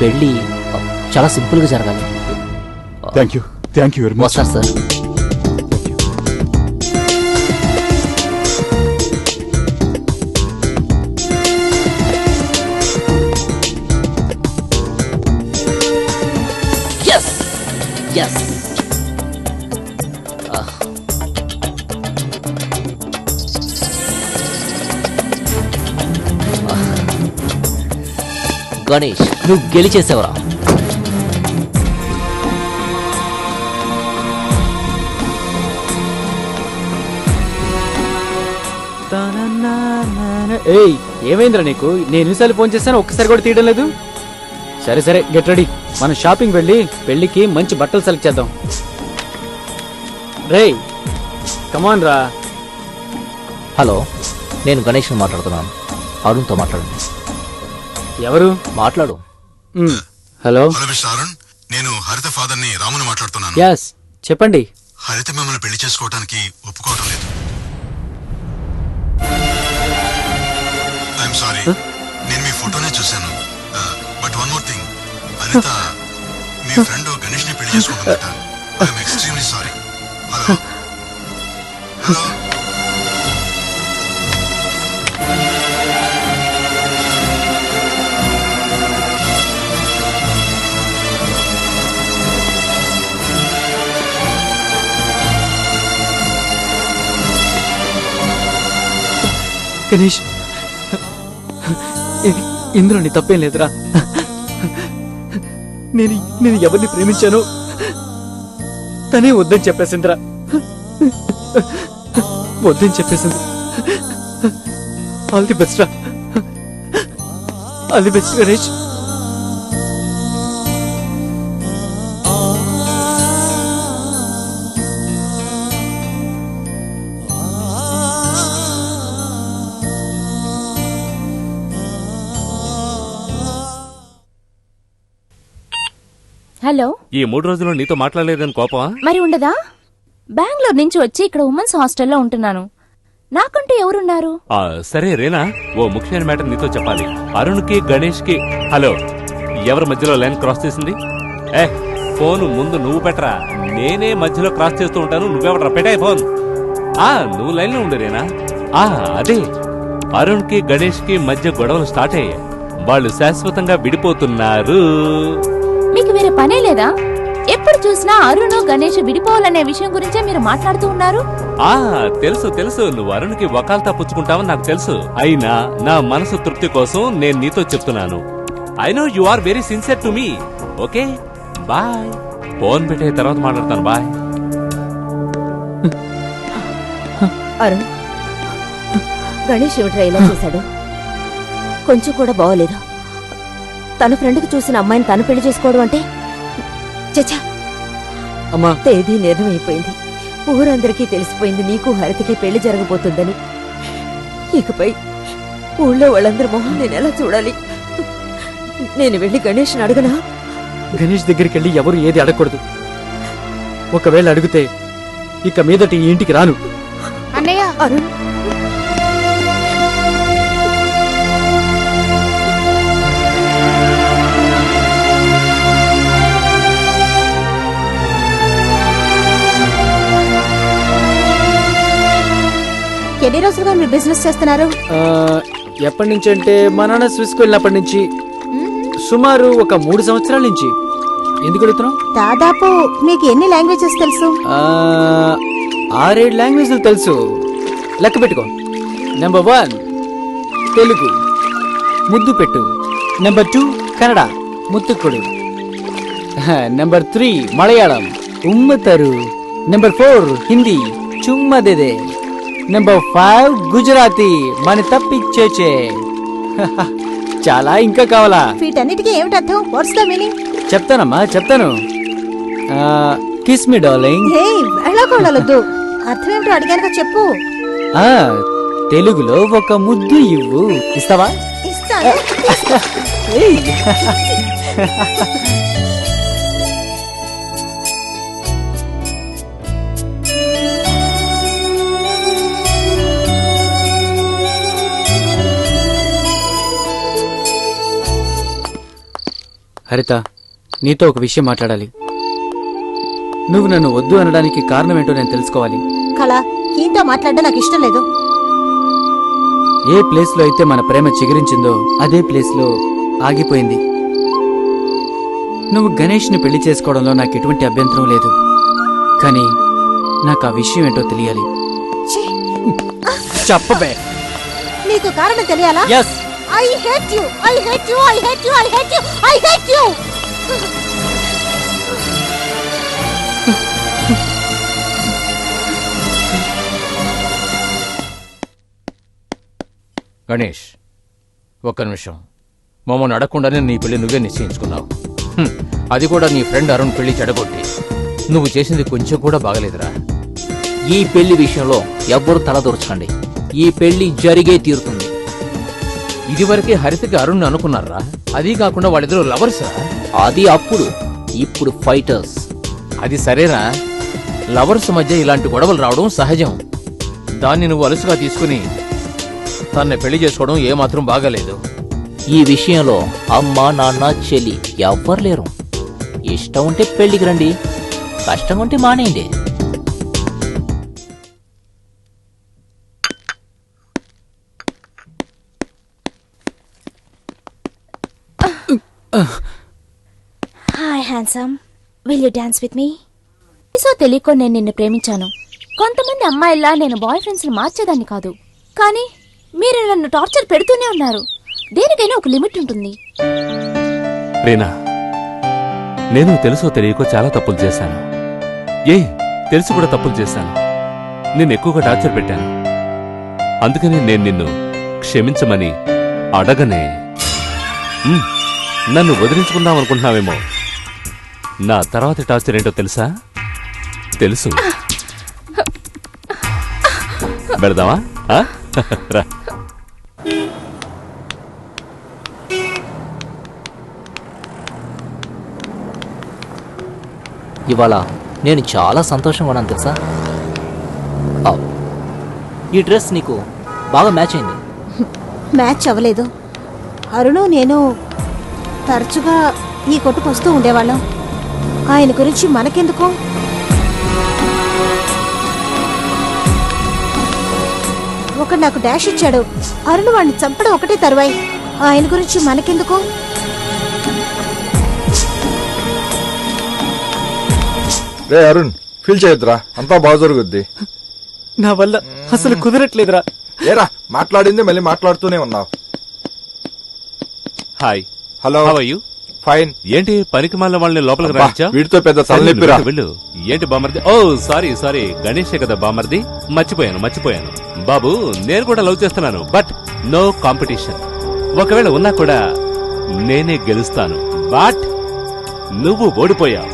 పెళ్ళి చాలా సింపుల్ గా జరగాలి. Thank you very much sir. Yes. Ganesh, నువ్వు గెలిచేసావురా. ఏయ్, ఏమైందిరా నీకు? నేను ఎన్నిసార్లు ఫోన్ చేశాను, ఒక్కసారి కూడా తీయడం లేదు. సరే సరే, గెట్ రెడీ. మనం షాపింగ్ వెళ్ళి పెళ్లికి మంచి బట్టలు సెలెక్ట్ చేద్దాం. రేయ్ కమాన్ రా. హలో, నేను గణేష్ మాట్లాడుతున్నాను. అరుణ్తో మాట్లాడండి. ఎవరు? మాట్లాడు. హలో మిస్టర్ అరుణ్, నేను హరిత ఫాదర్ ని రాముని మాట్లాడుతున్నాను. యస్, చెప్పండి. హరిత మిమ్మల్ని పెళ్లి చేసుకోవడానికి ఒప్పుకోవటం లేదు. ఐఎమ్ సారీ, నేను మీ ఫోటోనే చూశాను. బట్ వన్ మోర్ థింగ్, హరిత మీ ఫ్రెండ్ గణేష్ ని పెళ్లి చేసుకుంటుందట. I'm extremely sorry. Hello hello. Ganesh, ఇందులో నీ తప్పేం లేదురా. నేను ఎవరిని ప్రేమించాను తనే వద్దని చెప్పేసిందిరా. వద్దని చెప్పేసింది. ఆల్ ది బెస్ట్ రా. All the best Ganesh. Hello. ఈ 3 రోజుల్లో నీతో మాట్లాడలేదని కోపమా? మరి ఉండదా? బెంగళూరు నుంచి వచ్చి ఇక్కడ ఉమెన్స్ హాస్టల్లో ఉంటున్నాను. నాకంటూ ఎవరున్నారు? సరే రేనా, ఓ ముఖ్యమైన మ్యాటర్ నీతో చెప్పాలి. అరుణ్ కి గణేష్ కి. హలో, ఎవరి మధ్యలో లైన్ క్రాస్ చేసింది? ఫోన్ ముందు నువ్వు పెట్టరా. నేనే మధ్యలో క్రాస్ చేస్తూ ఉంటాను, నువ్వెవడరా? పెట్టాయి ఫోన్. నువ్వు లైన్ లో ఉండు రేనా. అదే, అరుణ్ కి గణేష్ కి మధ్య గొడవలు స్టార్ట్ అయ్యాయి. వాళ్ళు శాశ్వతంగా విడిపోతున్నారు. మీకు వేరే పనే లేదా? ఎప్పుడు చూసినా అరుణ్ గణేష్ విడిపోవాలనే విషయం గురించే మీరు మాట్లాడుతూ ఉన్నారు. తెలుసు తెలుసు, నువ్వు అరుణ్కి వకాల్తా పుచ్చుకుంటావని నాకు తెలుసు. అయినా నా మనసు తృప్తి కోసం నేను నీతో చెప్తున్నాను. I know you are very sincere to me. Okay bye. Phone పెట్టే తర్వాత మాట్లాడతాను. బాయ్. అరుణ్, గణేష్ ఏమిట్రా ఇలా చేశాడు? కొంచెం కూడా బాగోలేదు. తన ఫ్రెండ్కి చూసిన అమ్మాయిని తను పెళ్లి చేసుకోవడం అంటే చచ్చా. అమ్మా, తేదీ నిర్ణయమైపోయింది. ఊరందరికీ తెలిసిపోయింది నీకు హరితకి పెళ్లి జరగబోతుందని. ఇకపై ఊళ్ళో వాళ్ళందరి మొహం నేను ఎలా చూడాలి? నేను వెళ్ళి గణేష్ని అడగనా? గణేష్ దగ్గరికి వెళ్ళి ఎవరు ఏది అడగకూడదు. ఒకవేళ అడిగితే ఇక మీదటి ఈ ఇంటికి రాను. అన్నయ్య, అరుణ్, ఎన్ని రోజులుగా మీరు బిజినెస్ చేస్తున్నారు? ఎప్పటి నుంచి అంటే మా నాన్న స్విస్కి వెళ్ళినప్పటి నుంచి. సుమారు ఒక 3 సంవత్సరాల నుంచి. ఎందుకు అడుగుతున్నావు? దాదాపు మీకు ఎన్ని లాంగ్వేజెస్ తెలుసు? 6-7 లాంగ్వేజ్లు తెలుసు. లెక్క పెట్టుకో. నెంబర్ 1 తెలుగు, ముద్దు పెట్టు. నెంబర్ 2 కన్నడ, ముత్తుకుడు. నెంబర్ 3 మలయాళం, ఉమ్మతరు. నెంబర్ 4 హిందీ, చుమ్మదేదే. నెంబర్ 5 గుజరాతీ, మన తప్పిచ్చేచే. చాలా ఇంకా కావాలా? వీటన్నిటికీ ఏమిటి అర్థం? What's the meaning? చెప్తానమ్మా, చెప్తాను. Kiss me darling. హే, వెళ్ళకూడదు. అర్థం ఏమిటో అడిగానుగా చెప్పు. తెలుగులో ఒక ముద్దు ఇవ్వు. ఇస్తావా? ఇస్తాను. హరిత, నీతో ఒక విషయం మాట్లాడాలి. నువ్వు నన్ను వద్దు అనడానికి కారణం ఏంటో నేను తెలుసుకోవాలి. కళ, ఈతో మాట్లాడడం నాకు ఇష్టం లేదు. ఏ ప్లేస్ లో అయితే మన ప్రేమ చిగురించిందో అదే ప్లేస్ లో ఆగిపోయింది. నువ్వు గణేష్ ని పెళ్లి చేసుకోవడంలో నాకు ఎటువంటి అభ్యంతరం లేదు. కానీ నాకు ఆ విషయం ఏంటో తెలియాలి. చెప్పబే. నీకు కారణం తెలియాలా? Yes. I hate you. I hate you. I hate you. I hate you. I hate you. Ganesh, ఒక్క నిమిషం. మమ్మల్ని అడగకుండానే నీ పెళ్లి నువ్వే నిశ్చయించుకున్నావు. అది కూడా నీ ఫ్రెండ్ అరుణ్ పెళ్లి చెడగొట్టి. నువ్వు చేసింది కొంచెం కూడా బాగలేదురా. ఈ పెళ్లి విషయంలో ఎవ్వరు తలదూర్చకండి. ఈ పెళ్లి జరిగే తీరుతుంది. ఇదివరకే హరితకి అరుణ్ అనుకున్నారా? అది కాకుండా వాళ్ళిద్దరూ లవర్స్ రా. అది అప్పుడు, ఇప్పుడు ఫైటర్స్. అది సరేరా, లవర్స్ మధ్య ఇలాంటి గొడవలు రావడం సహజం. దాన్ని నువ్వు అలుసుగా తీసుకుని తన్ను పెళ్లి చేసుకోవడం ఏమాత్రం బాగాలేదు. ఈ విషయంలో అమ్మ, నాన్న, చెల్లి ఎవ్వరు లేరు. ఇష్టం ఉంటే పెళ్లికి రండి, కష్టం ఉంటే మానేయండి. Hi handsome, will you dance with me? So తెలియకో నేను నిన్ను ప్రేమించాను. కొంతమంది అమ్మాయిలా నేను బాయ్ ఫ్రెండ్స్ మార్చేదాన్ని కాదు. కానీ మీరు నన్ను టార్చర్ పెడుతూనే ఉన్నారు. దేనికైనా ఒక లిమిట్ ఉంటుంది. రీనా, నేను తెలుసో తెలియకో చాలా తప్పులు చేశాను. తెలిసి కూడా తప్పులు చేశాను. నేను ఎక్కువగా టార్చర్ పెట్టాను. అందుకని నేను నిన్ను క్షమించమని అడగనే. నన్ను వదిలించుకుందాం అనుకుంటున్నావేమో. నా తర్వాత టార్చర్ ఏంటో తెలుసా? తెలుసు. పెడదామా? రా. ఇవాళ నేను చాలా సంతోషంగా ఉన్నాను తెలుసా. ఈ డ్రెస్ నీకు బాగా మ్యాచ్ అయింది. మ్యాచ్ అవ్వలేదు. అరుణు నేను తరచుగా ఈ కొట్టుకు వస్తూ ఉండేవాళ్ళం. ఆయన గురించి మనకెందుకు? ఒకడు నాకు డాష్ ఇచ్చాడు. అరుణు వాడిని చంపడం ఒకటే తరువాయి. ఆయన గురించి మనకెందుకు? రే అరుణ్ ఫీల్ చేయొద్దురా, అంతా బాగా జరుగుద్ది. నా వల్ల అసలు కుదరట్లేదురా. ఏరా మాట్లాడింది మళ్ళీ మాట్లాడుతూనే ఉన్నావు. Hi. Hello. How are you? Fine. ఏంటి పనికి మాలిన వాళ్ళని లోపలికి అబ్బా, రానిచ్చా? వీడితో పెద్ద తలనొప్పిరా. వెళ్ళు. ఏంటి బామర్ది? ఓ సారీ గణేషే కదా బామర్ది, మర్చిపోయాను. బాబు నేను కూడా లవ్ చేస్తున్నాను, బట్ నో కాంపిటీషన్. ఒకవేళ ఉన్నా కూడా నేనే గెలుస్తాను, బట్ నువ్వు ఓడిపోయావు.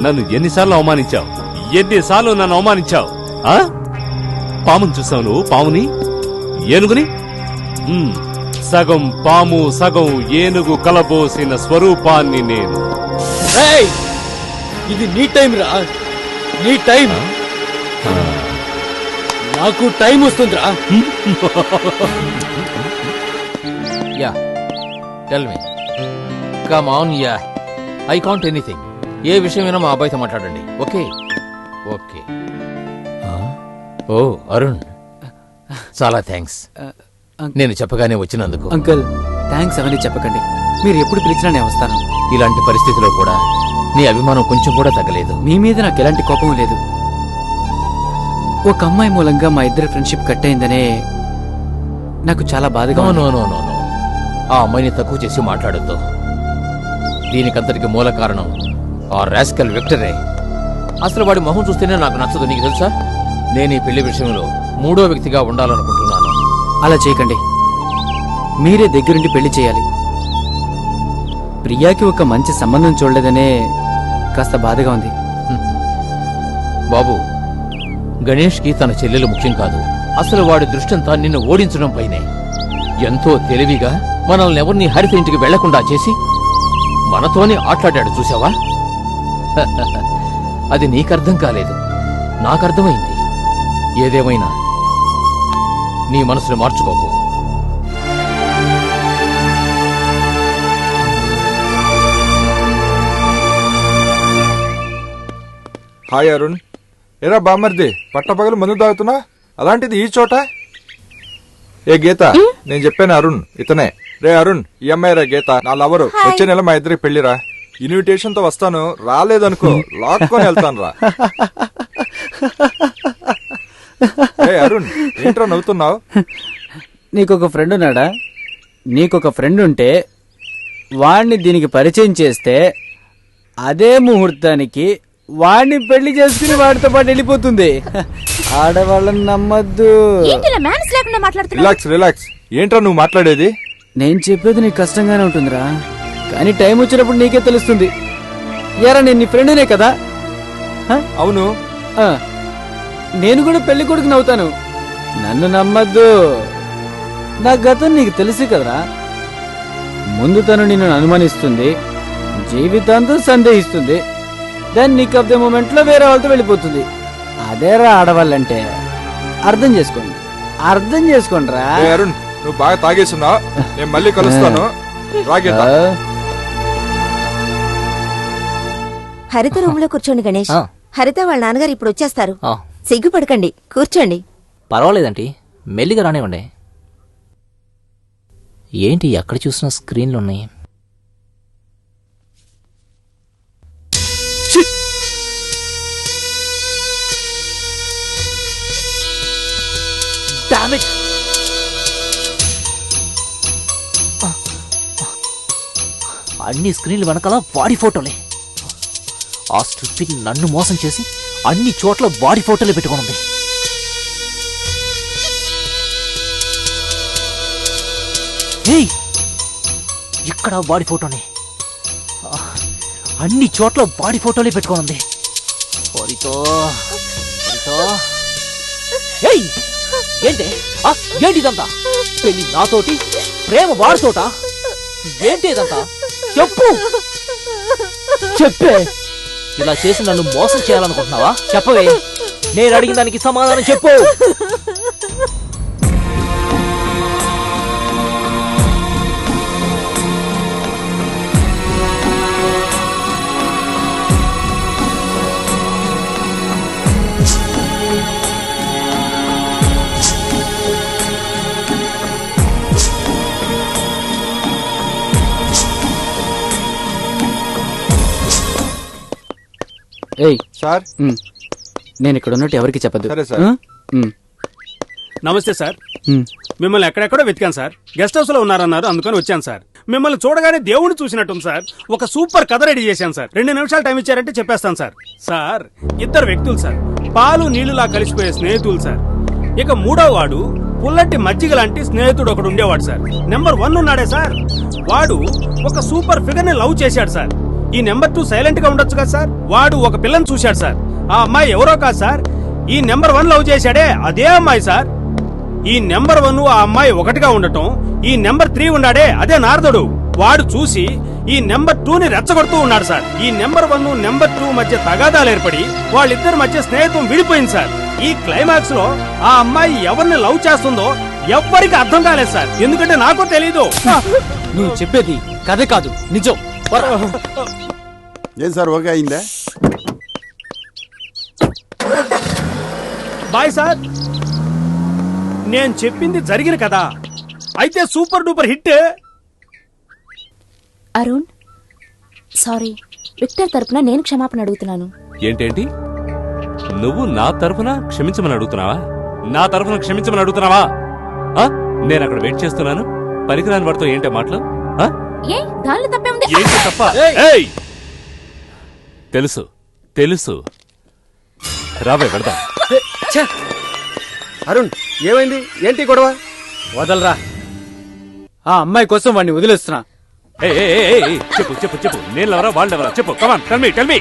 నన్ను ఎన్నిసార్లు అవమానించావు? ఆ? పాముని చూసావు నువ్వు? పాముని, ఏనుగుని? సగం పాము సగం ఏనుగు కలబోసిన స్వరూపాన్ని నేను. ఇది నీ టైం రా, నీ టైం. నాకు టైం వస్తుందిరా. Yeah tell me, come on. Yeah I can't anything. ఏ విషయమైనా మా అబ్బాయితో మాట్లాడండి. Okay okay. ఓ అరుణ్, చాలా థ్యాంక్స్. నేను చెప్పగానే వచ్చినందుకు. అంకుల్ థ్యాంక్స్ అవన్నీ చెప్పకండి, మీరు ఎప్పుడు పిలిచినా నేను వస్తాను. ఇలాంటి పరిస్థితిలో కూడా నీ అభిమానం కొంచెం కూడా తగ్గలేదు. మీ మీద నాకు ఎలాంటి కోపం లేదు. ఒక అమ్మాయి మూలంగా మా ఇద్దరి ఫ్రెండ్షిప్ కట్ అయిందనే నాకు చాలా బాధగా ఉంది. నో ఆ అమ్మాయిని తక్కువ చేసి మాట్లాడొద్దు. దీనికంతటికి మూల కారణం ఆ రాస్కల్ విక్టరే. అసలు వాడి మొహం చూస్తేనే నాకు నచ్చదు. నీకు తెలుసా, నేను ఈ పెళ్లి విషయంలో మూడో వ్యక్తిగా ఉండాలనుకుంటున్నాను. అలా చేయకండి, మీరే దగ్గరుండి పెళ్లి చేయాలి. ప్రియాకి ఒక మంచి సంబంధం చూడలేదనే కాస్త బాధగా ఉంది. బాబు, గణేష్కి తన చెల్లెలు ముఖ్యం కాదు. అసలు వాడి దృష్టంతా నిన్ను ఓడించడం పైనే. ఎంతో తెలివిగా మనల్ని ఎవరిని హరిత ఇంటికి వెళ్లకుండా చేసి మనతోనే ఆట్లాడాడు, చూసావా? అది నీకర్థం కాలేదు, నాకర్థమైంది. ఏదేమైనా నీ మనసుని మార్చుకోకు. హాయ్ అరుణ్. ఏరా బామర్ది, పట్టపగలు మందు తాగుతున్నా, అలాంటిది ఈ చోట? ఏ గీత, నేను చెప్పాను అరుణ్ ఇతనే. రే అరుణ్, ఈ అమ్మాయి రా గీత, నా లవరు. వచ్చే నెల మా ఇద్దరికి పెళ్లిరా. ఇన్విటేషన్ తో వస్తాను, రాలేదనుకో లాక్కొని వెళ్తాను రా. ఏ అరుణ్, ఏంట్రా నవ్వుతున్నావు? నీకొక ఫ్రెండ్ ఉన్నాడా? నీకొక ఫ్రెండ్ ఉంటే వాణ్ణి దీనికి పరిచయం చేస్తే అదే ముహూర్తానికి వాణ్ణి పెళ్లి చేసుకుని వాడితో పాటు వెళ్ళిపోతుంది. ఆడవాళ్ళని నమ్మద్దు. Relax relax. ఏంట్రా నువ్వు మాట్లాడేది? నేను చెప్పేది నీకు కష్టంగానే ఉంటుందిరా, కానీ టైం వచ్చినప్పుడు నీకే తెలుస్తుంది. యారా, నేను నీ ఫ్రెండ్నే కదా? అవును. నేను కూడా పెళ్లి కొడుకుని అవుతాను. నన్ను నమ్మద్దు. నా గతం నీకు తెలుసు కదరా. ముందు తను నిన్ను అనుమానిస్తుంది, జీవితాంతం సందేహిస్తుంది, దాన్ని నీకు ఆఫ్ ద మూమెంట్ లో వేరే వాళ్ళతో వెళ్ళిపోతుంది. అదేరా ఆడవాళ్ళంటే. అర్థం చేసుకోండి, అర్థం చేసుకోండి రా. అరుణ్, నువ్వు బాగా తాగేస్తున్నావు, నేను మళ్ళీ కలుస్తాను. రాగేత. హరిత రూమ్ లో కూర్చోండి గణేష్. హరిత వాళ్ళ నాన్నగారు ఇప్పుడు వచ్చేస్తారు. సిగ్గుపడకండి, కూర్చోండి. పర్వాలేదంటీ, మెల్లిగా రానివ్వండి. ఏంటి ఎక్కడ చూసినా స్క్రీన్లున్నాయి? అన్ని స్క్రీన్లు వెనకాల వాడి ఫోటోలే. ఆ స్ట్రిప్పింగ్ నన్ను మోసం చేసి అన్ని చోట్ల వాడి ఫోటోలే పెట్టుకోనుంది. ఇక్కడ బాడీ ఫోటోనే, అన్ని చోట్ల బాడీ ఫోటోలే పెట్టుకోనుంది. ఏంటి ఏంటిదంతా? పెళ్లి నాతోటి, ప్రేమ వాడితోట? ఏంటి ఇదంతా? చెప్పు, చెప్పే. ఇలా చేసి నన్ను మోసం చేయాలనుకుంటున్నావా? చెప్పవే, నేను అడిగిన దానికి సమాధానం చెప్పు. ఏయ్ సార్ నేను ఇక్కడ ఉన్నట్టు ఎవరికి చెప్పదు. సరే సార్. నమస్తే సార్. మిమ్మల్ని ఎక్కడెక్కడో వెతికాను సార్. గెస్ట్ హౌస్ లో ఉన్నారన్నారు, అందుకని వచ్చాను సార్. మిమ్మల్ని చూడగానే దేవుడిని చూసినట్టుంది సార్. ఒక సూపర్ కథ రెడీ చేశాను సార్. 2 నిమిషాలు టైం ఇచ్చారంటే చెప్పేస్తాను సార్. సార్, 2 వ్యక్తులు సార్, పాలు నీళ్లులా కలిసిపోయే స్నేహితులు సార్. ఇక 3వ వాడు పుల్లటి మజ్జిగ లాంటి స్నేహితుడు ఒకడు ఉండేవాడు సార్. నెంబర్ 1 ఉన్నాడే సార్, వాడు ఒక సూపర్ ఫిగర్ ని లవ్ చేశాడు సార్. ఈ నెంబర్ 2 సైలెంట్ గా ఉండొచ్చు కదా సార్. వాడు ఒక పిల్లని చూశాడు సార్. ఆ అమ్మాయి ఎవరో కాదు సార్, ఈ నెంబర్ 1 లవ్ చేశాడే అదే అమ్మాయి సార్. ఈ నెంబర్ 1 ఆ అమ్మాయి ఒకటిగా ఉండటం, ఈ నెంబర్ 3 ఉన్నాడే అదే నారదుడు. వాడు చూసి ఈ నెంబర్ 2ని రెచ్చగొడుతూ ఉన్నాడు సార్. ఈ నెంబర్ 1 నెంబర్ 2 మధ్య తగాదాలు ఏర్పడి వాళ్ళిద్దరి మధ్య స్నేహితం విడిపోయింది సార్. ఈ క్లైమాక్స్ లో ఆ అమ్మాయి ఎవరిని లవ్ చేస్తుందో ఎవ్వరికి అర్థం కాలేదు సార్. ఎందుకంటే నాకు తెలీదు. నువ్వు చెప్పేది కథ కాదు, నిజం. ఏం సార్ ఓకే అయిందా? బాయ్ సార్, నేను చెప్పింది జరిగిన కదా, అయితే super duper hit. Arun, sorry, Victor తరపున నేను క్షమాపణ అడుగుతున్నాను. ఏంటేంటి, నువ్వు నా తరఫున క్షమించమని అడుగుతున్నావా? నా తరఫున క్షమించమని అడుగుతున్నావా? నేను అక్కడ వెయిట్ చేస్తున్నాను, పనికిరాని వాడితో ఏంటే మాటలు? ఏ దానిలో తప్పే ఉంది? ఏంటి తప్ప? ఏయ్! తెలుసు తెలుసు, రావే వెళ్దాం. అరుణ్, ఏమైంది? ఏంటి గొడవ? వదలరా, ఆ అమ్మాయి కోసం వాడిని వదిలేస్తున్నా. చెప్పు చెప్పు చెప్పు, నేను ఎవరా వాళ్ళు ఎవరా చెప్పు. Come on tell me tell me.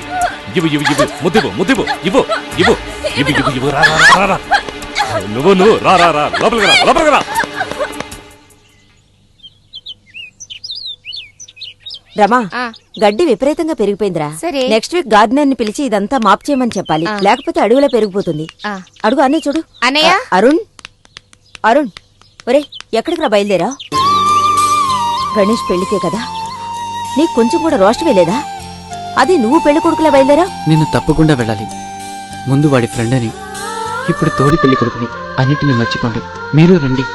ఇవ్వు ఇవ్వు ఇవ్వు, ముద్దివ్వు ముద్దివ్వు, ఇవ్వు ఇవ్వు ఇవ్వు ఇవ్వు ఇవ్వు. రా రా రా, నువ్వు రా రా రా, లోపలికి రా లోపలికి రా. రమా, గడ్డి విపరీతంగా పెరిగిపోయిందిరా. సరే. నెక్స్ట్ వీక్ గార్డెనర్ ని పిలిచి ఇదంతా మాప్ చేయమని చెప్పాలి, లేకపోతే అడుగులో పెరిగిపోతుంది. అడుగు అన్నయ్య చూడు. అన్నయ్య. అరుణ్ అరుణ్, ఒరే ఎక్కడికి రా బయలుదేరా? గణేష్ పెళ్లికే కదా, నీకు కొంచెం కూడా రోషమే లేదా? అది నువ్వు పెళ్లి కొడుకులా బయలుదేరా? నిన్ను తప్పకుండా వెళ్ళాలి. ముందు వాడి ఫ్రెండ్ అని, ఇప్పుడు తోడి పెళ్లి కొడుకుని. అన్నిటిని మర్చిపోండి, మీరు రండి.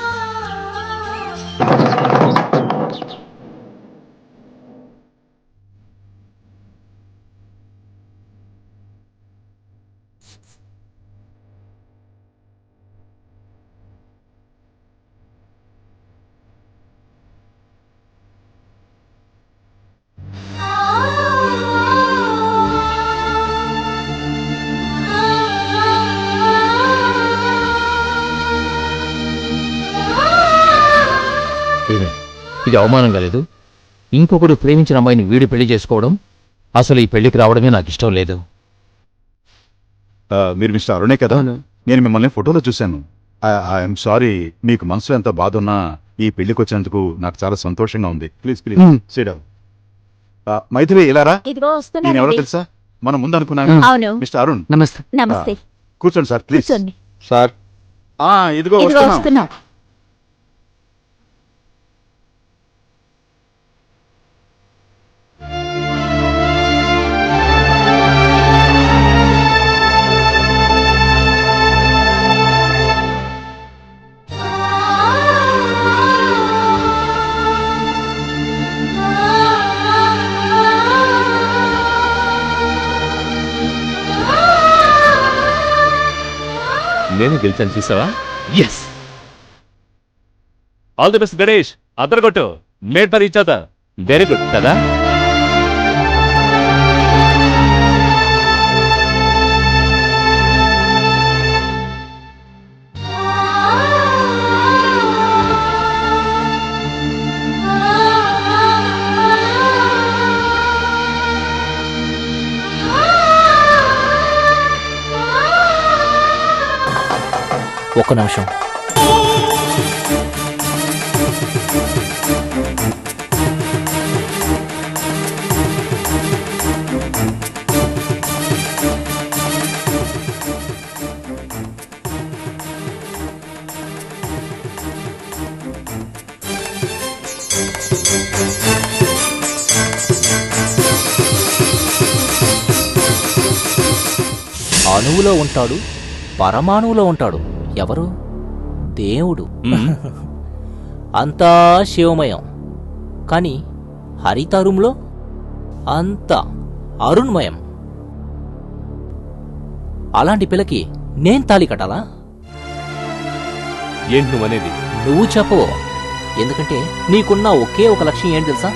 ఇది అవమానంగా లేదు? ఇంకొకడు ప్రేమించిన అమ్మాయిని వీడు పెళ్లి చేసుకోవడం, అసలు ఈ పెళ్లికి రావడమే నాకు ఇష్టం లేదు. మీరు మిస్టర్ అరుణే కదా? నేను మిమ్మల్ని ఫోటోలో చూశాను. ఐఎమ్ సారీ, మీకు మనసులో ఎంత బాధ ఉన్నా ఈ పెళ్లికి వచ్చినందుకు నాకు చాలా సంతోషంగా ఉంది. Please please sit down. Mythili ఇలారా. నేను ఎవరో తెలుసా? మనం ముందు అనుకున్నాను. మిస్టర్ అరుణ్. నమస్తే. నమస్తే. కూర్చోండి సార్ ప్లీజ్. సార్ ఇదిగో వస్తున్నాం. నేను గెలిచాను చూసావా? Yes, all the best Ganesh. అదరగొట్టు, made for each other. Very good కదా? ఒక్క నిమిషం. అణువులో ఉంటాడు, పరమాణువులో ఉంటాడు. ఎవరు? దేవుడు. అంతా శివమయం. కానీ హరిత రూమ్లో అంతా అరుణ్మయం. అలాంటి పిల్లకి నేను తాళి కట్టాలా? ఏంటి నువ్వనేది? నువ్వు చెప్పవు. ఎందుకంటే నీకున్న ఒకే ఒక లక్ష్యం ఏంటి తెలుసా?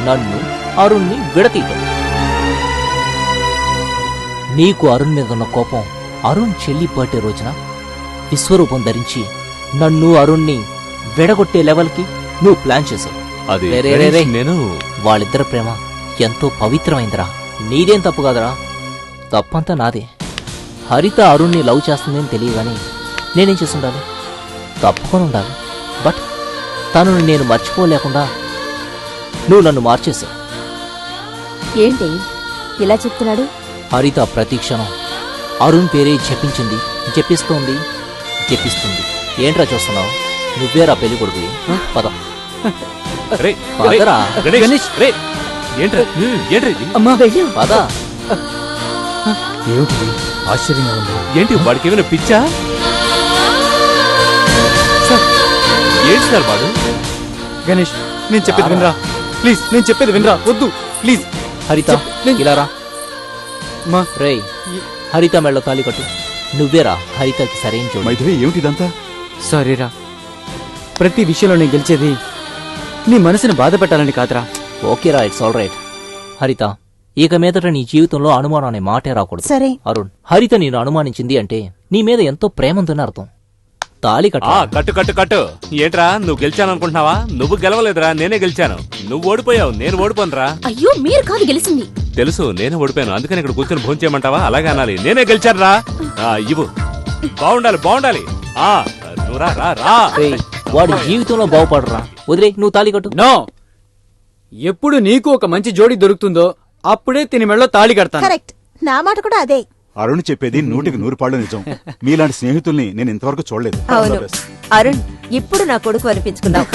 నన్ను అరుణ్ని విడతీయటం. నీకు అరుణ్ మీద ఉన్న కోపం అరుణ్ చెల్లి బర్త్డే రోజున విశ్వరూపం ధరించి నన్ను అరుణ్ని విడగొట్టే లెవెల్కి నువ్వు ప్లాన్ చేసావు. అది నేను వాళ్ళిద్దరి ప్రేమ ఎంతో పవిత్రమైందిరా. నీదేం తప్పు కాదురా, తప్పంతా నాదే. హరిత అరుణ్ని లవ్ చేస్తుందని తెలియగాని నేనేం చేస్తుండాలి? తప్పుకొని ఉండాలి. బట్ తనను నేను మర్చిపోలేకుండా నువ్వు నన్ను మార్చేశావు. ఏంటి ఇలా చెప్తున్నాడు? హరిత ప్రతి క్షణం అరుణ్ పేరే చెప్పించింది, చెప్పిస్తోంది, చెప్పిస్తుంది. ఏంట్రా చూస్తున్నావు? నువ్వేరా పెళ్లి కొడుకువి. పద పదరా. పద. ఏమిటి ఆశ్చర్యంగా ఉంది? ఏంటి వాడికి ఏమైనా పిచ్చా? ఏంటి సార్ వాడు? గణేష్ నేను చెప్పేది వినరా ప్లీజ్. నేను చెప్పేది వినరా, వద్దు ప్లీజ్. హరిత ఇలా రా. రేయ్, హరిత మెళ్ళ తాళి కట్టు. నువ్వేరా హరితకి సరైన చూడు. మైథిలి ఏమిటిదంతా? సారీరా, ప్రతి విషయంలో నేను గెలిచేది నీ మనసుని బాధ పెట్టాలని కాదురా. ఓకేరా, ఇట్స్ ఆల్ రైట్. హరిత, ఇక మీదట నీ జీవితంలో అనుమానం అనే మాటే రాకూడదు. సరే. అరుణ్, హరిత నేను అనుమానించింది అంటే నీ మీద ఎంతో ప్రేమ ఉందని అర్థం. తాళి కట్టు. కట్టు కట్టు కట్టు. ఏంట్రా నువ్వు గెలిచాననుకుంటున్నావా? నువ్వు గెలవలేదురా, నేనే గెలిచాను. నువ్వు ఓడిపోయావు, నేను ఓడిపోనురా. అయ్యో మీరు కాదు గెలిచింది. తెలుసు, నేనే ఓడిపోయాను. అందుకని ఇక్కడ కూర్చొని భోజనం చేయమంటావా? అలాగే అనాలి. నేనే గెలిచానురా. ఇవ్వు. బాగుండాలి బాగుండాలి. నువ్వు రా రా రా. వాడి జీవితంలో బాగుపడరా. వదిలే, నువ్వు తాళి కట్టు. నో, ఎప్పుడు నీకు ఒక మంచి జోడి దొరుకుతుందో అప్పుడే తిని మెళ్ళో తాళి కడతాను. కరెక్ట్, నా మాట కూడా అదే. అరుణ్ చెప్పేది 100% నిజం. మీలాంటి స్నేహితుల్ని నేను ఇంతవరకు చూడలేదు. అవును అరుణ్, ఇప్పుడు నా కొడుకు అనిపించుకున్నావు.